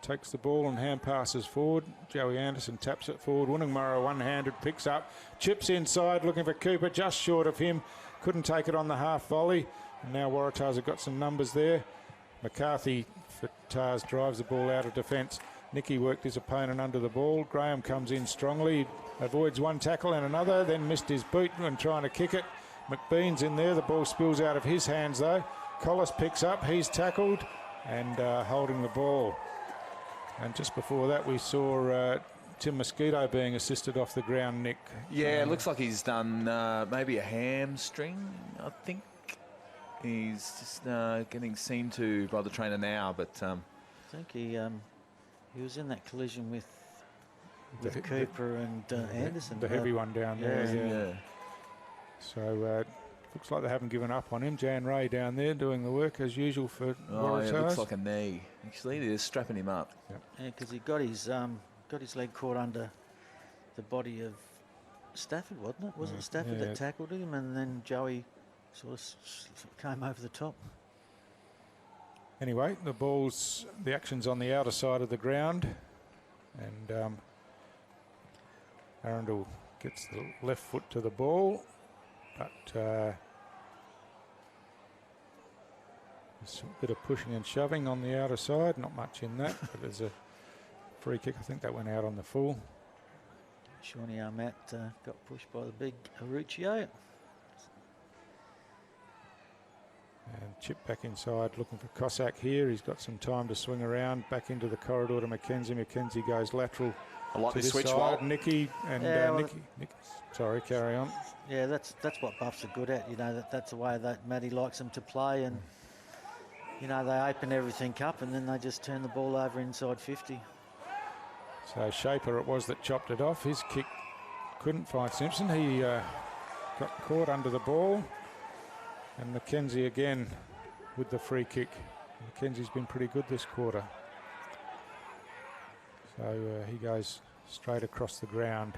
takes the ball and hand passes forward. Joey Anderson taps it forward. Woonamarra one-handed picks up, chips inside looking for Cooper, just short of him. Couldn't take it on the half volley. And now Waratahs have got some numbers there. McCarthy for Tars drives the ball out of defence. Nicky worked his opponent under the ball. Graham comes in strongly, avoids one tackle and another, then missed his boot when trying to kick it. McBean's in there. The ball spills out of his hands though. Collis picks up. He's tackled and holding the ball. And just before that we saw Tim Mosquito being assisted off the ground, Nick. Yeah, it looks like he's done maybe a hamstring, I think. He's just getting seen to by the trainer now, but I think he was in that collision with Cooper and Anderson. The heavy one down there. Yeah. So looks like they haven't given up on him. Jan Ray down there doing the work as usual for Waratahs. Yeah, looks like a knee. Actually, they're strapping him up. Yep. Yeah, because he got his leg caught under the body of Stafford, wasn't it? Wasn't it Stafford that tackled him, and then Joey sort of came over the top. Anyway, the action's on the outer side of the ground, and Arundel gets the left foot to the ball, but there's a bit of pushing and shoving on the outer side, not much in that, but there's a free kick. I think that went out on the full. Shawnee Armat got pushed by the big Aruccio. And chip back inside, looking for Cossack here. He's got some time to swing around back into the corridor to Mackenzie. Mackenzie goes lateral. I like to this switch, side. Nicky and Nicky. Sorry, carry on. Yeah, that's what Buffs are good at. You know, that's the way that Matty likes them to play, and you know they open everything up and then they just turn the ball over inside 50. So Shaper it was that chopped it off. His kick couldn't find Simpson. He got caught under the ball. And Mackenzie again with the free kick. Mackenzie's been pretty good this quarter. So he goes straight across the ground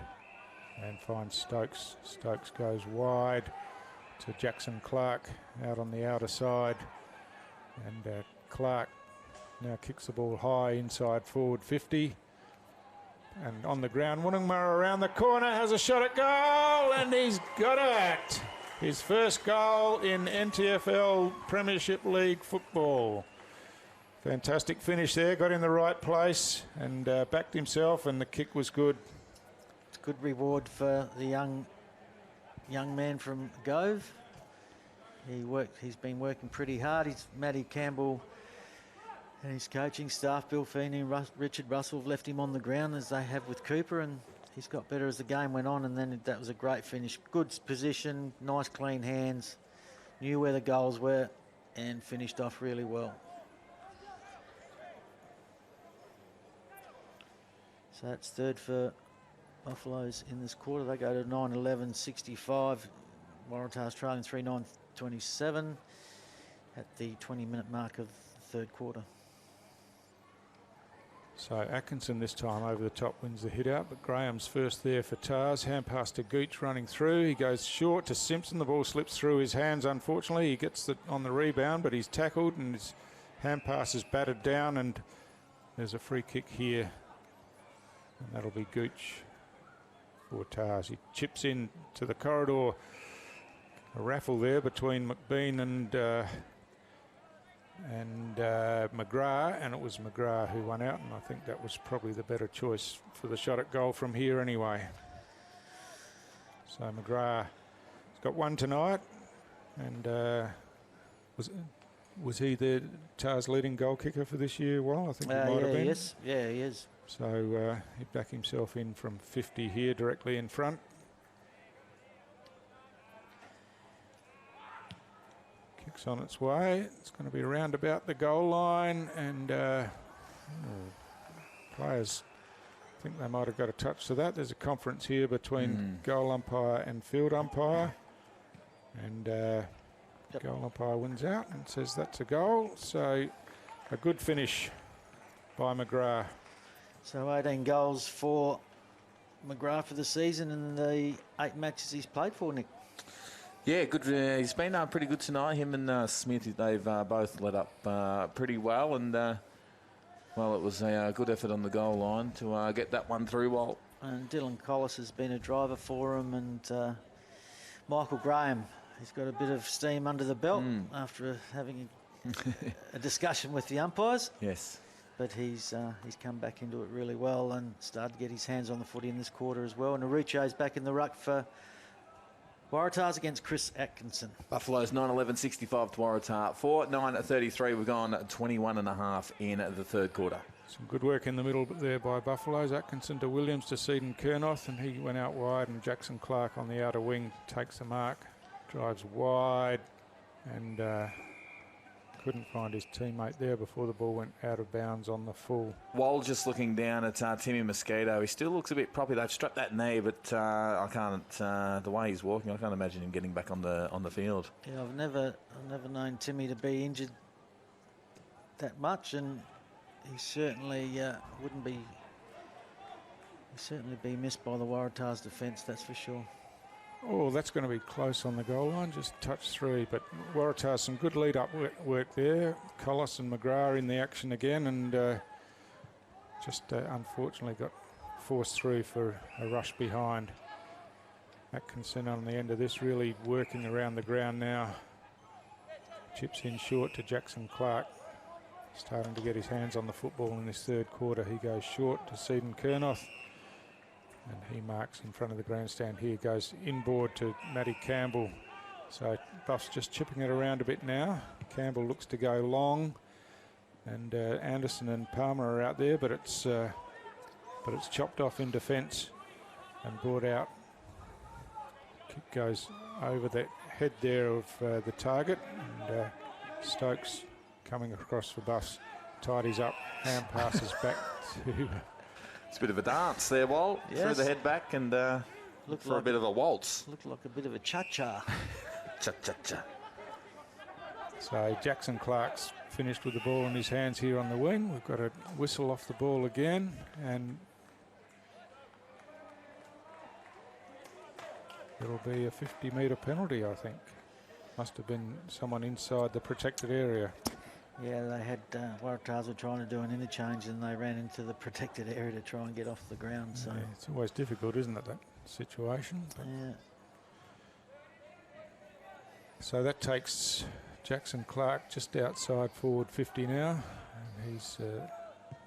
and finds Stokes. Stokes goes wide to Jackson Clark out on the outer side. And Clark now kicks the ball high inside forward 50. And on the ground, Woonamarra around the corner, has a shot at goal, and he's got it. His first goal in NTFL Premiership League football. Fantastic finish there, got in the right place and backed himself, and the kick was good. It's a good reward for the young man from Gove. He's been working pretty hard. Matty Campbell and his coaching staff, Bill Feeney and Richard Russell, have left him on the ground as they have with Cooper, and he's got better as the game went on, and then that was a great finish. Good position, nice clean hands, knew where the goals were and finished off really well. So that's third for Buffaloes in this quarter. They go to 9:11.65. Waratah's trailing 3:9.27 at the 20-minute mark of the third quarter. So Atkinson this time over the top wins the hit out, but Graham's first there for Tars. Hand pass to Gooch running through. He goes short to Simpson. The ball slips through his hands, unfortunately. He gets it on the rebound, but he's tackled and his hand pass is battered down, and there's a free kick here. And that'll be Gooch for Tars. He chips in to the corridor. A raffle there between McBean and McGrath, and it was McGrath who won out, and I think that was probably the better choice for the shot at goal from here anyway. So McGrath's got one tonight, and was he the Tars leading goal kicker for this year? Well, I think he might have been. Yes, yeah, he is. So he'd back himself in from 50 here directly in front. Kick's on its way. It's going to be around about the goal line, and players think they might have got a touch to that. There's a conference here between goal umpire and field umpire, and goal umpire wins out and says that's a goal. So a good finish by McGrath. So 18 goals for McGrath for the season in the 8 matches he's played for, Nick. Yeah, good. He's been pretty good tonight. Him and Smith, they've both led up pretty well, and well, it was a good effort on the goal line to get that one through, Walt. And Dylan Collis has been a driver for him, and Michael Graham, he's got a bit of steam under the belt after having a discussion with the umpires. Yes. But he's come back into it really well and started to get his hands on the footy in this quarter as well. And Arucho's back in the ruck for Waratahs against Chris Atkinson. Buffalo's 9:11.65 to Waratah. 4:9:33. We've gone 21.5 in the third quarter. Some good work in the middle there by Buffaloes. Atkinson to Williams to Seaton Kernoth, and he went out wide, and Jackson Clark on the outer wing takes the mark, drives wide, and couldn't find his teammate there before the ball went out of bounds on the full. While just looking down at Timmy Mosquito, he still looks a bit proppy. They've strapped that knee, but I can't. The way he's walking, I can't imagine him getting back on the field. Yeah, I've never known Timmy to be injured that much, and he certainly wouldn't be. He'd certainly be missed by the Waratahs' defence, that's for sure. Oh, that's going to be close on the goal line, just touch through. But Waratah, some good lead-up work there. Collis and McGrath in the action again, and just unfortunately got forced through for a rush behind. Atkinson on the end of this, really working around the ground now. Chips in short to Jackson Clark. Starting to get his hands on the football in this third quarter. He goes short to Seaton Kernoth, and he marks in front of the grandstand here. Goes inboard to Matty Campbell. So Buff's just chipping it around a bit now. Campbell looks to go long, and Anderson and Palmer are out there, but it's chopped off in defence and brought out. Kick goes over the head there of the target, and Stokes coming across for Buffs tidies up. Hand passes back to. It's a bit of a dance there, Walt. Yes. Threw the head back and for like a bit of a waltz. Looked like a bit of a cha-cha. Cha-cha-cha. So Jackson Clark's finished with the ball in his hands here on the wing. We've got a whistle off the ball again, and it'll be a 50-metre penalty, I think. Must have been someone inside the protected area. Yeah, they had Waratahs were trying to do an interchange, and they ran into the protected area to try and get off the ground. So yeah, it's always difficult, isn't it, that situation? But yeah. So that takes Jackson Clark just outside forward 50 now, and he's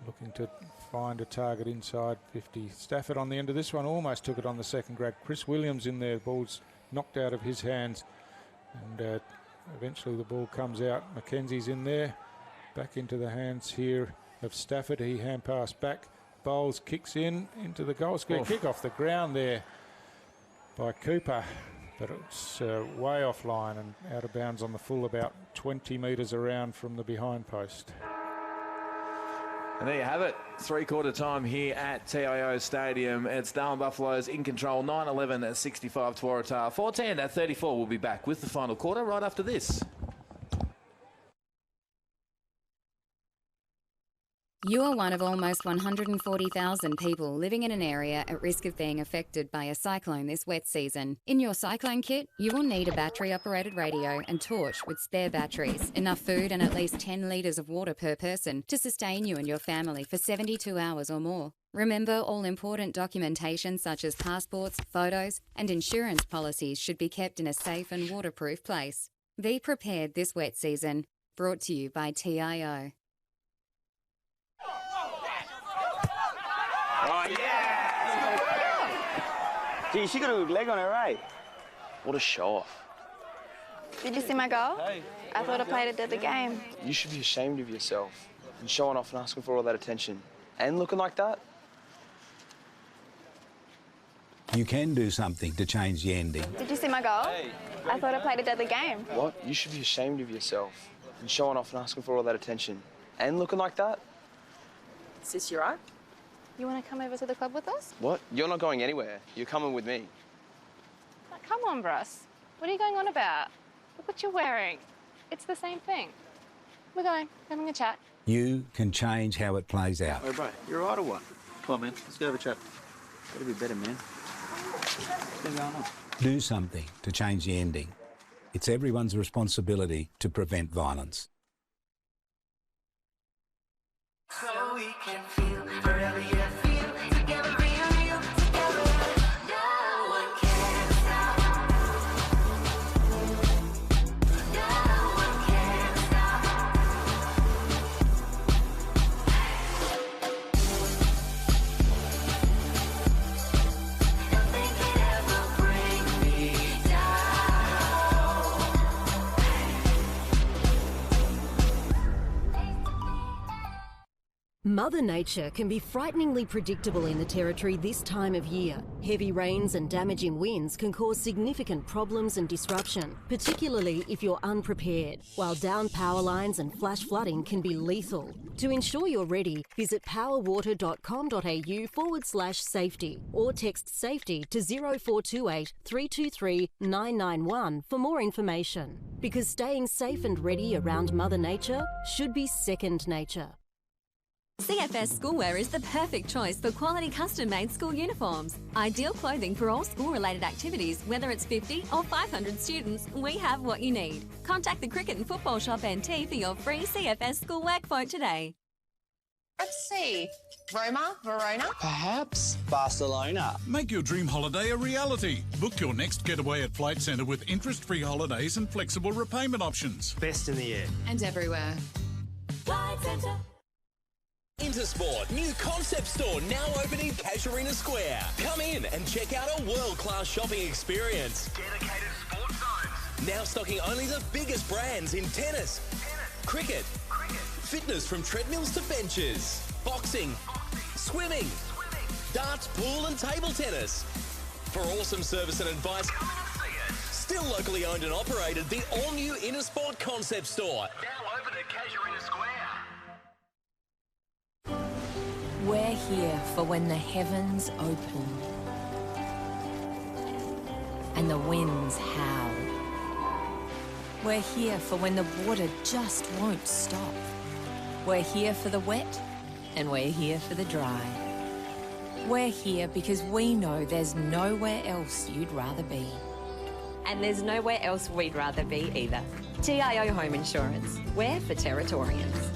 looking to find a target inside 50. Stafford on the end of this one almost took it on the second grab. Chris Williams in there, the ball's knocked out of his hands, and eventually the ball comes out. Mackenzie's in there, back into the hands here of Stafford. He hand pass back, Bowles kicks into the goal square. Kick off the ground there by Cooper, but it's way offline and out of bounds on the full, about 20 metres around from the behind post. And there you have it. Three-quarter time here at TIO Stadium. It's Darwin Buffaloes in control. 9-11 at 65 to Waratah. 4-10 at 34. We'll be back with the final quarter right after this. You are one of almost 140,000 people living in an area at risk of being affected by a cyclone this wet season. In your cyclone kit, you will need a battery-operated radio and torch with spare batteries, enough food and at least 10 litres of water per person to sustain you and your family for 72 hours or more. Remember, all important documentation such as passports, photos and insurance policies should be kept in a safe and waterproof place. Be prepared this wet season. Brought to you by TIO. Oh, yeah! Gee, she got a good leg on her, eh? What a show-off. Did you see my goal? Hey. I thought I played a deadly game. You should be ashamed of yourself and showing off and asking for all that attention. And looking like that. You can do something to change the ending. Did you see my goal? Hey. I thought I played a deadly game. What? You should be ashamed of yourself and showing off and asking for all that attention. And looking like that. Sis, you right? You want to come over to the club with us? What? You're not going anywhere. You're coming with me. Come on, Bruss. What are you going on about? Look what you're wearing. It's the same thing. We're going, having a chat. You can change how it plays out. Hey, bro, you all right or what? Come on, man. Let's go have a chat. Gotta be better, man. What's been going on? Do something to change the ending. It's everyone's responsibility to prevent violence. So we can feel forever, yeah, feel together, real together. No one can stop. No one can stop. Nothing can ever bring me down. Mother Nature can be frighteningly predictable in the Territory this time of year. Heavy rains and damaging winds can cause significant problems and disruption, particularly if you're unprepared, while downed power lines and flash flooding can be lethal. To ensure you're ready, visit powerwater.com.au/safety or text SAFETY to 0428 323 991 for more information. Because staying safe and ready around Mother Nature should be second nature. CFS Schoolwear is the perfect choice for quality custom-made school uniforms. Ideal clothing for all school-related activities, whether it's 50 or 500 students, we have what you need. Contact the Cricket and Football Shop NT for your free CFS Schoolwear quote today. Let's see. Roma, Verona? Perhaps Barcelona. Make your dream holiday a reality. Book your next getaway at Flight Centre with interest-free holidays and flexible repayment options. Best in the air. And everywhere. Flight Centre. Intersport, new concept store now open in Casuarina Square. Come in and check out a world-class shopping experience. Dedicated sports zones. Now stocking only the biggest brands in tennis, cricket, fitness from treadmills to benches, boxing, swimming, darts, pool and table tennis. For awesome service and advice, Come in and see us. still locally owned and operated, the all-new Intersport concept store. Now open at Casuarina Square. We're here for when the heavens open and the winds howl. We're here for when the water just won't stop. We're here for the wet and we're here for the dry. We're here because we know there's nowhere else you'd rather be. And there's nowhere else we'd rather be either. TIO Home Insurance. We're for Territorians.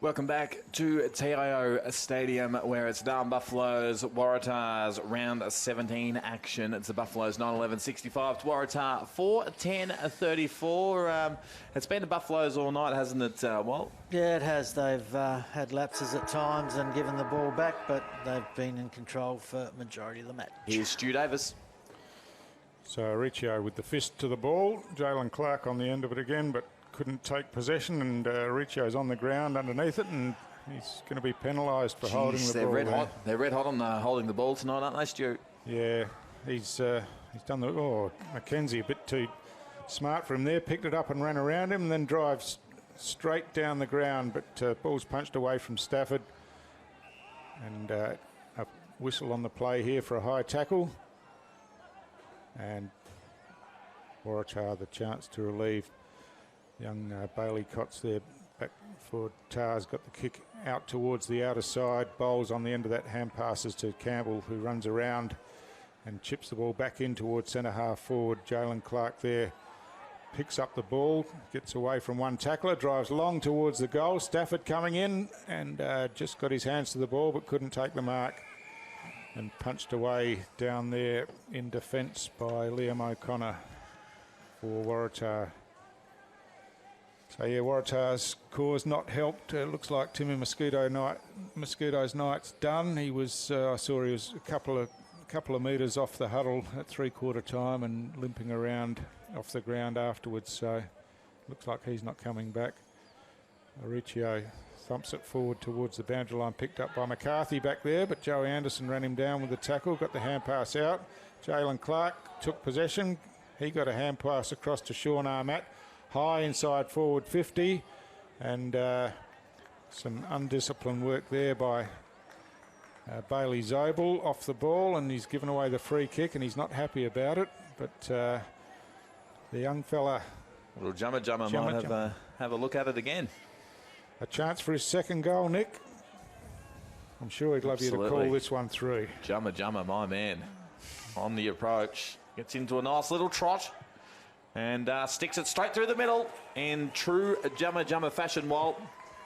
Welcome back to TIO Stadium, where it's Darwin Buffaloes, Waratahs, round 17 action. It's the Buffaloes 9-11-65 to Waratah 4-10-34. It's been the Buffaloes all night, hasn't it, Walt? Yeah, it has. They've had lapses at times and given the ball back, but they've been in control for the majority of the match. Here's Stu Davis. So Riccio with the fist to the ball. Jalen Clark on the end of it again, but couldn't take possession, and Riccio's on the ground underneath it, and he's going to be penalised for holding the ball. They're red hot on holding the ball tonight, aren't they, Stu? Yeah, he's done the... Oh, Mackenzie a bit too smart for him there. Picked it up and ran around him, and then drives straight down the ground, but ball's punched away from Stafford. And a whistle on the play here for a high tackle. And Waratah the chance to relieve. Young Bailey Cots there back for Tars, got the kick out towards the outer side. Bowles on the end of that, hand passes to Campbell, who runs around and chips the ball back in towards centre half forward. Jalen Clark there picks up the ball, gets away from one tackler, drives long towards the goal. Stafford coming in and just got his hands to the ball but couldn't take the mark, and punched away down there in defence by Liam O'Connor for Waratah. So yeah, Waratah's cause not helped. Looks like Timmy Mosquito's night's done. He was, I saw he was a couple of metres off the huddle at three-quarter time and limping around off the ground afterwards. So looks like he's not coming back. Riccio thumps it forward towards the boundary line, picked up by McCarthy back there, but Joey Anderson ran him down with the tackle, got the hand pass out. Jalen Clark took possession. He got a hand pass across to Sean Armatt. High inside forward 50, and some undisciplined work there by Bailey Zobel off the ball, and he's given away the free kick, and he's not happy about it. But the young fella, little Jumma might have a look at it again. A chance for his second goal, Nick. I'm sure he'd love you to call this one through. Jumma, my man, on the approach, gets into a nice little trot. And sticks it straight through the middle in true Jumma fashion, Walt.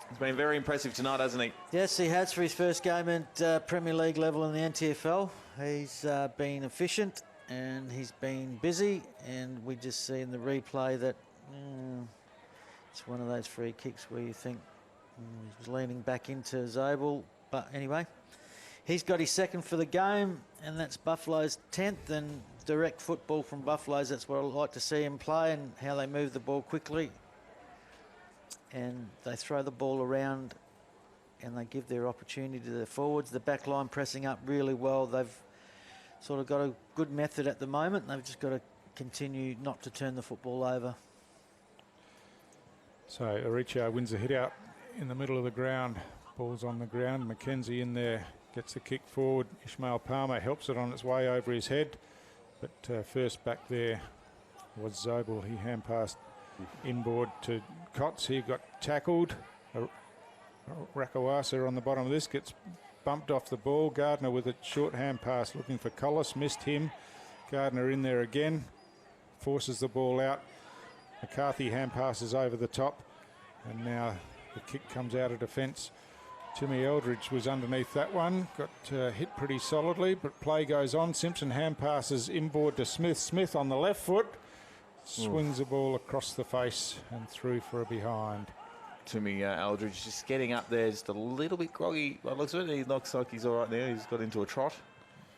He's been very impressive tonight, hasn't he? Yes, he has for his first game at Premier League level in the NTFL. He's been efficient and he's been busy, and we just see in the replay that it's one of those free kicks where you think he's leaning back into Zobel. But anyway, he's got his second for the game, and that's Buffalo's 10th, and direct football from Buffaloes, that's what I like to see him play, and how they move the ball quickly. And they throw the ball around and they give their opportunity to the forwards. The back line pressing up really well. They've sort of got a good method at the moment. They've just got to continue not to turn the football over. So Aricio wins a hit out in the middle of the ground. Ball's on the ground. Mackenzie in there gets the kick forward. Ishmael Palmer helps it on its way over his head. But first back there was Zobel. He hand passed inboard to Cots. He got tackled. Rakawasa on the bottom of this gets bumped off the ball. Gardner with a short hand pass looking for Collis. Missed him. Gardner in there again. Forces the ball out. McCarthy hand passes over the top. And now the kick comes out of defence. Timmy Eldridge was underneath that one, got hit pretty solidly, but play goes on. Simpson hand passes inboard to Smith. Smith on the left foot, swings the ball across the face and through for a behind. Timmy Eldridge just getting up there, just a little bit groggy. By the looks of it, he looks like he's all right now. He's got into a trot.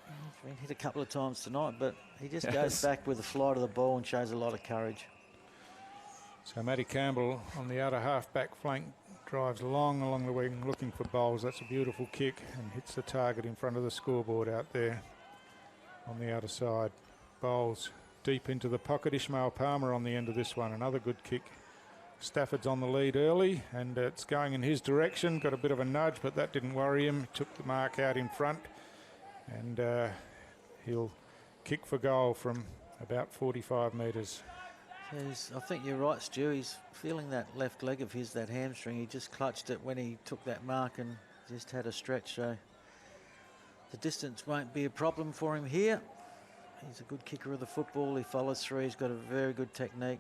He's been hit a couple of times tonight, but he just goes back with the flight of the ball and shows a lot of courage. So Matty Campbell on the outer half-back flank drives long along the wing looking for Bowles. That's a beautiful kick and hits the target in front of the scoreboard out there on the outer side. Bowles deep into the pocket. Ishmael Palmer on the end of this one. Another good kick. Stafford's on the lead early and it's going in his direction. Got a bit of a nudge, but that didn't worry him. Took the mark out in front, and he'll kick for goal from about 45 metres. I think you're right, Stu. He's feeling that left leg of his, that hamstring. He just clutched it when he took that mark and just had a stretch. So the distance won't be a problem for him here. He's a good kicker of the football. He follows through. He's got a very good technique.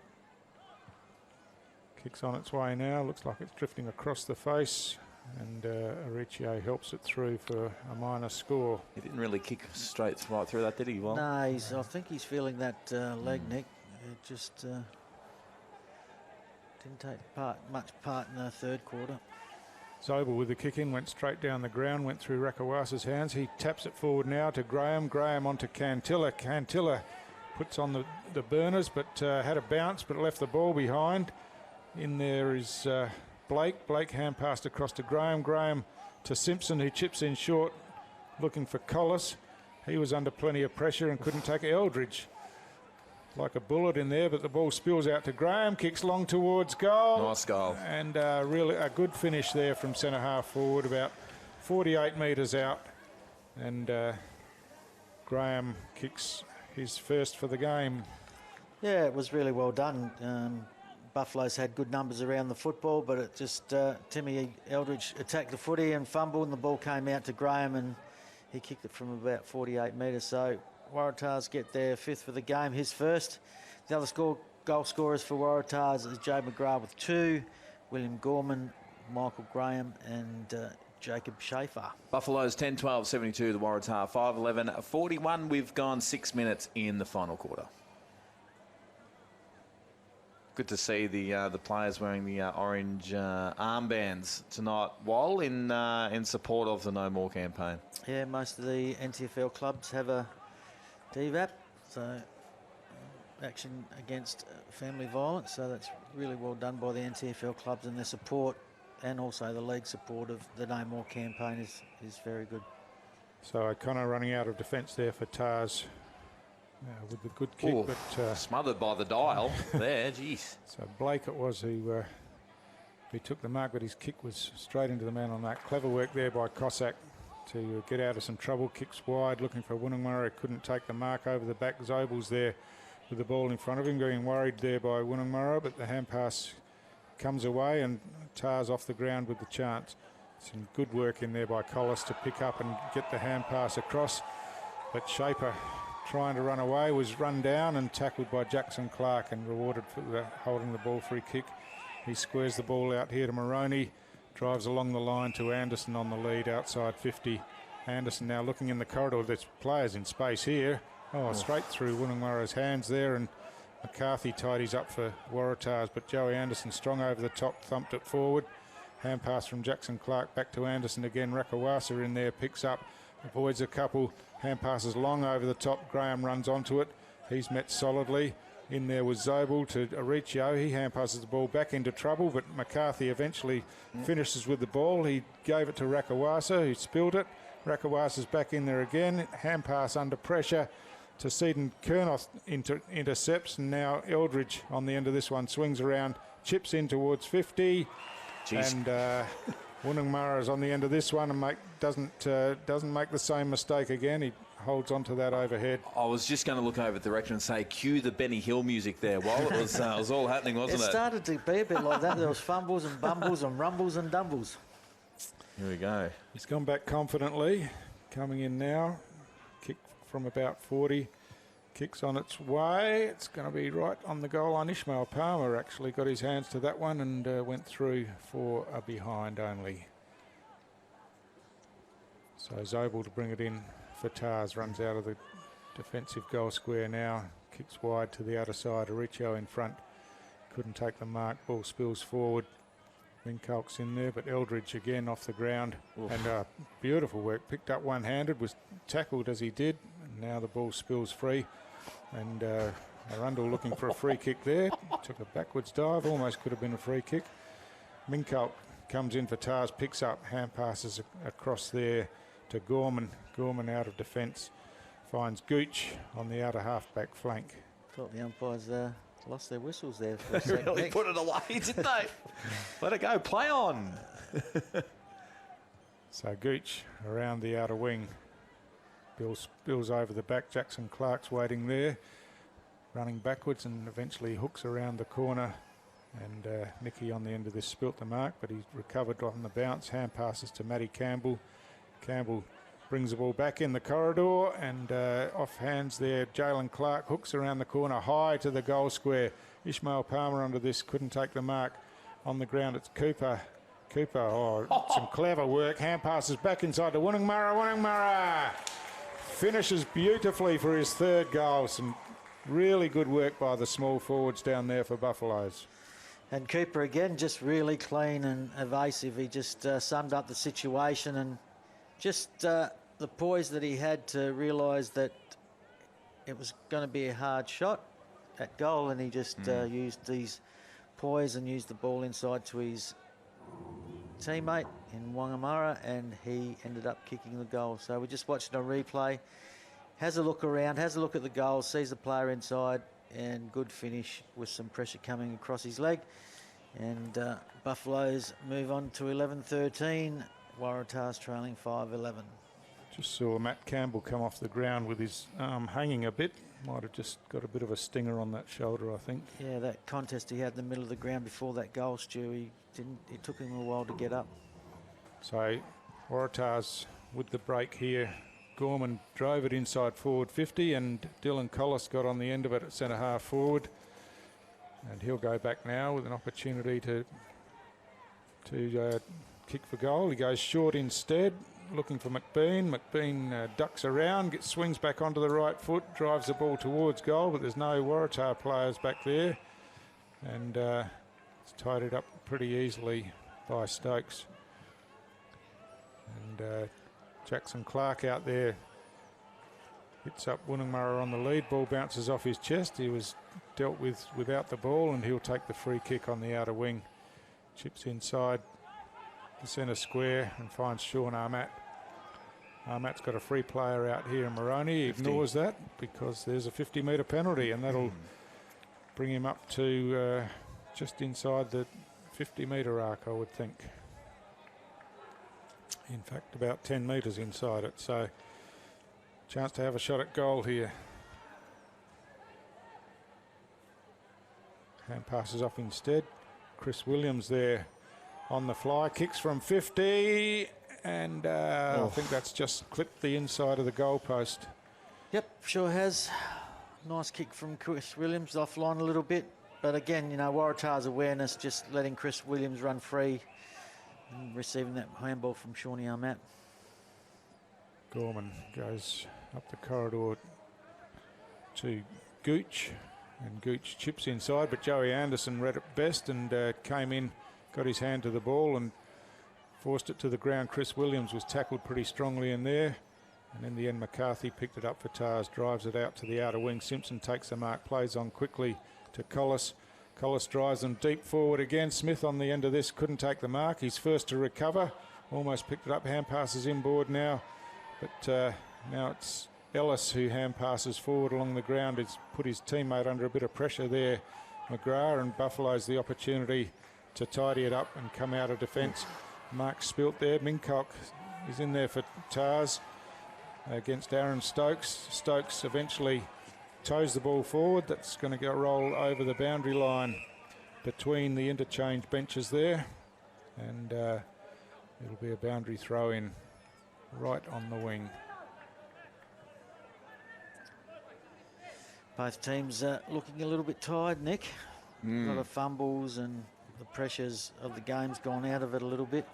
Kicks on its way now. Looks like it's drifting across the face. And Aricio helps it through for a minor score. He didn't really kick straight right through that, did he? Well, No, I think he's feeling that leg, Nick. It just didn't take much part in the third quarter. Zobel with the kick in, went straight down the ground, went through Rakawasa's hands. He taps it forward now to Graham. Graham onto Cantilla. Cantilla puts on the burners, but had a bounce, but left the ball behind. In there is Blake. Blake hand passed across to Graham. Graham to Simpson, who chips in short, looking for Collis. He was under plenty of pressure and couldn't take it. Eldridge, like a bullet in there, but the ball spills out to Graham, kicks long towards goal. Nice goal. And really a good finish there from centre half forward, about 48 metres out. And Graham kicks his first for the game. Yeah, it was really well done. Buffalo's had good numbers around the football, but it just Timmy Eldridge attacked the footy and fumbled, and the ball came out to Graham, and he kicked it from about 48 metres. So Waratahs get their fifth for the game, his first. The other goal scorers for Waratahs is Joe McGrath with 2, William Gorman, Michael Graham and Jacob Schaefer. Buffaloes 10-12-72, the Waratah 5-11-41. We've gone 6 minutes in the final quarter. Good to see the players wearing the orange armbands tonight, Wal, in support of the No More campaign. Yeah, most of the NTFL clubs have a DVAP, so action against family violence. So that's really well done by the NTFL clubs, and their support, and also the league support of the No More campaign is very good. So O'Connor running out of defence there for Tars. With the good kick, ooh, but smothered by the dial there, jeez. So Blake it was who took the mark, but his kick was straight into the man on that. Clever work there by Cossack to get out of some trouble. Kicks wide, looking for Woonungmurra. Couldn't take the mark over the back. Zobel's there with the ball in front of him, being worried there by Woonungmurra, but the hand pass comes away and Tars off the ground with the chance. Some good work in there by Collis to pick up and get the hand pass across, but Shaper, trying to run away, was run down and tackled by Jackson Clark and rewarded for holding the ball free kick. He squares the ball out here to Moroney, drives along the line to Anderson on the lead outside 50. Anderson now looking in the corridor. There's players in space here. Oh, straight through Woonungmurra's hands there, and McCarthy tidies up for Waratahs, but Joey Anderson strong over the top, thumped it forward. Hand pass from Jackson Clark back to Anderson again. Rakawasa in there, picks up, avoids a couple. Hand passes long over the top. Graham runs onto it. He's met solidly. In there was Zobel to Aricio. He hand passes the ball back into trouble, but McCarthy eventually finishes with the ball. He gave it to Rakawasa, who spilled it. Rakawasa's back in there again. Hand pass under pressure to Seaton. Kernoth intercepts, and now Eldridge on the end of this one swings around, chips in towards 50. Jeez. And Woonungmurra is on the end of this one and doesn't make the same mistake again. He holds on to that overhead. I was just going to look over the direction and say, cue the Benny Hill music there while it was all happening, wasn't it? It started to be a bit like that. There was fumbles and bumbles and rumbles and dumbles. Here we go. He's gone back confidently. Coming in now. Kick from about 40. Kicks on its way. It's going to be right on the goal line. Ishmael Palmer actually got his hands to that one and went through for a behind only. So Zobel to bring it in for Tars. Runs out of the defensive goal square now. Kicks wide to the outer side. Aricio in front. Couldn't take the mark. Ball spills forward. Minkalk's in there, but Eldridge again off the ground. Oof. And beautiful work. Picked up one-handed. Was tackled as he did. And now the ball spills free. And Arundel looking for a free kick there. Took a backwards dive. Almost could have been a free kick. Minkalk comes in for Tars. Picks up. Hand passes across there to Gorman. Gorman out of defence. Finds Gooch on the outer half-back flank. Thought the umpires lost their whistles there for a second. Really put it away, didn't they? Let it go. Play on. So Gooch around the outer wing. Bills over the back. Jackson Clark's waiting there. Running backwards and eventually hooks around the corner. And Nicky on the end of this spilt the mark, but he's recovered on the bounce. Hand passes to Matty Campbell. Campbell brings the ball back in the corridor and off hands there. Jalen Clark hooks around the corner high to the goal square. Ishmael Palmer under this couldn't take the mark. On the ground it's Cooper Cooper, some clever work. Hand passes back inside to Woonungmurra. Woonungmurra finishes beautifully for his third goal. Some really good work by the small forwards down there for Buffaloes. And Cooper again, just really clean and evasive. He just summed up the situation and just the poise that he had to realise that it was going to be a hard shot at goal, and he just used these poise and used the ball inside to his teammate in Woonungmurra, and he ended up kicking the goal. So we're just watching a replay. Has a look around, has a look at the goal, sees the player inside, and good finish with some pressure coming across his leg. And Buffaloes move on to 11-13. Waratah's trailing 5-11. Just saw Matt Campbell come off the ground with his arm hanging a bit. Might have just got a bit of a stinger on that shoulder, I think. Yeah, that contest he had in the middle of the ground before that goal, Stu, it took him a while to get up. So Waratah's with the break here. Gorman drove it inside forward 50, and Dylan Collis got on the end of it at centre half forward. And he'll go back now with an opportunity to kick for goal. He goes short instead, looking for McBean. McBean ducks around, swings back onto the right foot, drives the ball towards goal, but there's no Waratah players back there. And it's tied it up pretty easily by Stokes. And Jackson Clark out there hits up Woonungmurra on the lead. Ball bounces off his chest. He was dealt with without the ball, and he'll take the free kick on the outer wing. Chips inside the centre square and finds Sean Armat. Armat's got a free player out here, and Moroney ignores that because there's a 50-metre penalty, and that'll bring him up to just inside the 50-metre arc, I would think. In fact, about 10 metres inside it. So, chance to have a shot at goal here. Hand passes off instead. Chris Williams there on the fly. Kicks from 50. And I think that's just clipped the inside of the goalpost. Yep, sure has. Nice kick from Chris Williams, offline a little bit. But again, you know, Waratah's awareness, just letting Chris Williams run free and receiving that handball from Shawnee Armat. Gorman goes up the corridor to Gooch, and Gooch chips inside, but Joey Anderson read it best and came in, got his hand to the ball and forced it to the ground. Chris Williams was tackled pretty strongly in there, and in the end McCarthy picked it up for Tars, drives it out to the outer wing. Simpson takes the mark, plays on quickly to Collis. Collis drives them deep forward again. Smith on the end of this couldn't take the mark. He's first to recover, almost picked it up. Hand passes inboard now, but now it's Ellis who hand passes forward along the ground. He's put his teammate under a bit of pressure there, McGrath, and Buffalo's the opportunity to tidy it up and come out of defence. Mark Spilt there. Mincock is in there for Tars against Aaron Stokes. Stokes eventually toes the ball forward. That's going to go roll over the boundary line between the interchange benches there, and it'll be a boundary throw in right on the wing. Both teams looking a little bit tired, Nick. A lot of fumbles and the pressures of the game's gone out of it a little bit.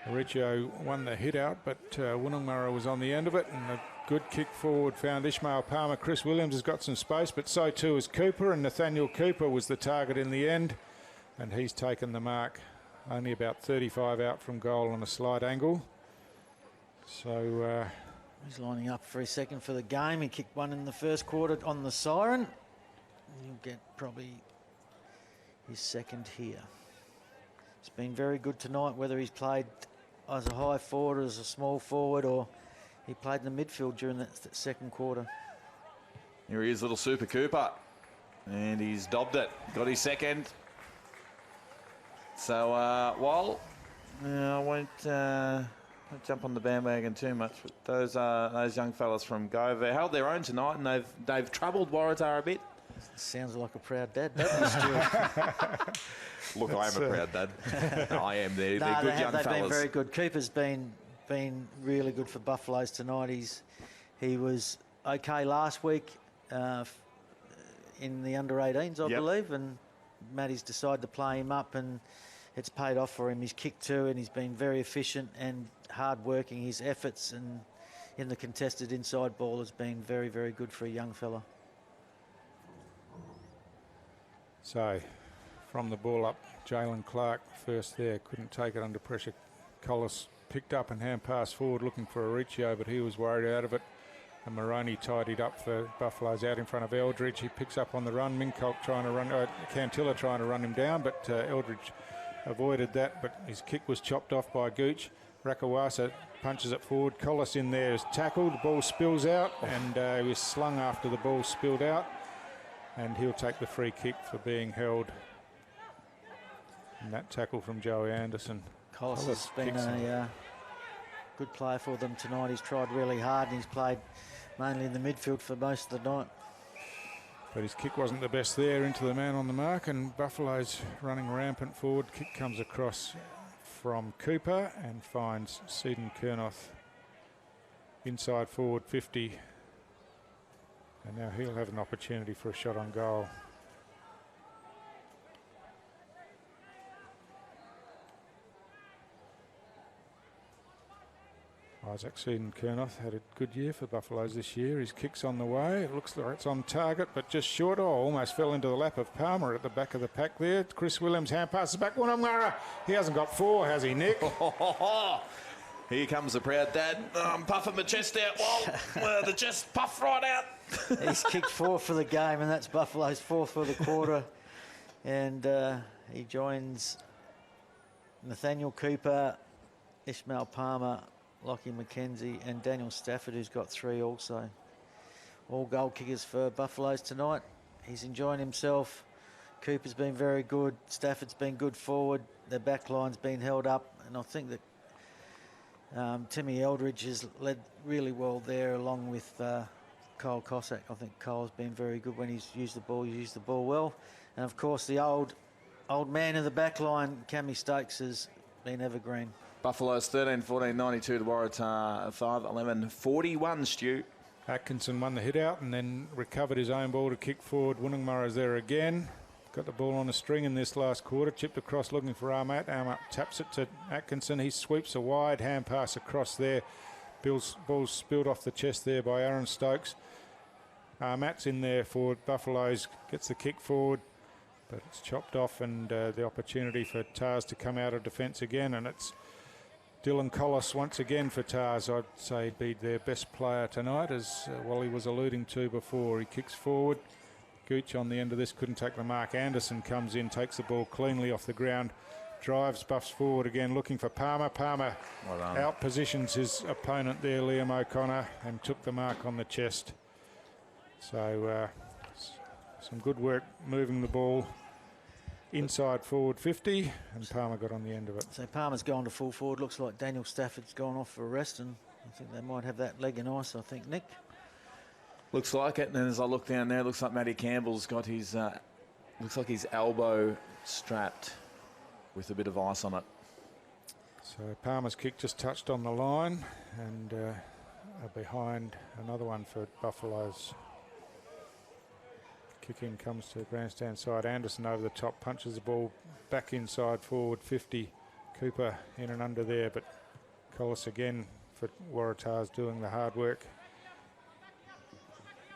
Mauricio won the hit out, but Woonungmurra was on the end of it, and a good kick forward found Ishmael Palmer. Chris Williams has got some space, but so too is Cooper, and Nathaniel Cooper was the target in the end, and he's taken the mark. Only about 35 out from goal on a slight angle. So he's lining up for his second for the game. He kicked one in the first quarter on the siren. He'll get probably his second here. He's been very good tonight, whether he's played as a high forward or as a small forward, or he played in the midfield during that second quarter. Here he is, little Super Cooper, and he's dobbed it. Got his second. So while I won't jump on the bandwagon too much, but those young fellas from Gove, they held their own tonight, and they've troubled Waratah a bit. Sounds like a proud dad, doesn't it, Stuart? Look, I am a proud dad. I am. They're good young fellas. They've been very good. Cooper's been really good for Buffaloes tonight. He was okay last week in the under-18s, I believe, and Matty's decided to play him up, and it's paid off for him. He's kicked 2 and he's been very efficient and hard working. His efforts and in the contested inside ball has been very, very good for a young fella. So from the ball up, Jalen Clark first there, couldn't take it under pressure. Collis picked up and hand passed forward looking for Auricio, but he was worried out of it. And Moroney tidied up for Buffaloes out in front of Eldridge. He picks up on the run. Mincock trying to run, Cantilla trying to run him down, but Eldridge avoided that, but his kick was chopped off by Gooch. Rakawasa punches it forward. Collis in there is tackled. The ball spills out, and he was slung after the ball spilled out. And he'll take the free kick for being held. And that tackle from Joey Anderson. Collis has been a good player for them tonight. He's tried really hard and he's played mainly in the midfield for most of the night. But his kick wasn't the best there into the man on the mark, and Buffalo's running rampant forward. Kick comes across from Cooper and finds Seaton Kernoth inside forward 50. And now he'll have an opportunity for a shot on goal. Isaac Seaton Kernoth had a good year for Buffaloes this year. His kick's on the way. It looks like it's on target, but just short. Oh, almost fell into the lap of Palmer at the back of the pack there. Chris Williams hand passes back. Wunamara. He hasn't got 4, has he, Nick? Here comes the proud dad. I'm puffing my chest out. Well, the chest puffed right out. He's kicked 4 for the game, and that's Buffalo's 4th for the quarter. And he joins Nathaniel Cooper, Ishmael Palmer, Lockie McKenzie and Daniel Stafford, who's got 3 also. All goal kickers for Buffaloes tonight. He's enjoying himself. Cooper's been very good. Stafford's been good forward. Their back line's been held up. And I think that Timmy Eldridge has led really well there along with Cole Cossack. I think Cole's been very good when he's used the ball well. And of course the old man in the back line, Cammy Stokes, has been evergreen. Buffaloes 13-14-92 to Waratah 5-11-41, Stu. Atkinson won the hit out and then recovered his own ball to kick forward. Woonungmurray's there again. Got the ball on a string in this last quarter. Chipped across looking for Armat. Armat taps it to Atkinson. He sweeps a wide hand pass across there. Ball's spilled off the chest there by Aaron Stokes. Armat's in there for Buffaloes. Gets the kick forward, but it's chopped off, and the opportunity for Tars to come out of defence again, and it's Dylan Collis once again for Tars. I'd say he'd be their best player tonight, as Wally was alluding to before. He kicks forward. Gooch on the end of this couldn't take the mark. Anderson comes in, takes the ball cleanly off the ground, drives Buffs forward again, looking for Palmer. Palmer out positions his opponent there, Liam O'Connor, and took the mark on the chest. So some good work moving the ball inside forward 50, and Palmer got on the end of it. So Palmer's gone to full forward. Looks like Daniel Stafford's gone off for a rest, and I think they might have that leg in ice, I think, Nick. Looks like it, and as I look down there, looks like Matty Campbell's got his, looks like his elbow strapped with a bit of ice on it. So Palmer's kick just touched on the line, and behind another one for Buffaloes. Kick in comes to the grandstand side. Anderson over the top, punches the ball back inside forward 50. Cooper in and under there, but Collis again for Waratah's doing the hard work.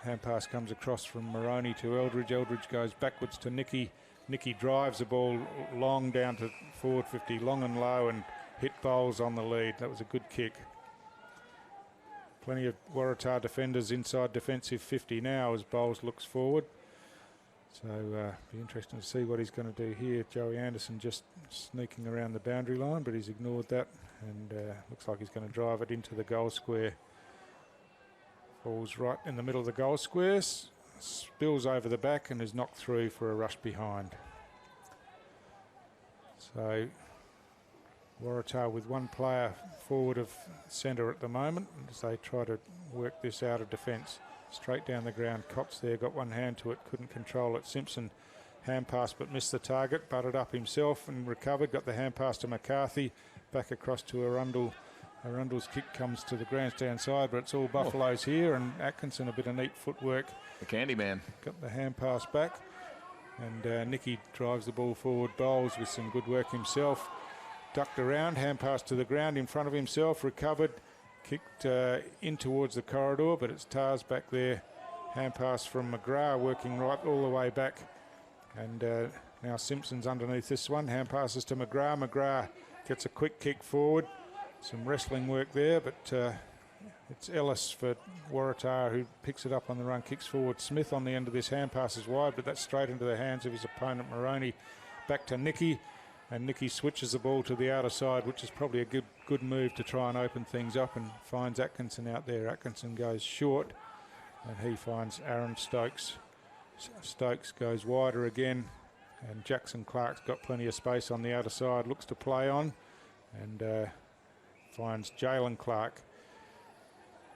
Hand pass comes across from Moroney to Eldridge. Eldridge goes backwards to Nicky. Nicky drives the ball long down to forward 50, long and low, and hit Bowles on the lead. That was a good kick. Plenty of Waratah defenders inside defensive 50 now as Bowles looks forward. So be interesting to see what he's going to do here. Joey Anderson just sneaking around the boundary line, but he's ignored that, and looks like he's going to drive it into the goal square. Ball's right in the middle of the goal square, spills over the back and is knocked through for a rush behind. So Waratah with one player forward of centre at the moment as they try to work this out of defence. Straight down the ground, Cox there, got one hand to it, couldn't control it. Simpson hand pass but missed the target, butted up himself and recovered, got the hand pass to McCarthy, back across to Arundel. Arundel's kick comes to the grandstand side, but it's all Buffaloes here, and Atkinson a bit of neat footwork. The candy man. Got the hand pass back. And Nicky drives the ball forward, bowls with some good work himself. Ducked around, hand pass to the ground in front of himself, recovered, kicked in towards the corridor, but it's Tars back there. Hand pass from McGrath working right all the way back. And now Simpson's underneath this one. Hand passes to McGrath. McGrath gets a quick kick forward. Some wrestling work there, but it's Ellis for Waratah who picks it up on the run, kicks forward. Smith on the end of this hand passes wide, but that's straight into the hands of his opponent Moroney. Back to Nicky, and Nicky switches the ball to the outer side, which is probably a good move to try and open things up, and finds Atkinson out there. Atkinson goes short, and he finds Aaron Stokes. Stokes goes wider again, and Jackson Clark's got plenty of space on the outer side, looks to play on, and finds Jalen Clark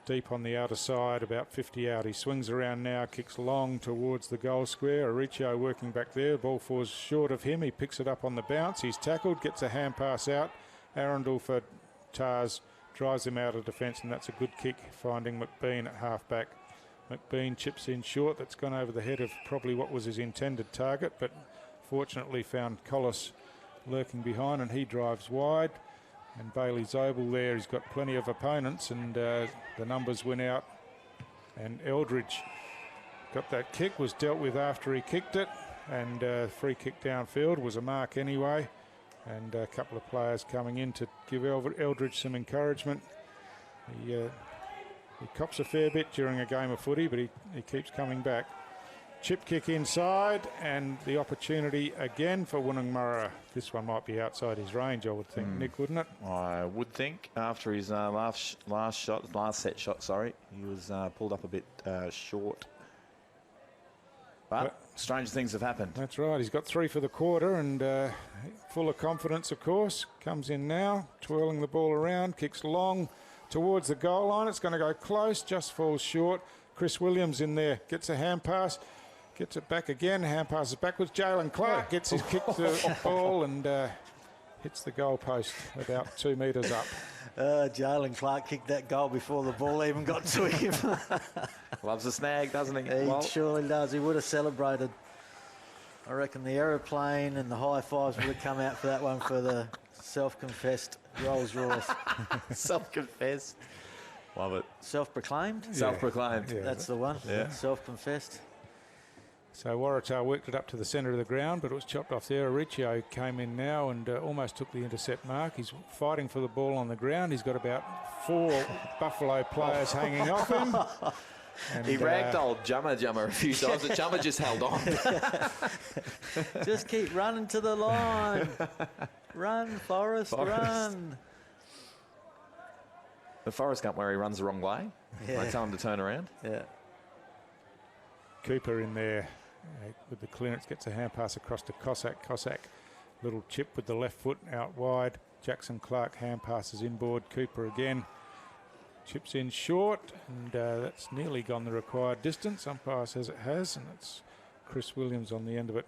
deep on the outer side, about 50 out. He swings around now, kicks long towards the goal square. Aricio working back there. Ball falls short of him. He picks it up on the bounce. He's tackled, gets a hand pass out. Arundel for Tars drives him out of defence, and that's a good kick, finding McBean at half-back. McBean chips in short. That's gone over the head of probably what was his intended target, but fortunately found Collis lurking behind, and he drives wide. And Bailey Zobel there, he's got plenty of opponents, and the numbers went out. And Eldridge got that kick, was dealt with after he kicked it, and free kick downfield was a mark anyway. And a couple of players coming in to give Eldridge some encouragement. He cops a fair bit during a game of footy, but he keeps coming back. Chip kick inside, and the opportunity again for Woonungmurra. This one might be outside his range, I would think, Nick, wouldn't it? I would think after his last set shot, sorry, he was pulled up a bit short. But strange things have happened. That's right. He's got 3 for the quarter, and full of confidence, of course. Comes in now, twirling the ball around, kicks long towards the goal line. It's going to go close, just falls short. Chris Williams in there, gets a hand pass. Gets it back again, hand passes backwards. Jalen Clark gets his kick to the ball and hits the goal post about 2 metres up. Jalen Clark kicked that goal before the ball even got to him. Loves a snag, doesn't he? He surely does. He would have celebrated. I reckon the aeroplane and the high fives would have come out for that one for the self-confessed Rolls Royce. Self-confessed. Love it. Self-proclaimed? Yeah. Self-proclaimed. Yeah, that's the one. Yeah. Self-confessed. So Waratah worked it up to the centre of the ground, but it was chopped off there. Aricio came in now and almost took the intercept mark. He's fighting for the ball on the ground. He's got about 4 Buffalo players hanging off him. And, he ragdolled Jummer a few times, but Jummer just held on. Just keep running to the line. Run, Forrest, run. The Forrest Gump where he runs the wrong way. Yeah. I tell him to turn around. Yeah. Cooper in there with the clearance, gets a hand pass across to Cossack. Cossack, little chip with the left foot out wide. Jackson Clark hand passes inboard. Cooper again. Chips in short, and that's nearly gone the required distance. Umpire says it has, and it's Chris Williams on the end of it.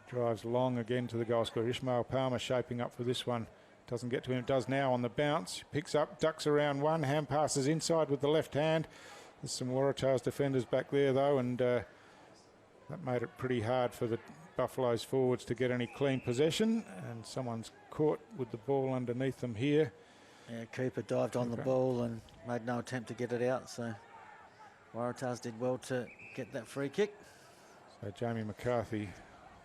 Drives long again to the goal scorer. Ishmael Palmer shaping up for this one. Doesn't get to him. Does now on the bounce. Picks up, ducks around one. Hand passes inside with the left hand. There's some Waratah's defenders back there, though, and that made it pretty hard for the Buffaloes forwards to get any clean possession, and someone's caught with the ball underneath them here. Yeah, Cooper dived on the ball and made no attempt to get it out, so Waratahs did well to get that free kick. So Jamie McCarthy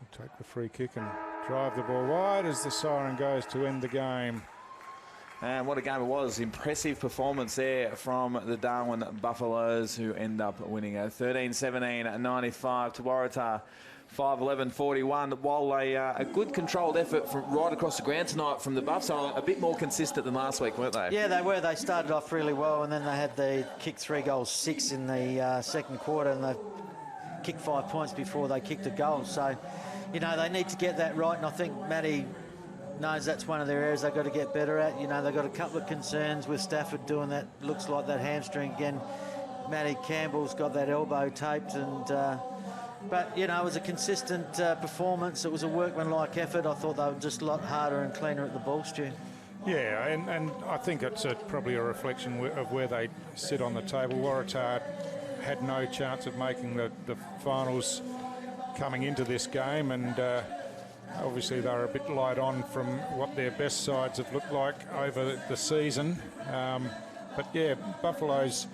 will take the free kick and drive the ball wide as the siren goes to end the game. And what a game it was. Impressive performance there from the Darwin Buffaloes, who end up winning a 13-17-95 to Waratah 5-11-41. While a good controlled effort from right across the ground tonight from the Buffs, so a bit more consistent than last week, weren't they? Yeah, they were. They started off really well, and then they had the kick 3 goals 6 in the second quarter, and they kicked 5 points before they kicked a goal. So, you know, they need to get that right, and I think Matty knows that's one of their areas they've got to get better at. You know, they've got a couple of concerns with Stafford doing that. Looks like that hamstring again. Matty Campbell's got that elbow taped, and but, you know, it was a consistent performance. It was a workmanlike effort. I thought they were just a lot harder and cleaner at the ball, Stu. Yeah, and I think it's probably a reflection of where they sit on the table. Waratah had no chance of making the finals coming into this game, and obviously they were a bit light on from what their best sides have looked like over the season. But yeah, Buffaloes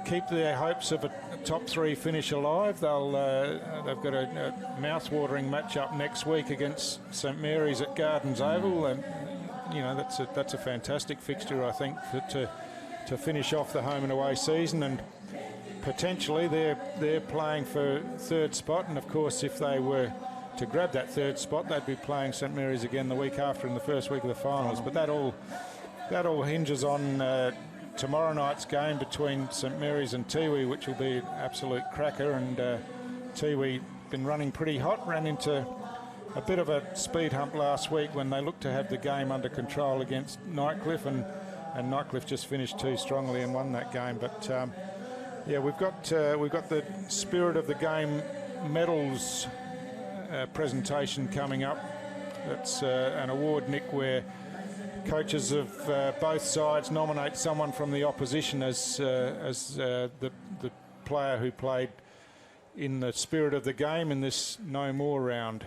keep their hopes of a top 3 finish alive. They've got a mouth-watering match-up next week against St Mary's at Gardens Oval, and you know that's a fantastic fixture, I think, to finish off the home and away season, and potentially they're playing for 3rd spot. And of course, if they were to grab that 3rd spot, they'd be playing St Mary's again the week after in the first week of the finals. But that all hinges on tomorrow night's game between St Mary's and Tiwi, which will be an absolute cracker. And Tiwi been running pretty hot, ran into a bit of a speed hump last week when they looked to have the game under control against Nightcliff, and Nightcliff just finished too strongly and won that game. But yeah, we've got the Spirit of the Game medals presentation coming up. It's an award, Nick, where coaches of both sides nominate someone from the opposition as the player who played in the spirit of the game in this no more round.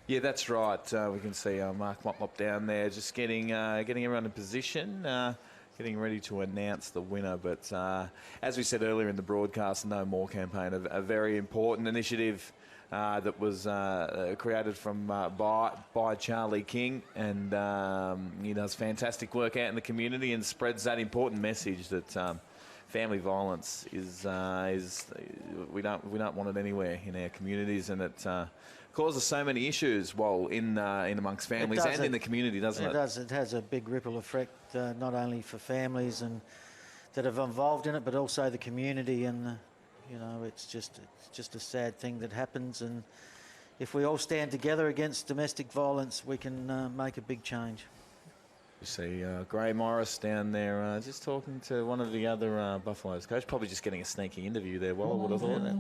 Yeah, that's right. We can see Mark Mop down there just getting everyone in position, getting ready to announce the winner. But as we said earlier in the broadcast, the No More campaign, a very important initiative that was created from by Charlie King, and he does fantastic work out in the community and spreads that important message that family violence is we don't want it anywhere in our communities, and it causes so many issues in amongst families and in the community, doesn't it? It does. It has a big ripple effect, not only for families and that have involved in it, but also the community. And you know, it's just a sad thing that happens. And if we all stand together against domestic violence, we can make a big change. You see Gray Morris down there just talking to one of the other Buffaloes coach, probably just getting a sneaky interview there. Well, I would have thought that.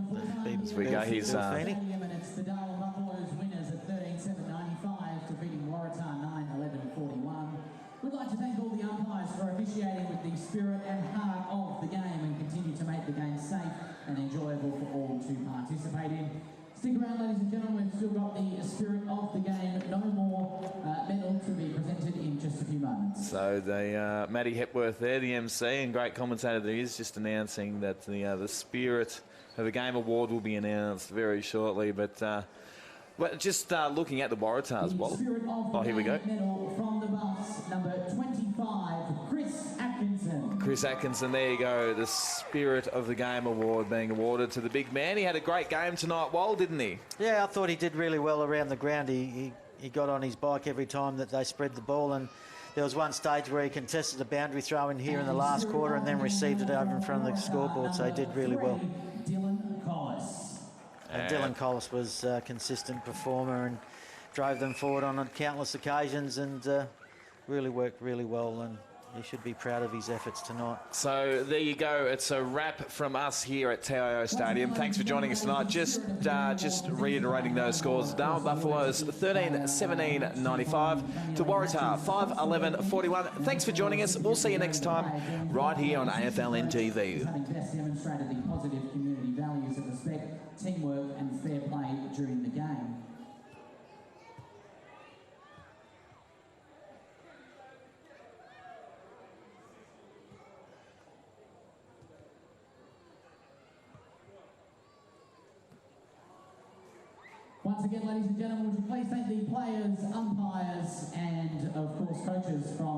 As we go, he's... It's the Darwin Buffaloes winners at 13-7-95, defeating Waratah 9-11-41. We'd like to thank all the umpires for officiating with the spirit and heart of the game and continue to make the game safe and enjoyable for all to participate in. Stick around, ladies and gentlemen, we've still got the spirit of the game, No More medal to be presented in just a few moments. So Matty Hepworth there, the MC, and great commentator there is, just announcing that the spirit of the game award will be announced very shortly. But just looking at the Waratah as well. Oh, here we go. Medal from the Buffs, number 25, Chris Atkinson, there you go. The Spirit of the Game award being awarded to the big man. He had a great game tonight, didn't he? Yeah, I thought he did really well around the ground. He got on his bike every time that they spread the ball, and there was one stage where he contested a boundary throw in here in the last quarter and then received it over in front of the scoreboard, so he did really well. And Dylan Collis was a consistent performer and drove them forward on countless occasions, and really worked really well, and he should be proud of his efforts tonight. So there you go. It's a wrap from us here at TIO Stadium. Thanks for joining us tonight. Just reiterating those scores. Darwin Buffaloes 13-17-95 to Waratah 5-11-41. Thanks for joining us. We'll see you next time right here on AFL NTV. Having best demonstrated the positive community values of respect, teamwork and fair play during the game. Once again, ladies and gentlemen, would you please thank the players, umpires, and of course coaches from